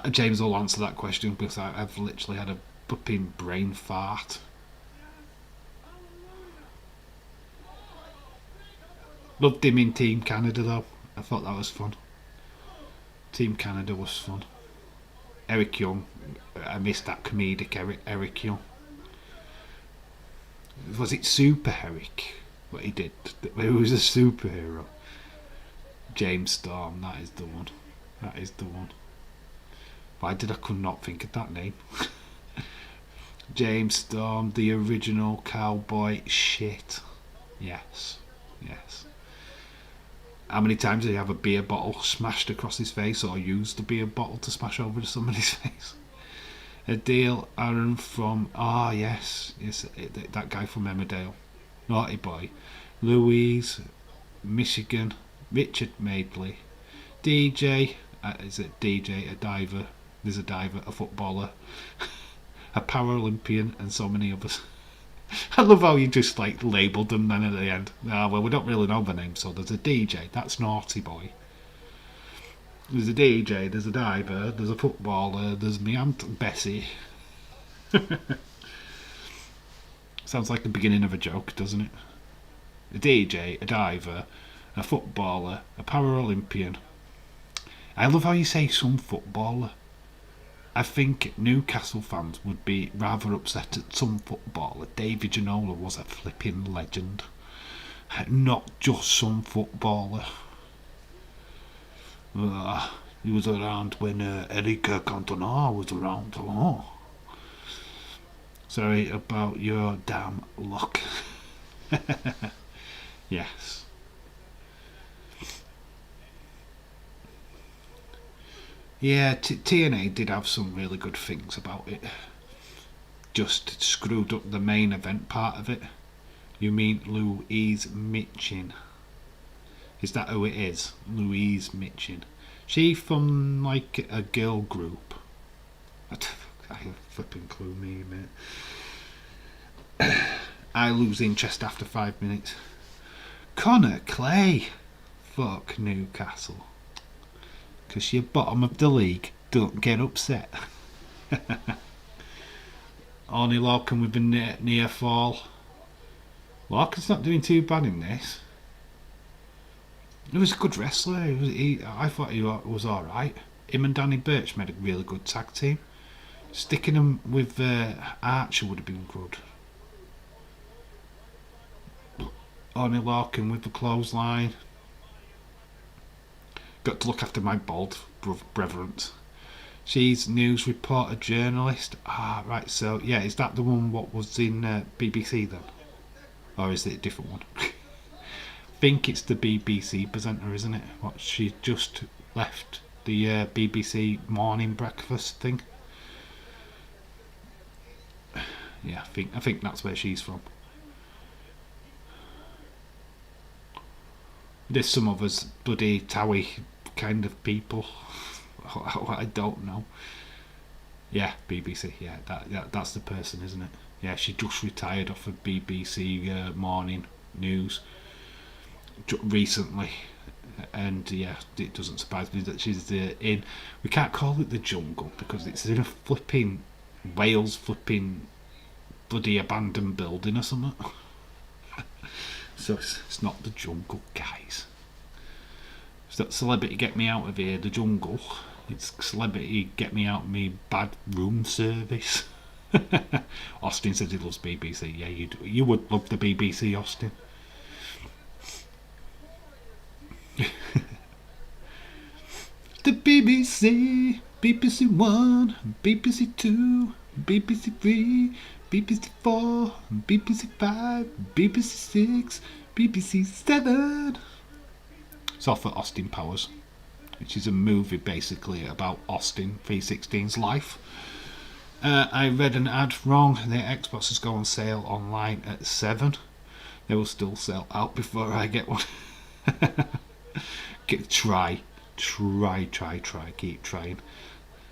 James will answer that question because I've literally had a flipping brain fart. Loved him in Team Canada though. I thought that was fun. Team Canada was fun. Eric Young, I missed that comedic Eric Young. Was it Super Eric? What he did? He was a superhero. James Storm, that is the one. That is the one. Why did I could not think of that name? James Storm, the original cowboy shit. Yes. Yes. How many times did he have a beer bottle smashed across his face or used a beer bottle to smash over to somebody's face? Adele Aaron from... yes, that guy from Emmerdale. Naughty Boy. Louise, Michigan. Richard Madeley. DJ, is it DJ, a diver? There's a diver, a footballer, a Paralympian, and so many others. I love how you just like labelled them then at the end. Well, we don't really know the name, so there's a DJ, that's Naughty Boy. There's a DJ, there's a diver, there's a footballer, there's me Aunt Bessie. Sounds like the beginning of a joke, doesn't it? A DJ, a diver, a footballer, a Paralympian. I love how you say some footballer. I think Newcastle fans would be rather upset at some footballer. David Ginola was a flipping legend. Not just some footballer. He was around when Eric Cantona was around. Sorry about your damn luck. Yes. Yeah, TNA did have some really good things about it. Just screwed up the main event part of it. You mean Louise Mitchin? Is that who it is? Louise Mitchin. She from like a girl group. I flipping clue me, mate. I lose interest after 5 minutes. Connor Clay. Fuck Newcastle. Because you're bottom of the league. Don't get upset. Arnie Larkin with a near fall. Larkin's not doing too bad in this. He was a good wrestler. I thought he was alright. Him and Danny Birch made a really good tag team. Sticking him with Archer would have been good. Arnie Larkin with the clothesline. Got to look after my bald brethren. She's news reporter, journalist. Right, so yeah, is that the one what was in BBC then? Or is it a different one? I think it's the BBC presenter, isn't it? What, she just left the BBC morning breakfast thing? Yeah, I think that's where she's from. There's some of us bloody Towie kind of people. I don't know. Yeah, BBC. Yeah, that's the person, isn't it? Yeah, she just retired off of BBC morning news recently, and yeah, it doesn't surprise me that she's in. We can't call it the jungle because it's in a flipping Wales flipping bloody abandoned building or something. So it's not the jungle, guys. It's not Celebrity Get Me Out of Here, the jungle. It's Celebrity Get Me Out of Me bad room service. Austin says he loves BBC. Yeah, you do. You would love the BBC, Austin. The BBC, BBC 1, BBC 2, BBC 3, BBC 4, BBC 5, BBC 6, BBC 7. It's off for Austin Powers, which is a movie basically about Austin 316's life. I read an ad wrong. The Xboxes go on sale online at 7. They will still sell out before I get one. Try. Keep trying.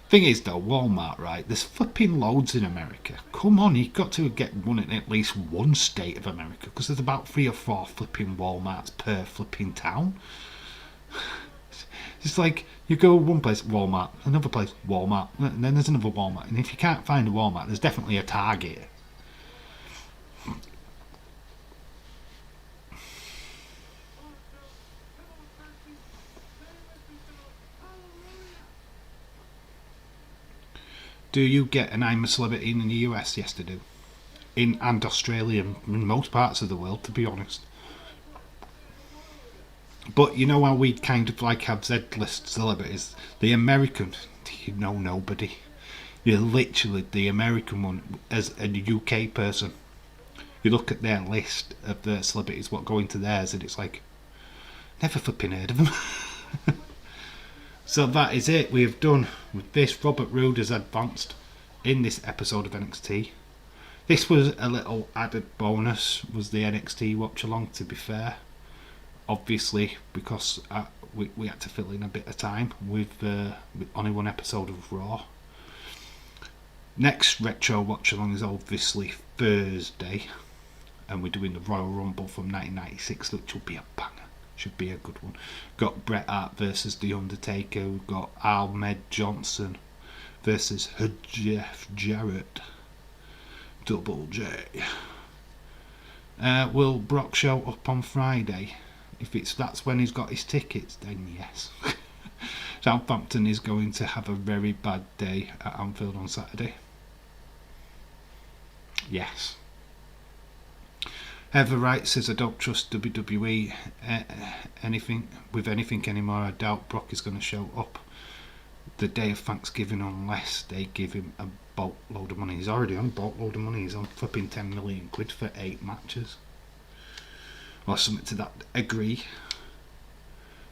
Thing is though, Walmart, right? There's flipping loads in America. Come on, you've got to get one in at least one state of America because there's about 3 or 4 flipping Walmarts per flipping town. It's like you go one place, Walmart, another place, Walmart, and then there's another Walmart. And if you can't find a Walmart, there's definitely a Target. Do you get an I'm a Celebrity in the US? Yes, they do. And Australia, in most parts of the world, to be honest. But you know how we kind of like have Z-list celebrities? The American, you know nobody. You're literally the American one as a UK person. You look at their list of the celebrities, what go into theirs, and it's like, never flipping heard of them. So that is it. We have done with this. Robert Roode has advanced in this episode of NXT. This was a little added bonus, was the NXT watch along, to be fair. Obviously, because we had to fill in a bit of time with only one episode of Raw. Next retro watch along is obviously Thursday, and we're doing the Royal Rumble from 1996, which will be a banger. Should be a good one. Got Bret Hart versus The Undertaker. We've got Ahmed Johnson versus Jeff Jarrett. Double J. Will Brock show up on Friday? If that's when he's got his tickets, then yes. Southampton is going to have a very bad day at Anfield on Saturday. Yes. Heather Wright says, I don't trust WWE anything anymore. I doubt Brock is going to show up the day of Thanksgiving unless they give him a boatload of money. He's already on a boatload of money. He's on flipping 10 million quid for 8 matches. Or something to that agree.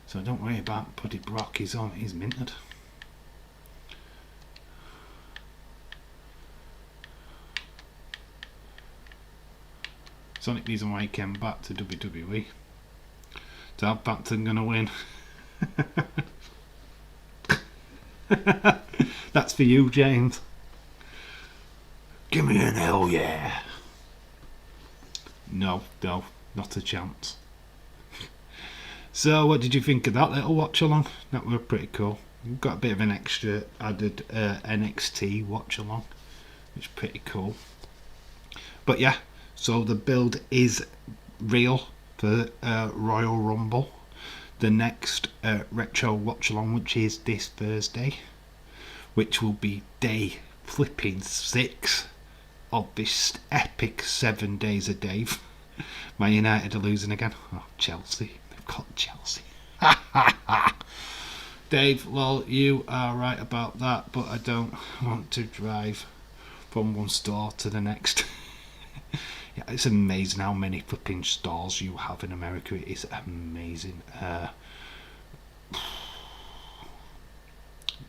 So don't worry about Buddy Brock. He's minted. It's the only reason why he came back to WWE. Southampton gonna win. That's for you, James. Give me an hell yeah. No, not a chance. So, what did you think of that little watch along? That were pretty cool. We've got a bit of an extra added NXT watch along, which is pretty cool. But yeah. So the build is real for Royal Rumble. The next retro watch along, which is this Thursday, which will be day flipping 6 of this epic 7 days a day. Man United are losing again. Oh, Chelsea. They've got Chelsea. Dave, lol, you are right about that, but I don't want to drive from one store to the next. Yeah, it's amazing how many flipping stores you have in America. It is amazing.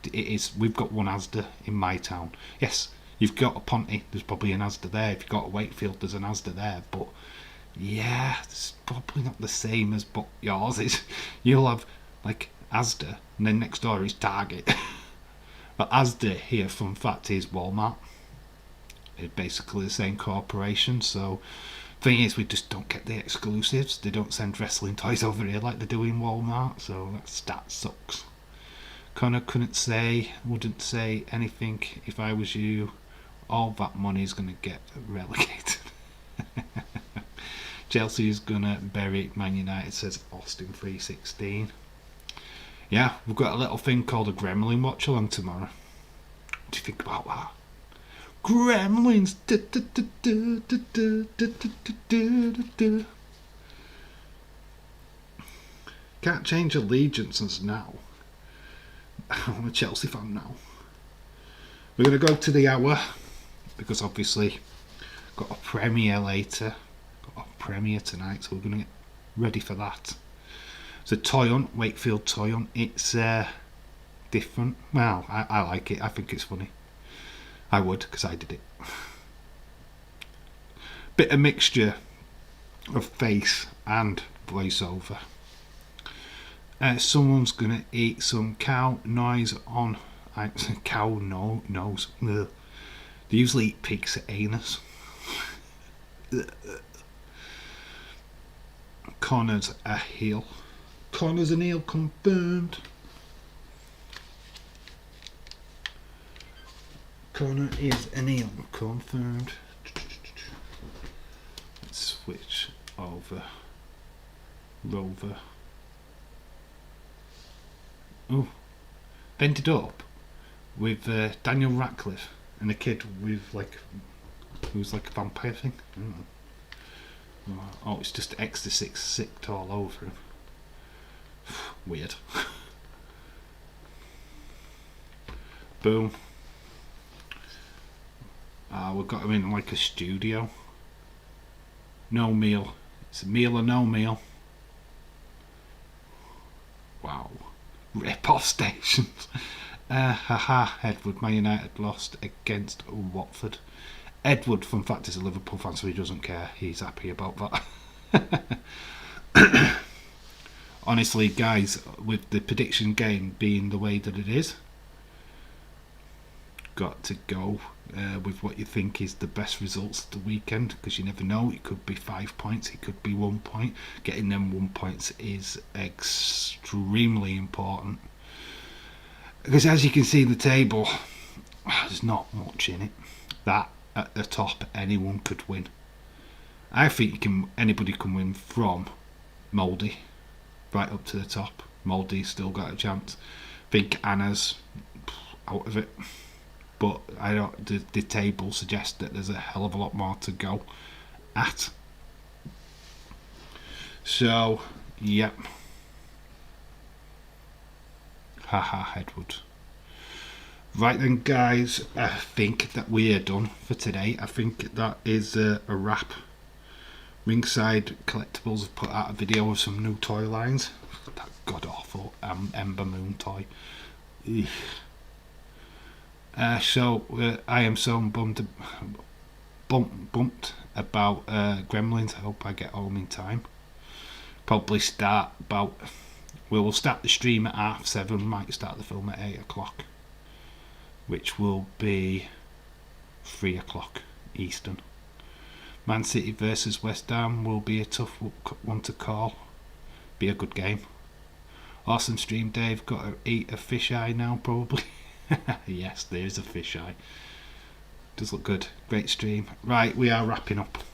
It is. We've got one Asda in my town. Yes, you've got a Ponty. There's probably an Asda there. If you've got a Wakefield, there's an Asda there. But yeah, it's probably not the same as what yours is. You'll have like Asda, and then next door is Target. But Asda here, fun fact, is Walmart. It's basically the same corporation. So thing is, we just don't get the exclusives. They don't send wrestling toys over here like they do in Walmart. So that sucks. Connor wouldn't say anything if I was you. All that money is going to get relegated. Chelsea is going to bury Man United, says Austin 316. Yeah, we've got a little thing called a Gremlin watch along tomorrow. What do you think about that? Gremlins. Can't change allegiances now. I'm a Chelsea fan now. We're going to go to the hour because obviously got a premiere later. Got a premiere tonight, so we're going to get ready for that. It's a toy hunt, Wakefield toy hunt. It's different. Well, I like it. I think it's funny. I would, because I did it. Bit of mixture of face and voiceover. Someone's gonna eat some cow nose on cow nose. Ugh. They usually eat pig's anus. Connor's a heel. Connor's an heel confirmed. Corner is a Neil. Confirmed. Let's switch over. Rover. Oh, ended up with Daniel Radcliffe and a kid with like, who's like a vampire thing. I don't know. Oh, it's just ecstasy sicked all over him. Weird. Boom. We've got him in like a studio. No meal. It's a meal or no meal. Wow. Rip-off stations. Edward, Man United lost against Watford. Edward, fun fact, is a Liverpool fan, so he doesn't care. He's happy about that. Honestly, guys, with the prediction game being the way that it is, got to go with what you think is the best results of the weekend, because you never know. It could be 5 points, it could be 1 point. Getting them 1 points is extremely important, because as you can see in the table, there's not much in it. That at the top, anyone could win. I think anybody can win from Mouldy right up to the top. Mouldy's still got a chance. I think Anna's out of it, but I don't. The table suggests that there's a hell of a lot more to go at. So, yep. Haha, Edward. Right then, guys, I think that we are done for today. I think that is a wrap. Ringside Collectibles have put out a video of some new toy lines. That god awful Ember Moon toy. So I am so bumped about Gremlins. I hope I get home in time. Probably start about. We will start the stream at 7:30. Might start the film at 8 o'clock, which will be 3 o'clock Eastern. Man City versus West Ham will be a tough one to call. Be a good game. Awesome stream, Dave. Got to eat a fisheye now, probably. Yes, there is a fisheye. Does look good. Great stream. Right, we are wrapping up.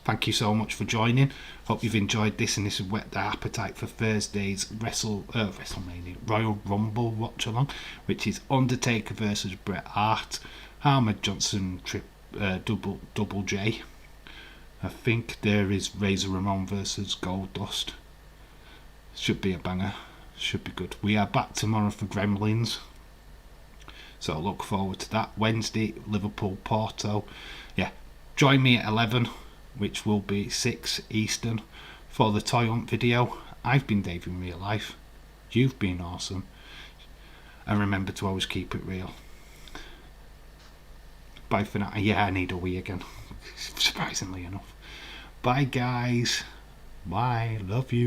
Thank you so much for joining. Hope you've enjoyed this, and this has whet the appetite for Thursday's WrestleMania Royal Rumble watch along, which is Undertaker versus Bret Hart, Ahmed Johnson Double J. I think there is Razor Ramon versus Goldust. Should be a banger. Should be good. We are back tomorrow for Gremlins, so look forward to that. Wednesday, Liverpool Porto. Yeah, join me at 11, which will be 6 Eastern, for the Toy Hunt video. I've been Dave in real life. You've been awesome. And remember to always keep it real. Bye for now. Yeah, I need a wee again. Surprisingly enough. Bye, guys. Bye. Love you.